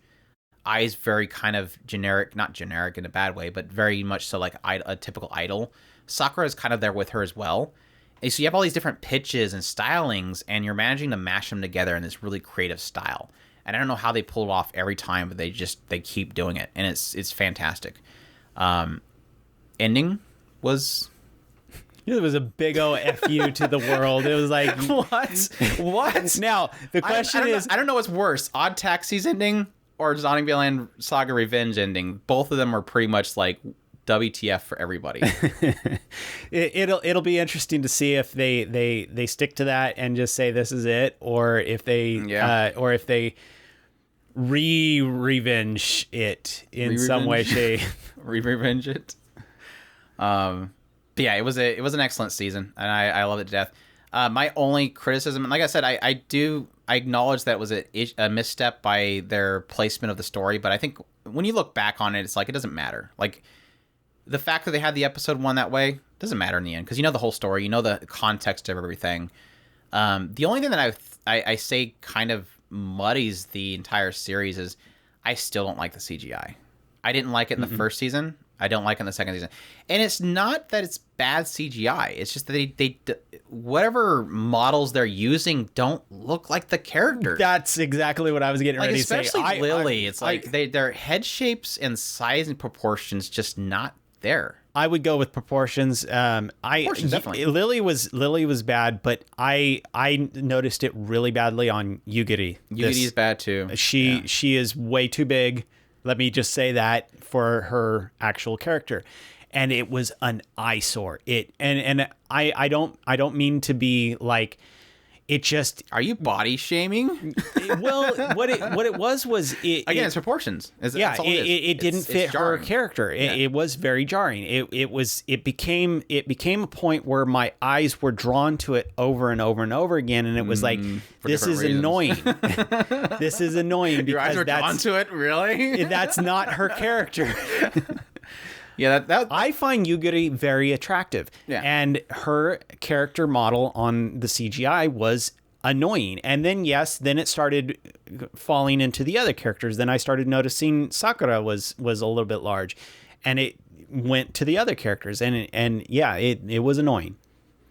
Ai's very kind of generic, not generic in a bad way, but very much so like a typical idol. Sakura is kind of there with her as well. And so you have all these different pitches and stylings, and you're managing to mash them together in this really creative style. And I don't know how they pull it off every time, but they keep doing it, and it's fantastic. Ending was... It was a big O FU to the world. It was like... What? Now, the question is... I don't know what's worse, ODDTAXI's ending or Zombieland Saga Revenge ending. Both of them are pretty much like WTF for everybody. It'll be interesting to see if they stick to that and just say this is it, or if they revenge it in some way, shape. Revenge it. But yeah, it was an excellent season, and I love it to death. My only criticism, and like I said, I acknowledge that it was a misstep by their placement of the story, but I think when you look back on it, it's like it doesn't matter. Like the fact that they had the episode 1 that way doesn't matter in the end because you know the whole story, you know the context of everything. The only thing that I say kind of muddies the entire series is I still don't like the CGI. I didn't like it in the first season. I don't like it in the second season. And it's not that it's bad CGI. It's just that they whatever models they're using don't look like the characters. That's exactly what I was getting ready to say. Especially Lily. It's like their head shapes and size and proportions just not there. I would go with proportions. Proportions, definitely. Lily was bad, but I noticed it really badly on Yugiri. Yugiri's bad too. She is way too big. Let me just say that for her actual character, and it was an eyesore. I don't mean to be like. It just... Are you body shaming? Well, what it was again, it's proportions. It didn't fit her character. It was very jarring. It became a point where my eyes were drawn to it over and over and over again, and it was like, this is annoying. This is annoying because your eyes were drawn to it. Really? That's not her character. Yeah, that I find Yugiri very attractive. Yeah. And her character model on the CGI was annoying. And then, then it started falling into the other characters. Then I started noticing Sakura was a little bit large. And it went to the other characters. And it was annoying.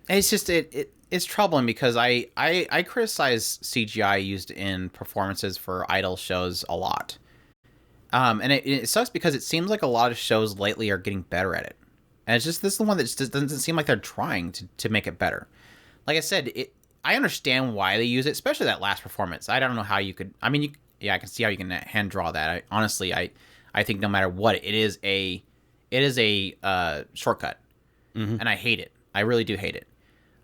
It's just, it's troubling because I criticize CGI used in performances for idol shows a lot. And it sucks because it seems like a lot of shows lately are getting better at it. And it's just this is the one that just doesn't seem like they're trying to make it better. Like I said, I understand why they use it, especially that last performance. I don't know how you could... I mean, I can see how you can hand draw that. Honestly, I think no matter what, it is a shortcut. Mm-hmm. And I hate it. I really do hate it.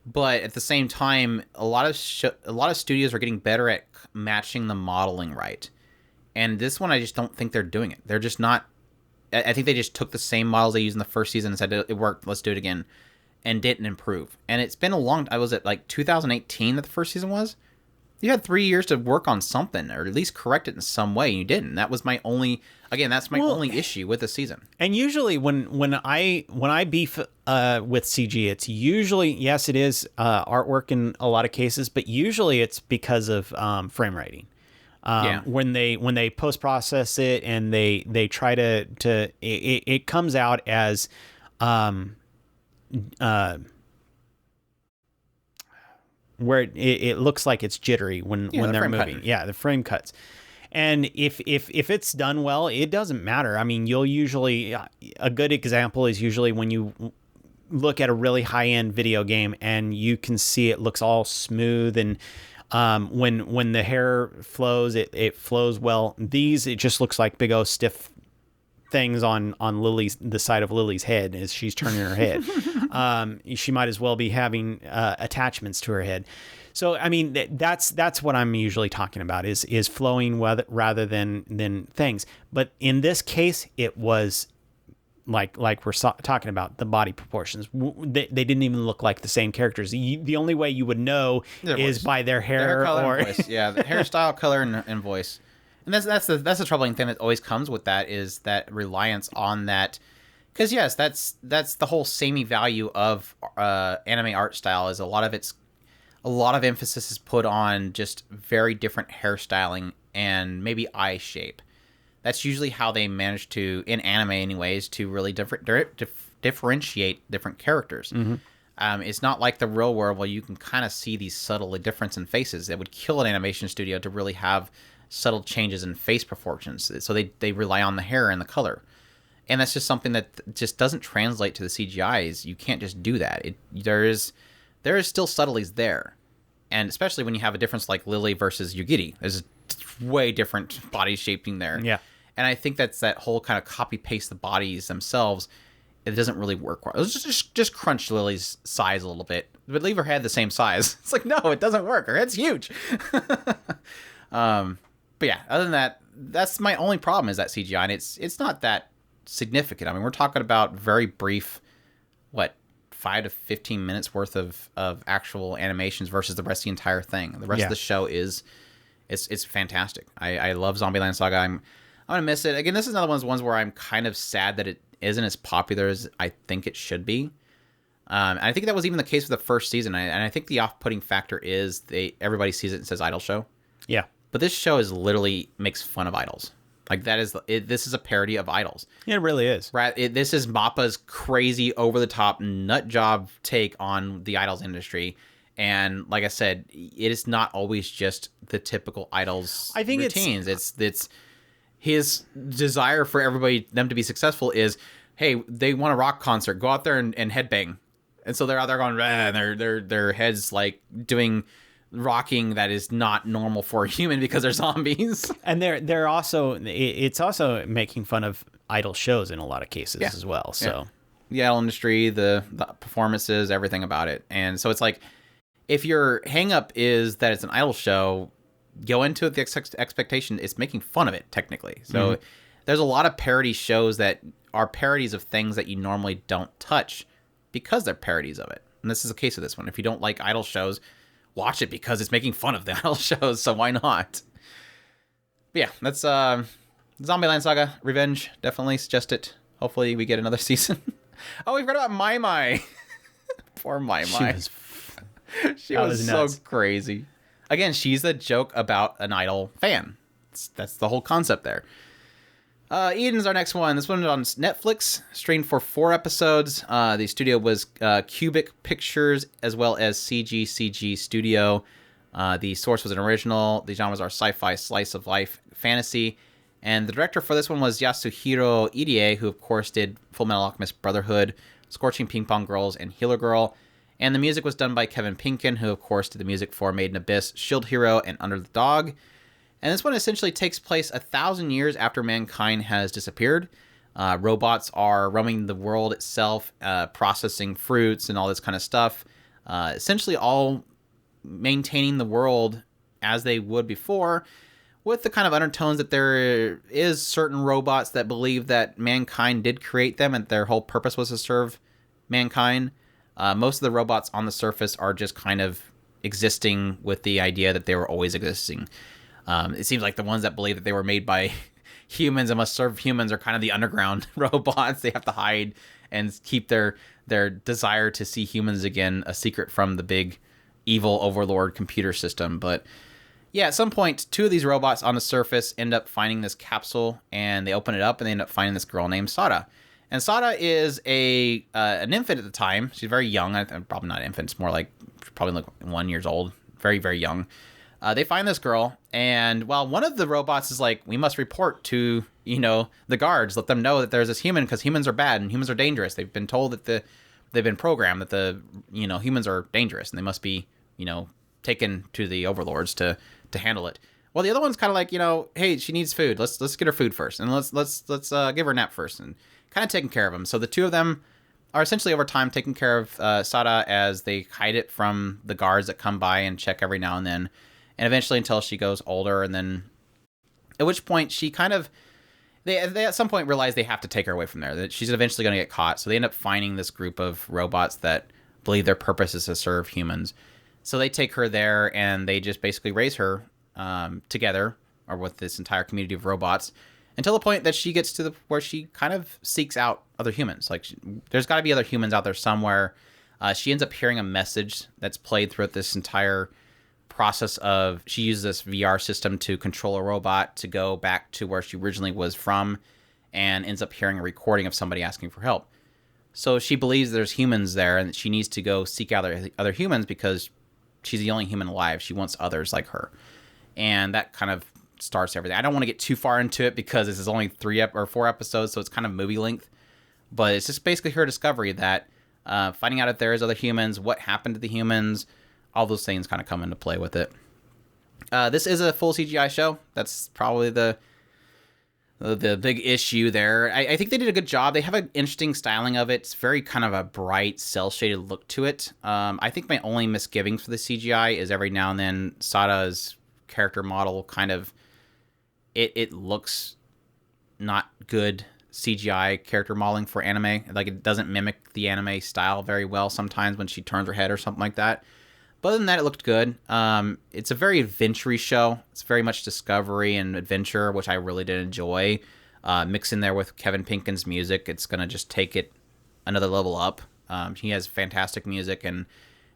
But at the same time, a lot of studios are getting better at matching the modeling right. And this one, I just don't think they're doing it. They're just not... I think they just took the same models they used in the first season and said, it worked, let's do it again, and didn't improve. And it's been a long... Was it like 2018 that the first season was? You had 3 years to work on something, or at least correct it in some way, and you didn't. That was my only... Again, that's my only issue with the season. And usually when I beef with CG, it's usually... Yes, it is artwork in a lot of cases, but usually it's because of frame rating. When they post process it and they try to it comes out as where it looks like it's jittery when they're moving. Cutting. Yeah, the frame cuts. And if it's done well, it doesn't matter. I mean, you'll usually a good example is usually when you look at a really high-end video game and you can see it looks all smooth and when the hair flows, it flows well. These, it just looks like big old stiff things on the side of Lily's head as she's turning her head. She might as well be having attachments to her head. So I mean that's what I'm usually talking about is flowing rather than things. But in this case, it was like we're talking about the body proportions. They didn't even look like the same characters. The only way you would know is by their hair color and voice. Yeah, the hairstyle, color, and voice. And that's the troubling thing that always comes with that is that reliance on that. Because yes, that's the whole samey value of anime art style is a lot of emphasis is put on just very different hairstyling and maybe eye shape. That's usually how they manage to, in anime anyways, to really differentiate different characters. Mm-hmm. It's not like the real world where you can kind of see these subtle differences in faces. It would kill an animation studio to really have subtle changes in face proportions. So they rely on the hair and the color. And that's just something that just doesn't translate to the CGIs. You can't just do that. There is still subtleties there. And especially when you have a difference like Lily versus Yugiri. There's way different body shaping there. Yeah. And I think that's that whole kind of copy-paste the bodies themselves. It doesn't really work well. Let's just crunch Lily's size a little bit. But leave her head the same size. It's like, no, it doesn't work. Her head's huge. But yeah, other than that, that's my only problem is that CGI. And it's not that significant. I mean, we're talking about very brief, 5 to 15 minutes worth of actual animations versus the rest of the entire thing. The rest of the show it's fantastic. I love Zombieland Saga. I'm gonna miss it. Again, this is another one of those ones where I'm kind of sad that isn't as popular as I think it should be. And I think that was even the case for the first season. And I think the off-putting factor is everybody sees it and says idol show. Yeah. But this show is literally makes fun of idols. Like this is a parody of idols. Yeah, it really is. Right. This is Mappa's crazy over-the-top nut job take on the idols industry. And like I said, it is not always just the typical idols I think routines. It's his desire for them to be successful is, hey, they want a rock concert, go out there and headbang. And so they're out there going, and their heads like doing rocking that is not normal for a human because they're zombies. And they're also, it's also making fun of idol shows in a lot of cases as well. So the idol industry, the performances, everything about it. And so it's like, if your hang up is that it's an idol show, go into it with the expectation it's making fun of it, technically. So there's a lot of parody shows that are parodies of things that you normally don't touch because they're parodies of it. And this is the case of this one. If you don't like idol shows, watch it because it's making fun of the idol shows, so why not? But yeah, that's Zombieland Saga Revenge. Definitely suggest it. Hopefully we get another season. Oh, we forgot about Mai Mai. Poor Mai Mai. She was so crazy. Again, she's a joke about an idol fan. That's the whole concept there. Eden's our next one. This one is on Netflix, streamed for 4 episodes. The studio was Cubic Pictures, as well as CG Studio. The source was an original. The genres are sci-fi, slice of life, fantasy. And the director for this one was Yasuhiro Irie, who of course did Full Metal Alchemist Brotherhood, Scorching Ping Pong Girls, and Healer Girl. And the music was done by Kevin Pinkin, who of course did the music for Made in Abyss, Shield Hero, and Under the Dog. And this one essentially takes place 1,000 years after mankind has disappeared. Robots are roaming the world itself, processing fruits and all this kind of stuff. Essentially all maintaining the world as they would before, with the kind of undertones that there is certain robots that believe that mankind did create them and their whole purpose was to serve mankind. Most of the robots on the surface are just kind of existing with the idea that they were always existing. It seems like the ones that believe that they were made by humans and must serve humans are kind of the underground robots. They have to hide and keep their desire to see humans again a secret from the big evil overlord computer system. But yeah, at some point, 2 of these robots on the surface end up finding this capsule, and they open it up, and they end up finding this girl named Sada. And Sada is an infant at the time. She's very young. Probably not infant. It's more like probably like 1 year old. Very, very young. They find this girl, and while one of the robots is like, we must report to, the guards, let them know that there's this human because humans are bad and humans are dangerous. They've been told that they've been programmed that humans are dangerous and they must be, taken to the overlords to handle it. Well, the other one's kind of like, hey, she needs food. Let's get her food first, and let's give her a nap first, and kind of taking care of them. So the 2 of them are essentially over time taking care of Sada as they hide it from the guards that come by and check every now and then. And eventually until she goes older, and then at which point she kind of, they at some point realize they have to take her away from there, that she's eventually going to get caught. So they end up finding this group of robots that believe their purpose is to serve humans. So they take her there, and they just basically raise her together, or with this entire community of robots, until the point that she gets to where she kind of seeks out other humans. Like, there's got to be other humans out there somewhere. She ends up hearing a message that's played throughout this entire process of, she uses this VR system to control a robot to go back to where she originally was from, and ends up hearing a recording of somebody asking for help. So she believes there's humans there, and that she needs to go seek out other humans because she's the only human alive. She wants others like her. And that kind of starts everything. I don't want to get too far into it because this is only 3 or 4 episodes, so it's kind of movie length. But it's just basically her discovery that finding out if there is other humans, what happened to the humans, all those things kind of come into play with it. This is a full CGI show. That's probably the big issue there. I think they did a good job. They have an interesting styling of it. It's very kind of a bright, cel-shaded look to it. I think my only misgivings for the CGI is every now and then Sada's character model kind of, it looks not good CGI character modeling for anime. Like, it doesn't mimic the anime style very well sometimes when she turns her head or something like that. But other than that, it looked good. It's a very adventure-y show. It's very much discovery and adventure, which I really did enjoy. mix in there with Kevin Pinkin's music. It's going to just take it another level up. He has fantastic music, and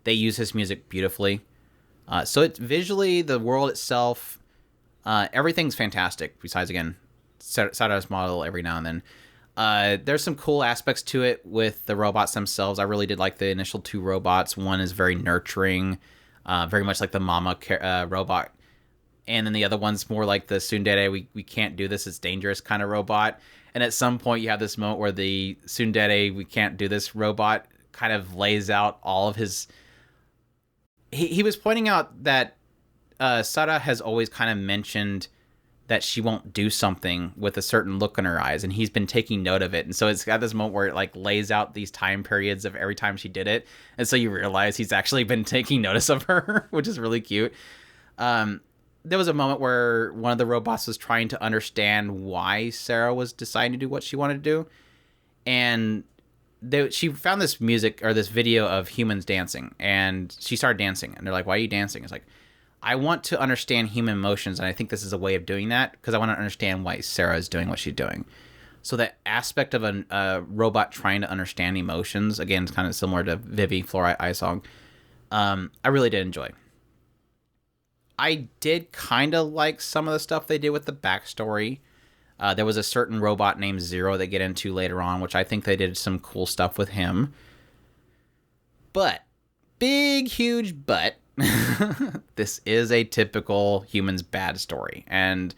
they use his music beautifully. So it's visually, the world itself, everything's fantastic. Besides, again, Sada's model every now and then. There's some cool aspects to it with the robots themselves. I really did like the initial 2 robots. One is very nurturing, very much like the mama robot. And then the other one's more like the tsundere, we can't do this, it's dangerous kind of robot. And at some point you have this moment where the tsundere, we can't do this robot kind of lays out all of his... He was pointing out that Sada has always kind of mentioned that she won't do something with a certain look in her eyes, and he's been taking note of it. And so it's got this moment where it like lays out these time periods of every time she did it, and so you realize he's actually been taking notice of her, which is really cute. There was a moment where one of the robots was trying to understand why Sarah was deciding to do what she wanted to do, and she found this music or this video of humans dancing, and she started dancing, and they're like, "Why are you dancing?" It's like, I want to understand human emotions, and I think this is a way of doing that because I want to understand why Sarah is doing what she's doing. So that aspect of a robot trying to understand emotions, again, is kind of similar to Vivy, Fluorite, Eye Song. I really did enjoy. I did kind of like some of the stuff they did with the backstory. There was a certain robot named Zero they get into later on, which I think they did some cool stuff with him. But, big, huge but, this is a typical humans bad story. And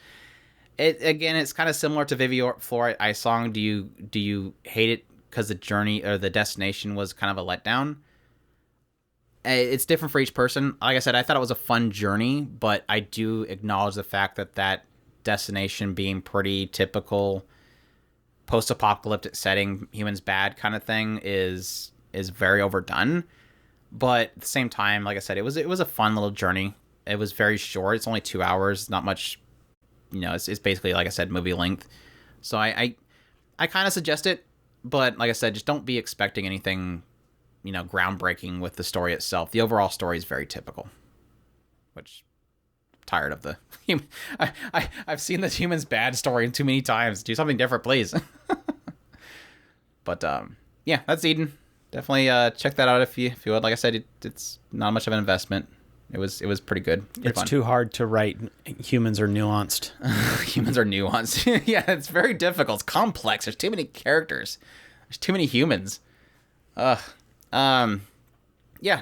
it's kind of similar to Vivy or Fluorite Eye Song. Do you hate it because the journey or the destination was kind of a letdown? It's different for each person. Like I said, I thought it was a fun journey, but I do acknowledge the fact that destination being pretty typical post-apocalyptic setting, humans bad kind of thing is very overdone. But at the same time, like I said, it was a fun little journey. It was very short. It's only 2 hours, not much. It's basically, like I said, movie length. So I kind of suggest it, but like I said, just don't be expecting anything groundbreaking with the story itself. The overall story is very typical, which I'm tired of the I've seen this humans bad story too many times. Do something different, please. But yeah, that's Eden. Definitely check that out if you would. Like I said, it's not much of an investment. It was pretty good. Pretty it's fun. Too hard to write. Humans are nuanced. Humans are nuanced. Yeah, it's very difficult. It's complex. There's too many characters. There's too many humans. Yeah,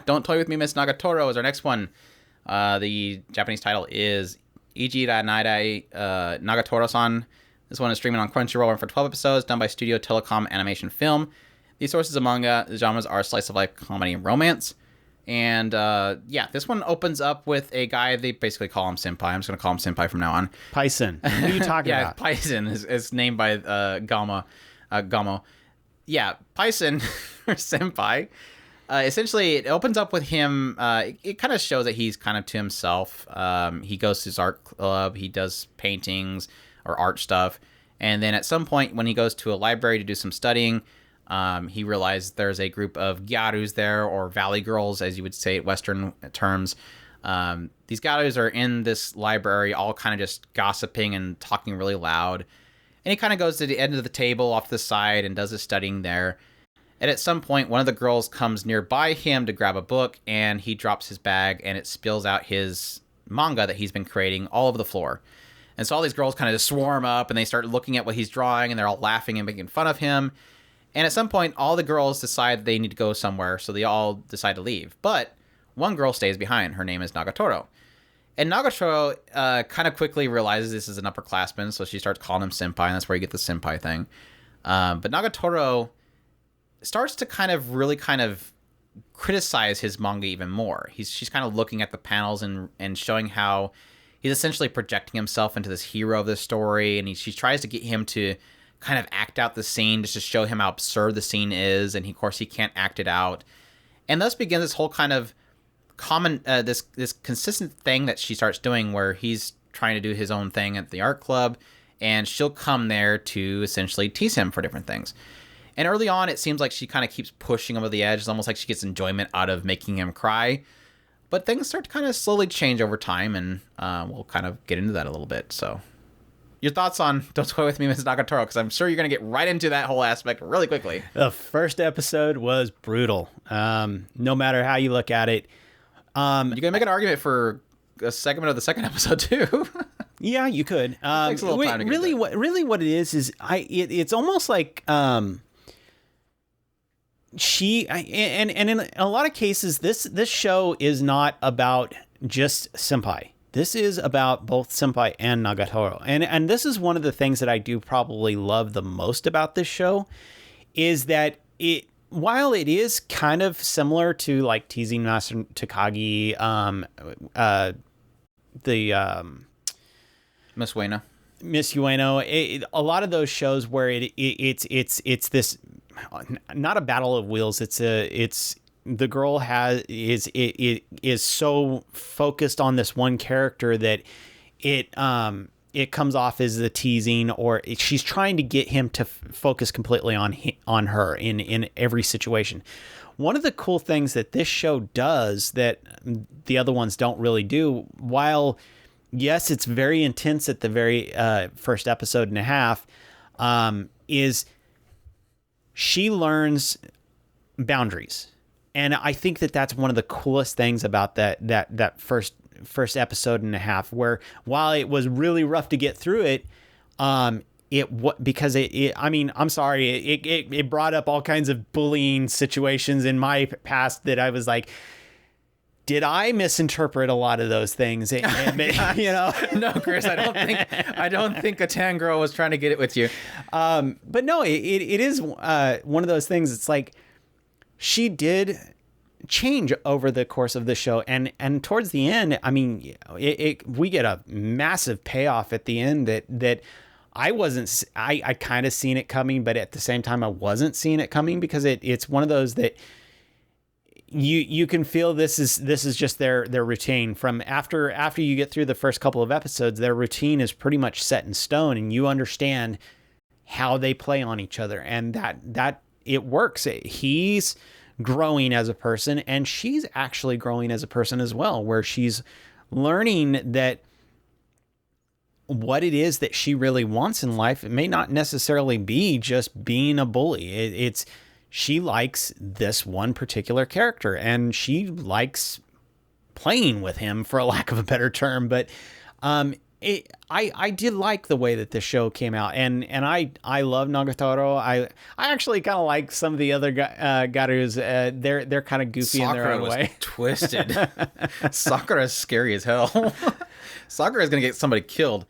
Don't Toy With Me, Miss Nagatoro is our next one. The Japanese title is Ijira Naidai Nagatoro-san. This one is streaming on Crunchyroll and for 12 episodes, done by Studio Telecom Animation Film. The sources of manga, the genres are slice of life, comedy, and romance. And yeah, this one opens up with a guy, they basically call him Senpai. I'm just going to call him Senpai from now on. Pison. What are you talking yeah, about? Pison is named by Gamo. Yeah, Pison, or Senpai. Essentially, it opens up with him. It kind of shows that he's kind of to himself. He goes to his art club. He does paintings or art stuff. And then at some point, when he goes to a library to do some studying, he realizes there's a group of gyarus there, or valley girls, as you would say it Western terms. These gyarus are in this library, all kind of just gossiping and talking really loud. And he kind of goes to the end of the table off to the side and does his studying there. And at some point, one of the girls comes nearby him to grab a book, and he drops his bag, and it spills out his manga that he's been creating all over the floor. And so all these girls kind of just swarm up, and they start looking at what he's drawing, and they're all laughing and making fun of him. And at some point, all the girls decide they need to go somewhere, so they all decide to leave. But one girl stays behind. Her name is Nagatoro. And Nagatoro kind of quickly realizes this is an upperclassman, so she starts calling him Senpai, and that's where you get the Senpai thing. But Nagatoro starts to really criticize his manga even more. She's kind of looking at the panels and showing how he's essentially projecting himself into this hero of the story, and she tries to get him to kind of act out the scene just to show him how absurd the scene is, and of course he can't act it out. And thus begins this whole kind of common this consistent thing that she starts doing, where he's trying to do his own thing at the art club, and she'll come there to essentially tease him for different things. And early on, it seems like she kind of keeps pushing him over the edge. It's almost like she gets enjoyment out of making him cry. But things start to kind of slowly change over time, and we'll kind of get into that a little bit. So your thoughts on Don't Toy With Me, Miss Nagatoro, because I'm sure you're going to get right into that whole aspect really quickly. The first episode was brutal. No matter how you look at it. You can make an argument for a segment of the second episode, too. Yeah, you could. Takes a little time to get really, what it is it's almost like and in a lot of cases, this show is not about just senpai. This is about both senpai and Nagatoro, and this is one of the things that I do probably love the most about this show, is that while it is kind of similar to like Teasing Master Takagi, Miss Ueno, a lot of those shows where it's this, not a battle of wheels. It's the girl is so focused on this one character that it comes off as the teasing, or she's trying to get him to focus completely on her in every situation. One of the cool things that this show does that the other ones don't really do, while yes, it's very intense at the very first episode and a half, is she learns boundaries. And I think that that's one of the coolest things about that first episode and a half, where while it was really rough to get through it, because I mean, I'm sorry, it brought up all kinds of bullying situations in my past that I was like, did I misinterpret a lot of those things? You know, no, Chris, I don't think a Tangirl was trying to get it with you. But no, it is one of those things. It's like she did change over the course of the show, and towards the end, I mean, we get a massive payoff at the end that I kind of seen it coming, but at the same time I wasn't seeing it coming, because it's one of those that you can feel this is just their routine from after you get through the first couple of episodes. Their routine is pretty much set in stone, and you understand how they play on each other, and that it works. He's growing as a person, and she's actually growing as a person as well, where she's learning that what it is that she really wants in life, it may not necessarily be just being a bully. She likes this one particular character, and she likes playing with him, for a lack of a better term. But I did like the way that this show came out, and I love Nagatoro. I actually kind of like some of the other Garus. They're kind of goofy in their own way. Twisted. Sakura is scary as hell. Sakura is gonna get somebody killed.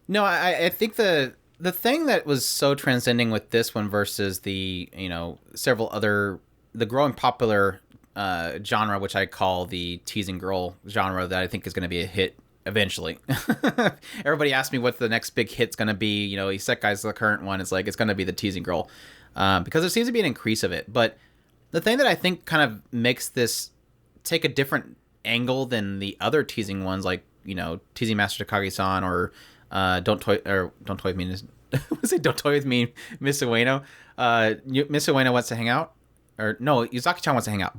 No, I think the thing that was so transcending with this one versus the several other, the growing popular genre, which I call the teasing girl genre, that I think is going to be a hit eventually. Everybody asks me what the next big hit's going to be. Isekai's the current one. It's like, it's going to be the teasing girl, because there seems to be an increase of it. But the thing that I think kind of makes this take a different angle than the other teasing ones, like Teasing Master Takagi-san, or Don't Toy With Me. Don't Toy With Me, Miss Ueno. Miss Ueno wants to hang out, or no, Yuzaki-chan wants to hang out.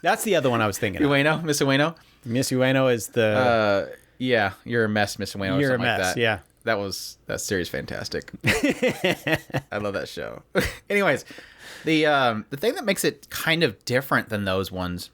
That's the other one I was thinking. Ueno, Miss Ueno. Miss Ueno is the. Yeah, you're a mess, Miss Ueno. You're a mess. Like that. Yeah, that series fantastic. I love that show. Anyways, the thing that makes it kind of different than those ones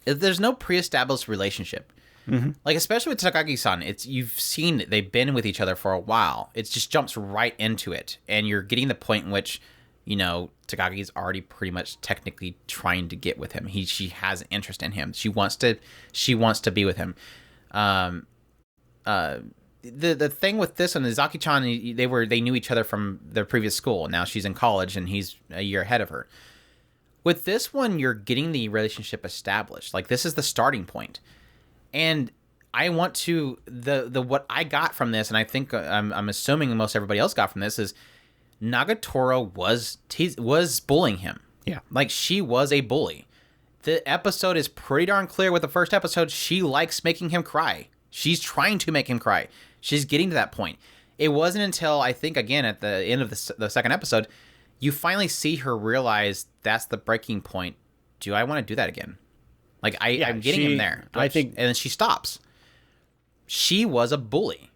is there's no pre-established relationship. Mm-hmm. Like, especially with Takagi-san, you've seen it, they've been with each other for a while. It just jumps right into it, and you're getting the point in which, Takagi's already pretty much technically trying to get with him. She has an interest in him. She wants to be with him. The thing with this one is Zaki-chan, they knew each other from their previous school. Now she's in college, and he's a year ahead of her. With this one, you're getting the relationship established. Like, this is the starting point. And I want to what I got from this, and I think I'm assuming most everybody else got from this, is Nagatoro was bullying him. Yeah, like, she was a bully. The episode is pretty darn clear with the first episode. She likes making him cry. She's trying to make him cry. She's getting to that point. It wasn't until, I think, again, at the end of the second episode, you finally see her realize that's the breaking point. Do I want to do that again? Like, I'm getting him there. And then she stops. She was a bully.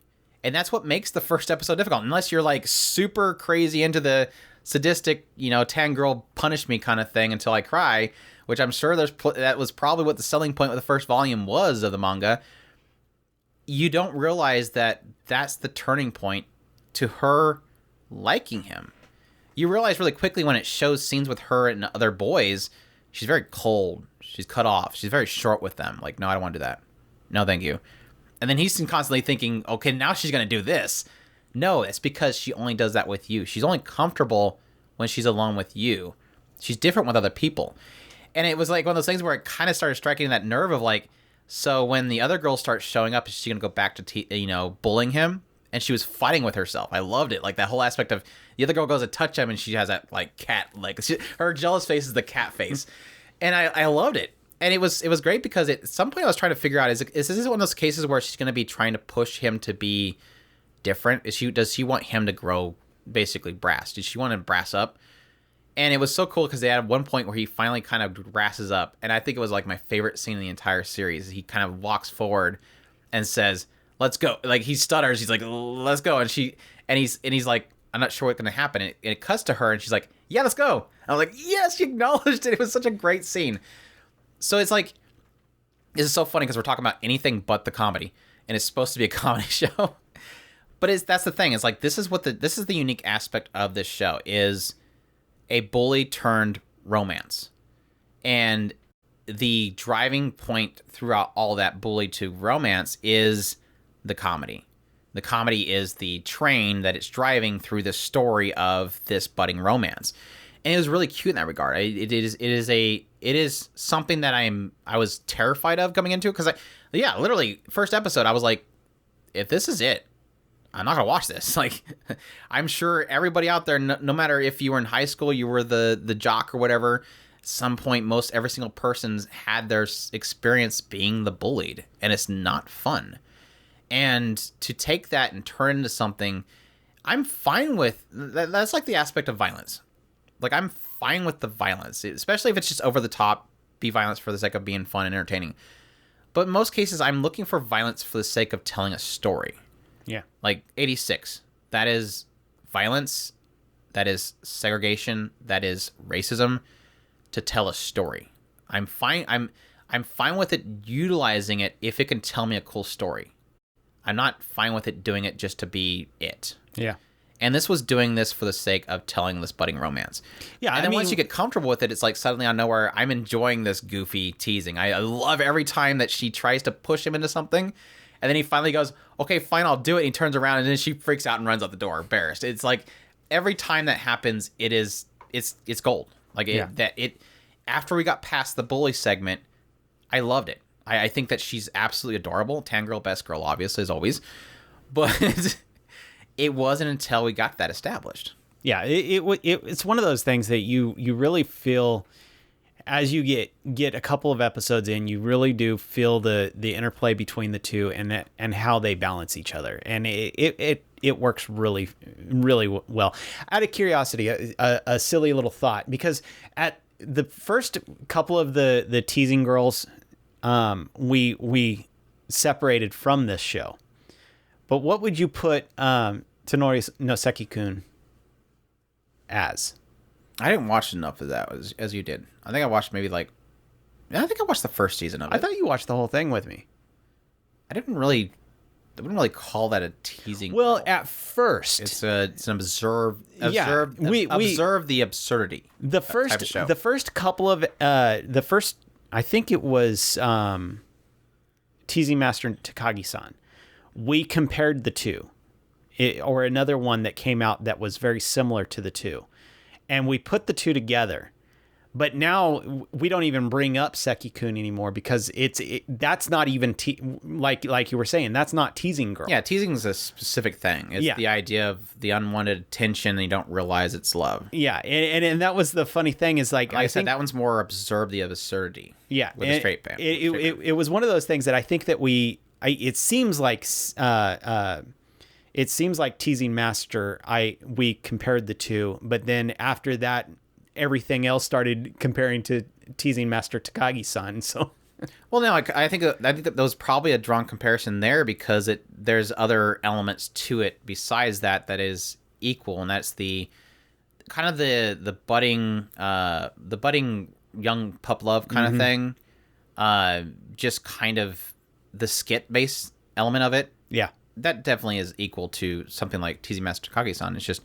And that's what makes the first episode difficult. Unless you're like super crazy into the sadistic, tan girl punish me kind of thing until I cry, which I'm sure that was probably what the selling point with the first volume was of the manga. You don't realize that that's the turning point to her liking him. You realize really quickly when it shows scenes with her and other boys, she's very cold. She's cut off. She's very short with them. Like, no, I don't want to do that. No, thank you. And then he's constantly thinking, okay, now she's going to do this. No, it's because she only does that with you. She's only comfortable when she's alone with you. She's different with other people. And it was like one of those things where it kind of started striking that nerve of like, so when the other girl starts showing up, is she going to go back to, bullying him? And she was fighting with herself. I loved it. Like that whole aspect of the other girl goes to touch him and she has that like cat, like her jealous face is the cat face. And I loved it. And it was great because at some point I was trying to figure out, is this one of those cases where she's going to be trying to push him to be different? Does she want him to grow basically brass? Did she want to brass up? And it was so cool because they had one point where he finally kind of brasses up. And I think it was like my favorite scene in the entire series. He kind of walks forward and says, let's go. Like he stutters. He's like, let's go. And he's like, I'm not sure what's going to happen. And it cuts to her and she's like, yeah, let's go. And I was like, yes, she acknowledged it. It was such a great scene. So it's like, this is so funny because we're talking about anything but the comedy, and it's supposed to be a comedy show. But that's the thing. It's like, this is the unique aspect of this show is a bully turned romance. And the driving point throughout all that bully to romance is the comedy. The comedy is the train that it's driving through the story of this budding romance. And it was really cute in that regard. It is something that I was terrified of coming into because literally first episode I was like, if this is it, I'm not gonna watch this. Like, I'm sure everybody out there, no matter if you were in high school, you were the jock or whatever, at some point every single person's had their experience being the bullied, and it's not fun. And to take that and turn into something, I'm fine with. That's like the aspect of violence. Like, I'm fine with the violence, especially if it's just over the top, be violence for the sake of being fun and entertaining. But in most cases, I'm looking for violence for the sake of telling a story. Yeah. Like 86. That is violence. That is segregation. That is racism to tell a story. I'm fine. I'm fine with it utilizing it if it can tell me a cool story. I'm not fine with it doing it just to be it. Yeah. And this was doing this for the sake of telling this budding romance. Yeah, and then once you get comfortable with it, it's like suddenly out of nowhere, I'm enjoying this goofy teasing. I love every time that she tries to push him into something, and then he finally goes, okay, fine, I'll do it. And he turns around, and then she freaks out and runs out the door, embarrassed. It's like every time that happens, it's gold. Like after we got past the bully segment, I loved it. I think that she's absolutely adorable. Tan girl, best girl, obviously, as always. But it wasn't until we got that established. Yeah, it's one of those things that you really feel as you get a couple of episodes in, you really do feel the interplay between the two and how they balance each other, and it works really, really well. Out of curiosity, a silly little thought, because at the first couple of the teasing girls, we separated from this show. But what would you put Tonori Noseki-kun as? I didn't watch enough of that as you did. I think I watched I watched the first season of it. I thought you watched the whole thing with me. I wouldn't really call that a teasing. Well, girl. At first, it's an observe the absurdity. The first couple of I think it was Teasing Master Takagi-san. We compared the two, or another one that came out that was very similar to the two, and we put the two together. But now we don't even bring up Seki-kun anymore because that's not even like you were saying, that's not teasing girl. Yeah, teasing is a specific thing. It's the idea of the unwanted attention and you don't realize it's love. Yeah, and that was the funny thing is like I said, that one's more observe the absurdity. Yeah, with a straight man. It was one of those things that I think that it seems like Teasing Master. We compared the two, but then after that, everything else started comparing to Teasing Master Takagi-san. So Well, no, I think that was probably a drawn comparison there because there's other elements to it besides that is equal, and that's the kind of the budding young pup love kind of thing. Just kind of the skit based element of it. Yeah, that definitely is equal to something like Teasing Master Takagi-san. It's just,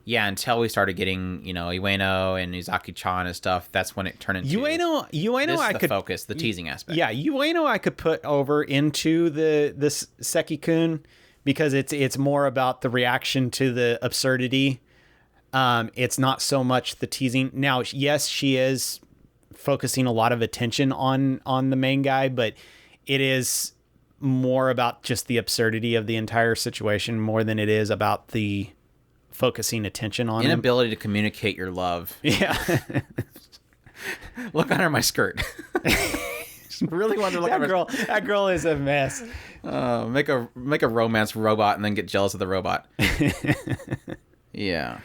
yeah, until we started getting, Ueno and Izaki-chan and stuff, that's when it turned into Ueno. I could focus the teasing aspect. Yeah, Ueno I could put over into this Seki-kun because it's more about the reaction to the absurdity. It's not so much the teasing. Now, yes, she is focusing a lot of attention on the main guy, but it is more about just the absurdity of the entire situation more than it is about the focusing attention on inability to communicate your love. Yeah. Look under my skirt. Really want to look that girl. That girl is a mess. Make a romance robot and then get jealous of the robot. Yeah.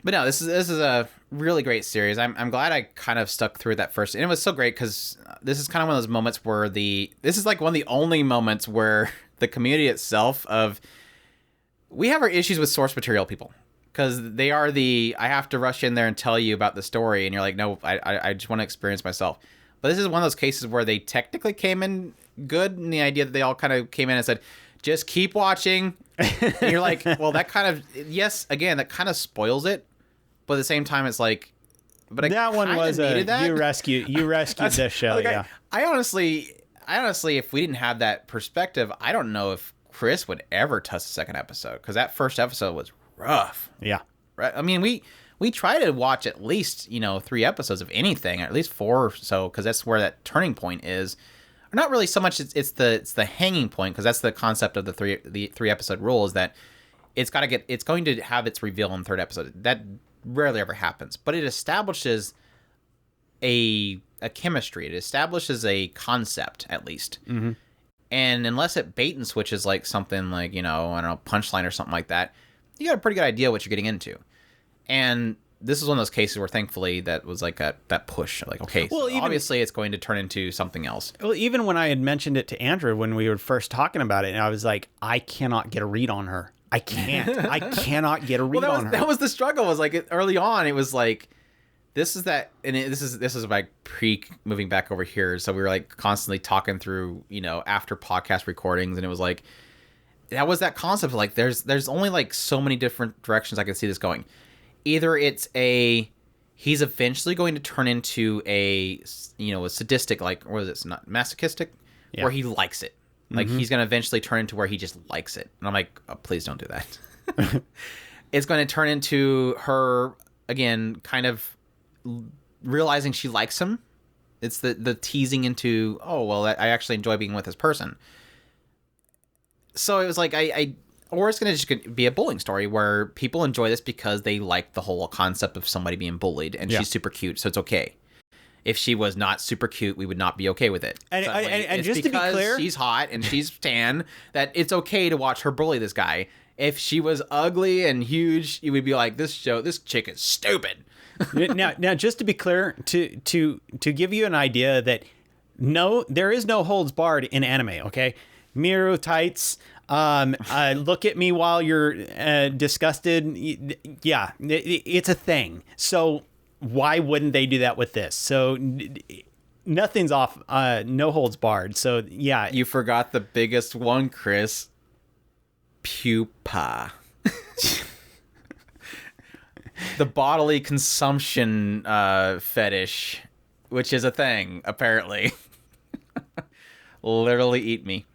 But no, this is a really great series. I'm glad I kind of stuck through that first. And it was so great because this is kind of one of those moments where this is like one of the only moments where the community itself we have our issues with source material people. Because they are I have to rush in there and tell you about the story. And you're like, no, I just want to experience myself. But this is one of those cases where they technically came in good. And the idea that they all kind of came in and said, just keep watching. And you're like, well, that kind of, yes, again, that kind of spoils it. But at the same time, it's like, but that one was you rescued this show. Like, yeah. I honestly, if we didn't have that perspective, I don't know if Chris would ever touch the second episode. Because that first episode was rough. Yeah. Right. I mean, we try to watch at least 3 episodes of anything, or at least 4 or so, because that's where that turning point is. Not really so much. It's the hanging point, because that's the concept of the 3 episode rule, is that it's going to have its reveal in the 3rd episode. That rarely ever happens, but it establishes a chemistry. It establishes a concept at least. Mm-hmm. And unless it bait and switches like something like I don't know, Punchline or something like that, you got a pretty good idea what you're getting into. And this is one of those cases where thankfully that was like that push, like, okay, well, so obviously it's going to turn into something else. Well, even when I had mentioned it to Andrew when we were first talking about it, and I was like, I cannot get a read on her. I cannot get a read on her. That was the struggle. Was like early on, it was like, this is like moving back over here. So we were like constantly talking through, after podcast recordings, and it was like, that was that concept of like, there's only like so many different directions I can see this going. Either it's he's eventually going to turn into a sadistic, like, or is it not masochistic, where he likes it. Like, he's going to eventually turn into where he just likes it. And I'm like, oh, please don't do that. It's going to turn into her, again, kind of realizing she likes him. It's the teasing into, oh, well, I actually enjoy being with this person. So it was like, or it's going to just be a bullying story where people enjoy this because they like the whole concept of somebody being bullied, and she's super cute, so it's okay. If she was not super cute, we would not be okay with it. And just to be clear, she's hot and she's tan, that it's okay to watch her bully this guy. If she was ugly and huge, you would be like, this chick is stupid. now, just to be clear, to give you an idea that no, there is no holds barred in anime. Okay, Miru tights. Look at me while you're disgusted. Yeah, it's a thing. So why wouldn't they do that with this? So nothing's off, no holds barred. So yeah. You forgot the biggest one, Chris. Pupa. The bodily consumption fetish, which is a thing, apparently. Literally eat me.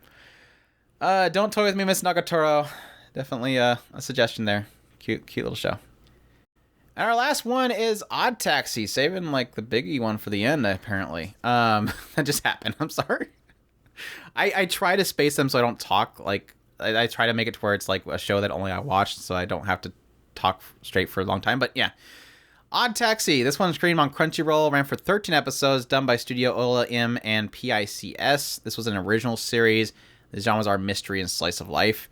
Don't toy with me, Miss Nagatoro. Definitely a suggestion there. Cute little show. And our last one is ODDTAXI, saving like the biggie one for the end, apparently. That just happened. I'm sorry. I try to space them so I don't talk. Like, I try to make it to where it's like a show that only I watch, so I don't have to talk straight for a long time. But yeah, ODDTAXI. This one's streamed on Crunchyroll, ran for 13 episodes, done by Studio Ola M and PICS. This was an original series. The genres are mystery and slice of life.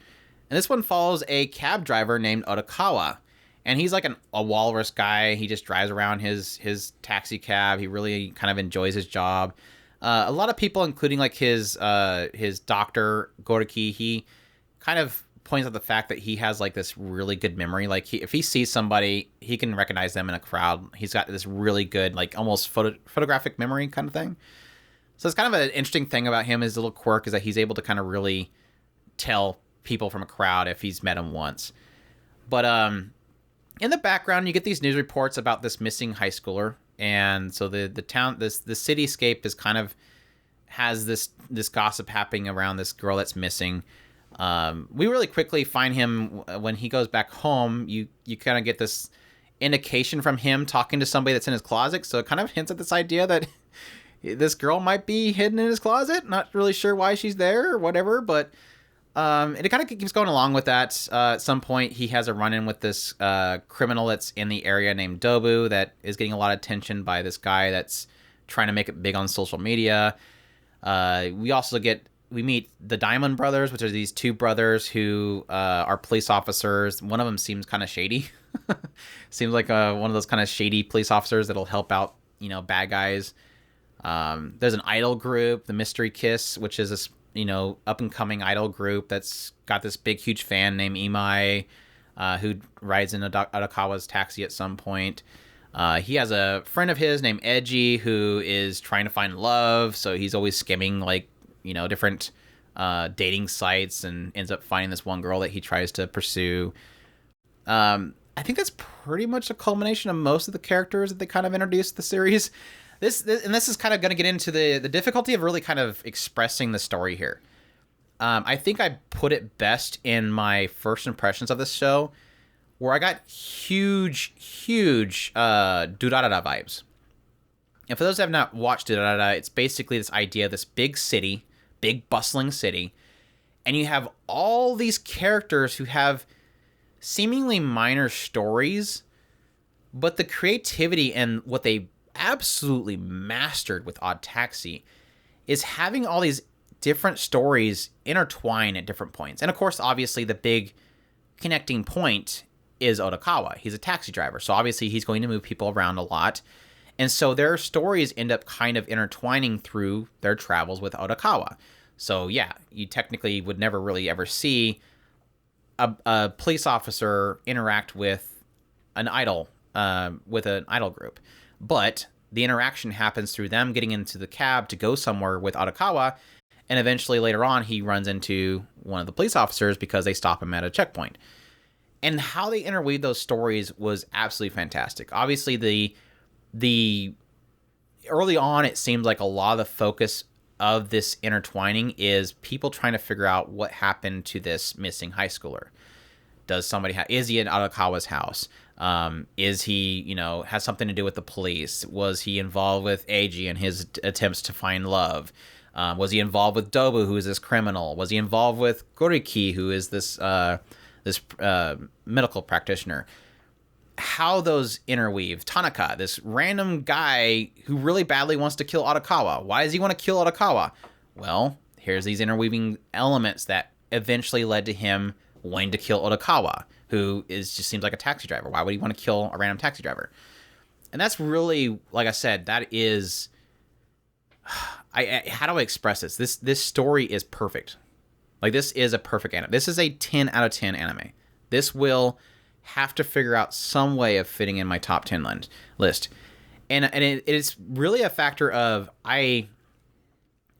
And this one follows a cab driver named Otakawa. And he's like a walrus guy. He just drives around his taxi cab. He really kind of enjoys his job. A lot of people, including like his doctor Goriki, he kind of points out the fact that he has like this really good memory. Like if he sees somebody, he can recognize them in a crowd. He's got this really good, like almost photographic memory kind of thing. So it's kind of an interesting thing about him. His little quirk is that he's able to kind of really tell people from a crowd if he's met them once. But in the background, you get these news reports about this missing high schooler. And so the town, the cityscape is kind of has this gossip happening around this girl that's missing. We really quickly find him when he goes back home. You kind of get this indication from him talking to somebody that's in his closet. So it kind of hints at this idea that this girl might be hidden in his closet. Not really sure why she's there or whatever, but it kind of keeps going along with that. At some point, he has a run-in with this criminal that's in the area named Dobu that is getting a lot of attention by this guy that's trying to make it big on social media. We meet the Diamond Brothers, which are these two brothers who are police officers. One of them seems kind of shady. Seems like one of those kind of shady police officers that'll help out, bad guys. There's an idol group, the Mystery Kiss, which is this, up and coming idol group that's got this big, huge fan named Imai, who rides in Arakawa's taxi at some point. He has a friend of his named Edgy who is trying to find love. So he's always skimming different dating sites and ends up finding this one girl that he tries to pursue. I think that's pretty much a culmination of most of the characters that they kind of introduced the series. This is kind of going to get into the difficulty of really kind of expressing the story here. I think I put it best in my first impressions of this show, where I got huge Durarara vibes. And for those who have not watched Durarara, it's basically this idea of this big city, big bustling city, and you have all these characters who have seemingly minor stories, but the creativity and what they absolutely mastered with ODDTAXI is having all these different stories intertwine at different points. And of course, obviously, the big connecting point is Odokawa. He's a taxi driver, so obviously he's going to move people around a lot. And so their stories end up kind of intertwining through their travels with Odokawa. So yeah, you technically would never really ever see a police officer interact with an idol group. But the interaction happens through them getting into the cab to go somewhere with Arakawa, and eventually later on he runs into one of the police officers because they stop him at a checkpoint. And how they interweave those stories was absolutely fantastic. Obviously, the early on it seemed like a lot of the focus of this intertwining is people trying to figure out what happened to this missing high schooler. Does somebody is he in Arakawa's house? Is he, has something to do with the police? Was he involved with Eiji and his attempts to find love? Was he involved with Dobu, who is this criminal? Was he involved with Goriki, who is this medical practitioner? How those interweave. Tanaka, this random guy who really badly wants to kill Arakawa. Why does he want to kill Arakawa? Well, here's these interweaving elements that eventually led to him wanting to kill Odokawa, who just seems like a taxi driver. Why would he want to kill a random taxi driver? And that's really, like I said, that is... how do I express this? This story is perfect. Like, this is a perfect anime. This is a 10 out of 10 anime. This will have to figure out some way of fitting in my top 10 list. And it is really a factor of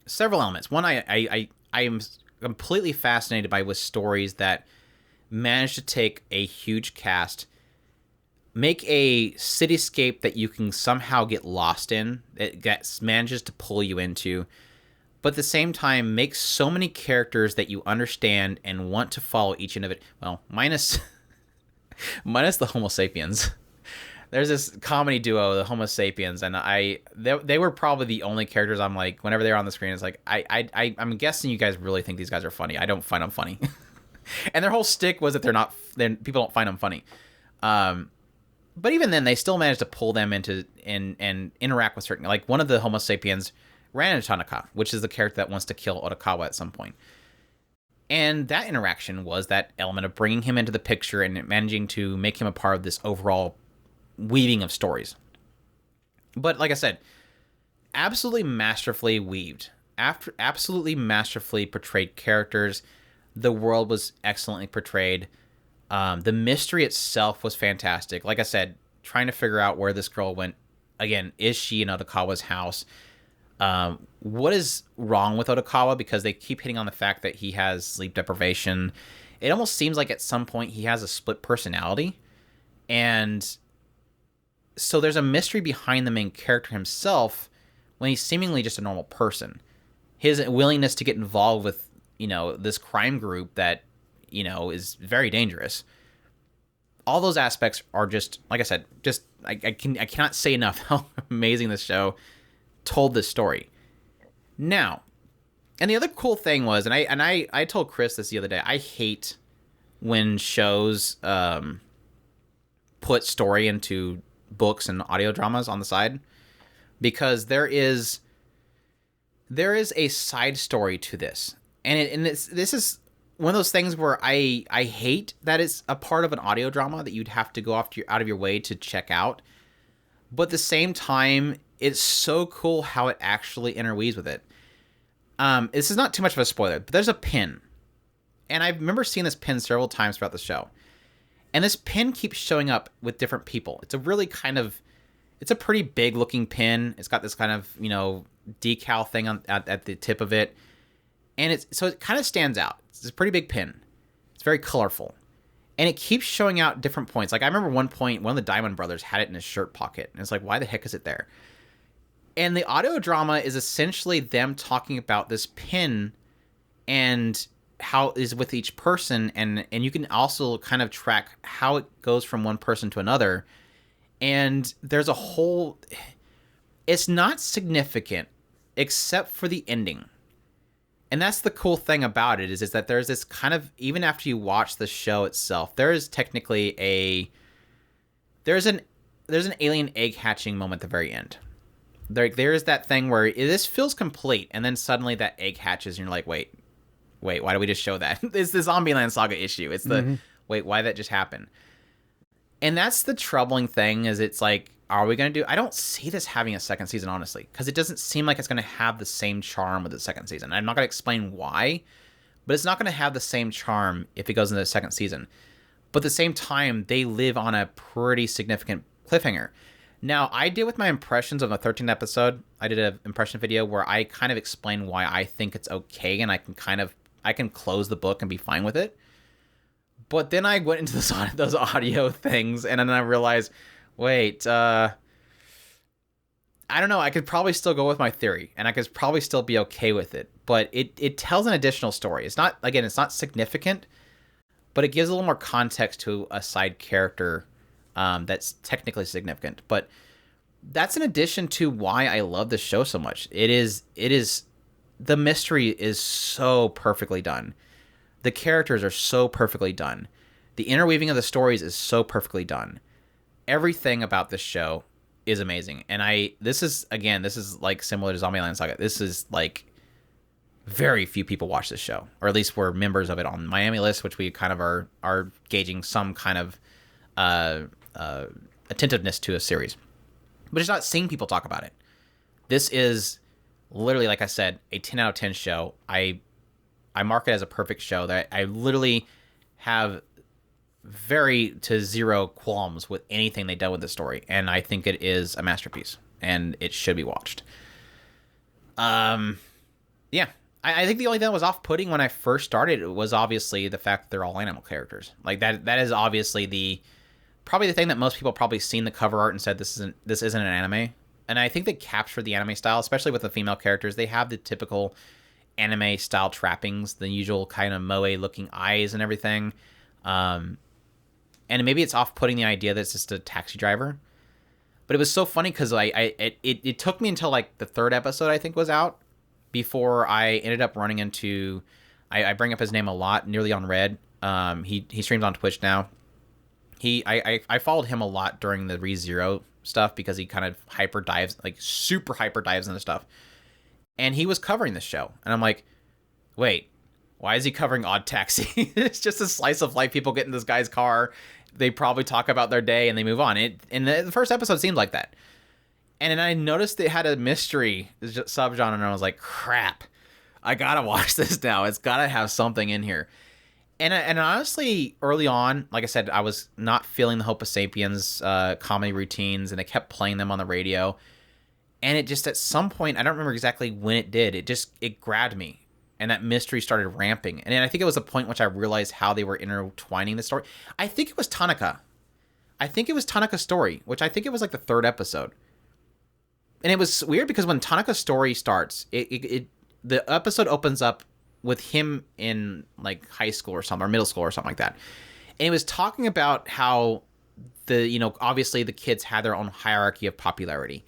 several elements. One, I am completely fascinated by with stories that manage to take a huge cast, make a cityscape that you can somehow get lost in, that manages to pull you into, but at the same time make so many characters that you understand and want to follow each end of it. Well, minus the Homo sapiens. There's this comedy duo, the Homo sapiens, and they were probably the only characters I'm like, whenever they're on the screen, it's like, I'm guessing you guys really think these guys are funny. I don't find them funny. And their whole shtick was that people don't find them funny. But even then, they still managed to pull them into and interact with certain, like one of the Homo sapiens ran into Tanaka, which is the character that wants to kill Odokawa at some point. And that interaction was that element of bringing him into the picture and managing to make him a part of this overall weaving of stories. But like I said, absolutely masterfully weaved. After absolutely masterfully portrayed characters. The world was excellently portrayed. The mystery itself was fantastic. Like I said, trying to figure out where this girl went. Again, is she in Odokawa's house? What is wrong with Odokawa? Because they keep hitting on the fact that he has sleep deprivation. It almost seems like at some point he has a split personality. And so there's a mystery behind the main character himself when he's seemingly just a normal person. His willingness to get involved with, this crime group that, is very dangerous. All those aspects are just, like I said, I cannot say enough how amazing this show told this story. Now, and the other cool thing was, and I told Chris this the other day, I hate when shows put story into books and audio dramas on the side, because there is a side story to this. And this is one of those things where I hate that it's a part of an audio drama that you'd have to go out of your way to check out. But at the same time, it's so cool how it actually interweaves with it. This is not too much of a spoiler, but there's a pin. And I remember seeing this pin several times throughout the show. And this pin keeps showing up with different people. It's a really it's a pretty big looking pin. It's got this kind of, decal thing at the tip of it. And so it kind of stands out. It's a pretty big pin. It's very colorful. And it keeps showing out different points. Like I remember one point, one of the Diamond Brothers had it in his shirt pocket. And it's like, why the heck is it there? And the audio drama is essentially them talking about this pin and how it is with each person. And you can also kind of track how it goes from one person to another. And there's a whole... It's not significant except for the ending. And that's the cool thing about it is that there's this kind of, even after you watch the show itself, there is technically there's an alien egg hatching moment at the very end. There is that thing where this feels complete, and then suddenly that egg hatches, and you're like, wait, why do we just show that? It's the Zombieland Saga issue. It's the, wait, why did that just happen? And that's the troubling thing, is it's like, are we going to do... I don't see this having a second season, honestly, because it doesn't seem like it's going to have the same charm with the second season. I'm not going to explain why, but it's not going to have the same charm if it goes into the second season. But at the same time, they live on a pretty significant cliffhanger. Now, I did with my impressions of the 13th episode, I did an impression video where I kind of explained why I think it's okay, and I can close the book and be fine with it. But then I went into those audio things, and then I realized... Wait, I don't know. I could probably still go with my theory, and I could probably still be okay with it. But it tells an additional story. It's not significant, but it gives a little more context to a side character that's technically significant. But that's in addition to why I love this show so much. It is the mystery is so perfectly done. The characters are so perfectly done. The interweaving of the stories is so perfectly done. Everything about this show is amazing. And this is like similar to Zombieland Saga. This is like very few people watch this show, or at least we're members of it on Miami List, which we kind of are gauging some kind of attentiveness to a series. But it's not seeing people talk about it. This is literally, like I said, a 10 out of 10 show. I mark it as a perfect show that I literally have very to zero qualms with anything they done with the story, and I think it is a masterpiece, and it should be watched. Yeah, I think the only thing that was off-putting when I first started was obviously the fact that they're all animal characters. Like that is obviously probably the thing that most people probably seen the cover art and said this isn't an anime. And I think they captured the anime style, especially with the female characters. They have the typical anime style trappings, the usual kind of moe looking eyes and everything. And maybe it's off-putting the idea that it's just a taxi driver. But it was so funny because it took me until like the third episode, I think, was out before I ended up running into... I bring up his name a lot, Nearly on Red. He streams on Twitch now. I followed him a lot during the ReZero stuff because he kind of hyper dives, like super hyper dives into stuff. And he was covering this show. And I'm like, wait, why is he covering ODDTAXI? It's just a slice of life. People get in this guy's car. They probably talk about their day and they move on. And the first episode seemed like that. And then I noticed it had a mystery subgenre, and I was like, crap, I gotta watch this now. It's gotta have something in here. And honestly, early on, like I said, I was not feeling the Homo Sapiens comedy routines, and they kept playing them on the radio. And it just, at some point, I don't remember exactly when it did, it grabbed me. And that mystery started ramping. And then I think it was a point which I realized how they were intertwining the story. I think it was Tanaka. I think it was Tanaka's story, which I think it was like the 3rd episode. And it was weird because when Tanaka's story starts, the episode opens up with him in like high school or something, or middle school or something like that. And it was talking about how obviously the kids had their own hierarchy of popularity.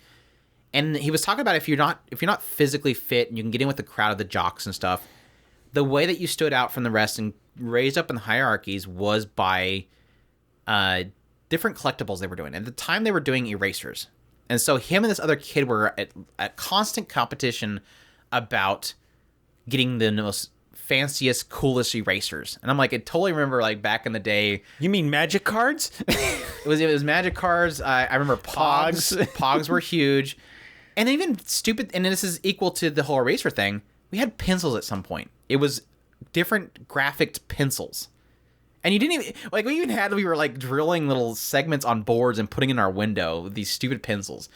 And he was talking about if you're not physically fit and you can get in with the crowd of the jocks and stuff, the way that you stood out from the rest and raised up in the hierarchies was by different collectibles they were doing. At the time, they were doing erasers. And so him and this other kid were at constant competition about getting the most fanciest, coolest erasers. And I'm like, I totally remember like back in the day. You mean magic cards? It was magic cards. I remember Pogs. Pogs were huge. And even stupid, and this is equal to the whole eraser thing, we had pencils at some point. It was different graphic pencils. And you didn't even, like, we were like drilling little segments on boards and putting in our window, these stupid pencils.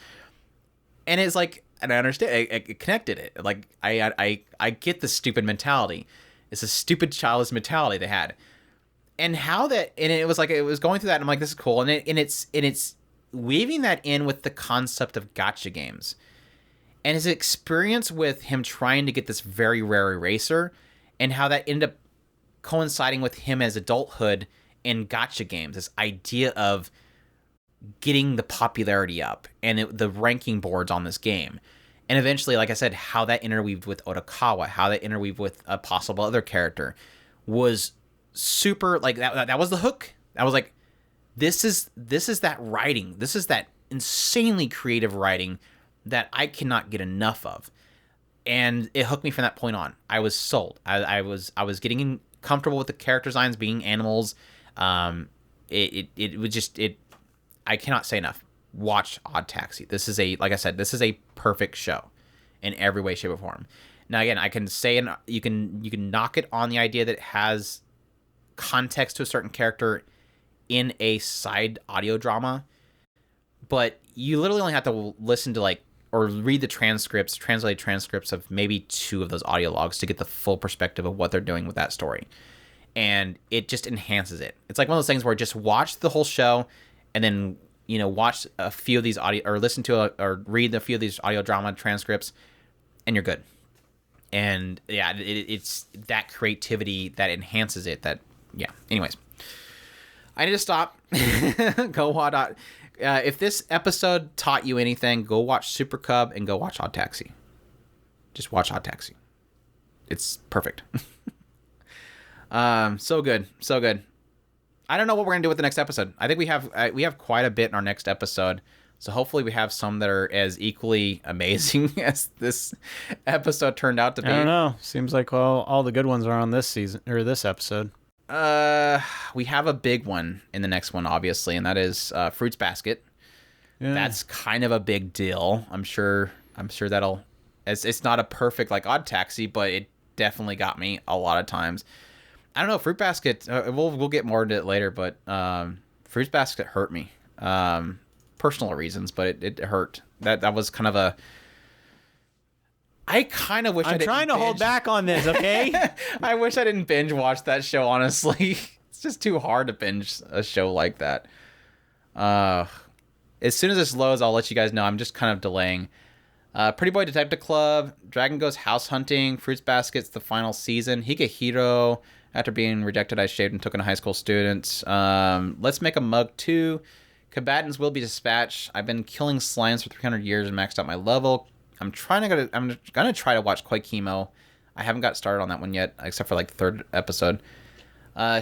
And it's like, and I understand, I connected it. Like, I get the stupid mentality. It's a stupid childish mentality they had. And how that, and it was like, it was going through that, and I'm like, this is cool. And it's weaving that in with the concept of gacha games. And his experience with him trying to get this very rare eraser, and how that ended up coinciding with him as adulthood in gacha games. This idea of getting the popularity up and the ranking boards on this game. And eventually, like I said, how that interweaved with Otakawa, how that interweaved with a possible other character was super, like, that was the hook. I was like, this is that writing. This is that insanely creative writing that I cannot get enough of. And it hooked me from that point on. I was sold. I was getting comfortable with the character designs being animals. It was just, I cannot say enough. Watch ODDTAXI. This is like I said, this is a perfect show in every way, shape, or form. Now, again, I can say, and you can knock it on the idea that it has context to a certain character in a side audio drama, but you literally only have to listen to or read the translated transcripts of maybe 2 of those audio logs to get the full perspective of what they're doing with that story. And it just enhances it. It's like one of those things where just watch the whole show and then, watch a few of these audio, or listen to or read a few of these audio drama transcripts, and you're good. And yeah, it's that creativity that enhances it. Anyways, I need to stop. Go watch. If this episode taught you anything, go watch Super Cub and go watch ODDTAXI. Just watch ODDTAXI. It's perfect. So good. I don't know what we're gonna do with the next episode. I think we have quite a bit in our next episode. So hopefully we have some that are as equally amazing as this episode turned out to be. I don't know. Seems like all the good ones are on this season or this episode. We have a big one in the next one, obviously, and that is Fruits Basket. Yeah. That's kind of a big deal. I'm sure that'll. It's not a perfect like ODDTAXI, but it definitely got me a lot of times. I don't know, Fruit Basket. We'll get more into it later, but Fruit Basket hurt me. Personal reasons, but it hurt. That was kind of a. I kind of wish I'm trying to hold back on this, okay? I wish I didn't binge watch that show, honestly. It's just too hard to binge a show like that. As soon as this loads, I'll let you guys know. I'm just kind of delaying. Pretty Boy Detective Club, Dragon Goes House Hunting, Fruits Basket's the final season, Higehiro, after being rejected, I shaved and took in a high school student. Let's Make a Mug 2, Combatants Will Be Dispatched. I've been killing slimes for 300 years and maxed out my level. I'm gonna try to watch Koi Chemo. I haven't got started on that one yet, except for like the 3rd episode.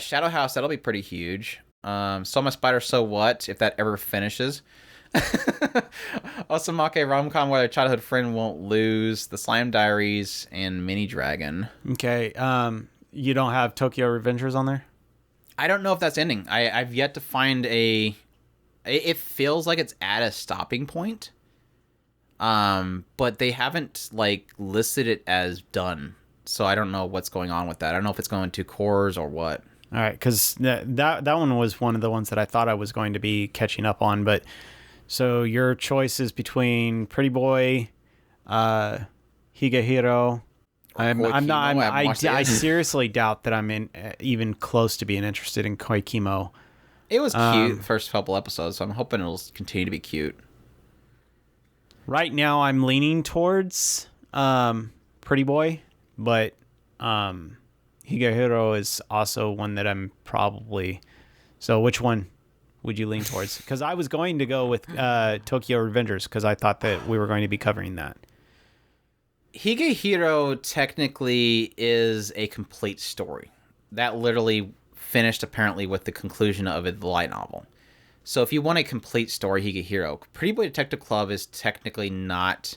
Shadow House, that'll be pretty huge. Soma Spider, So What, if that ever finishes. Osamake Rom-Com Where a Childhood Friend Won't Lose, The Slime Diaries, and Mini Dragon. Okay, you don't have Tokyo Revengers on there? I don't know if that's ending. I've yet to find it feels like it's at a stopping point. But they haven't like listed it as done. So I don't know what's going on with that. I don't know if it's going to cores or what. All right, because that one was one of the ones that I thought I was going to be catching up on. But so your choice is between Pretty Boy, Higehiro. I seriously doubt that I'm even close to being interested in Koikimo. It was cute the first couple episodes, so I'm hoping it'll continue to be cute. Right now, I'm leaning towards Pretty Boy, but Higehiro is also one that I'm probably... So which one would you lean towards? Because I was going to go with Tokyo Revengers because I thought that we were going to be covering that. Higehiro technically is a complete story. That literally finished apparently with the conclusion of the light novel. So if you want a complete story, Higehiro, Pretty Boy Detective Club is technically not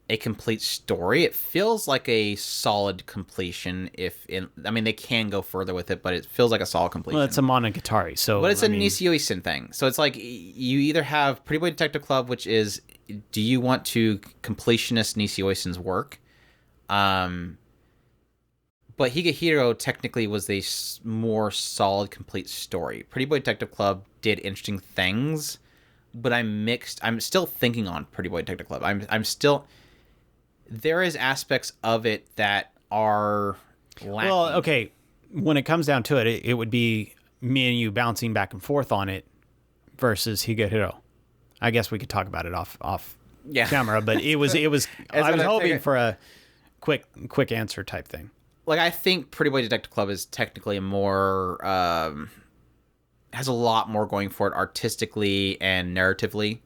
a complete story. It feels like a solid completion. They can go further with it, but it feels like a solid completion. Well, it's a Monogatari, so... But it's a Nisio-Isen thing. So it's like you either have Pretty Boy Detective Club, which is, do you want to completionist Nisio-Isen's work? But Higehiro technically was a more solid, complete story. Pretty Boy Detective Club did interesting things, but I'm still thinking on Pretty Boy Detective Club. I'm still... There is aspects of it that are lacking. Well, okay, when it comes down to it, it would be me and you bouncing back and forth on it versus Higehiro. I guess we could talk about it off camera, but it was I was hoping for a quick answer type thing. Like, I think Pretty Boy Detective Club is technically a more has a lot more going for it artistically and narratively.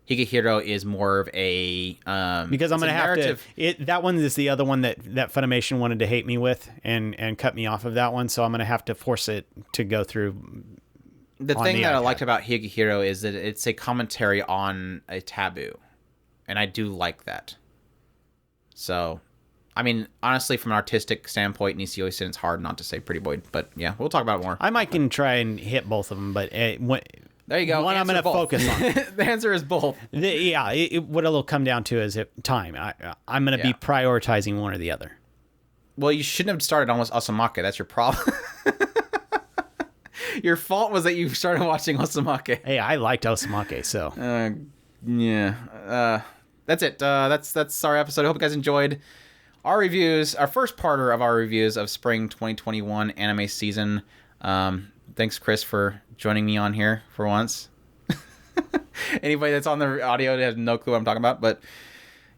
Higehiro is more of a because I'm going to have to. That one is the other one that Funimation wanted to hate me with and cut me off of that one, so I'm going to have to force it to go through. The thing that I liked about Higehiro is that it's a commentary on a taboo, and I do like that. So, I mean, honestly, from an artistic standpoint, Nisio-Isen, it's hard not to say Pretty Boy, but yeah, we'll talk about it more. I might can try and hit both of them, but there you go. One I'm going to focus on. The answer is both. What it'll come down to is time. I'm going to be prioritizing one or the other. Well, you shouldn't have started on Osamake. That's your problem. Your fault was that you started watching Osamake. Hey, I liked Osamake, so. That's it. That's our episode. I hope you guys enjoyed our reviews, our first parter of our reviews of spring 2021 anime season. Thanks, Chris, for joining me on here for once. Anybody that's on the audio has no clue what I'm talking about, but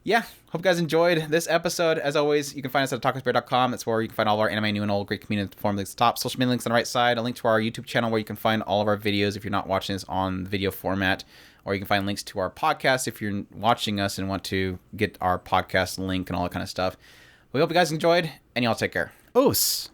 yeah, hope you guys enjoyed this episode. As always, you can find us at talkersbear.com. That's where you can find all of our anime, new and old, great community forum links at the top. Social media links on the right side. A link to our YouTube channel where you can find all of our videos if you're not watching this on video format. Or you can find links to our podcast if you're watching us and want to get our podcast link and all that kind of stuff. We hope you guys enjoyed, and y'all take care. Oos.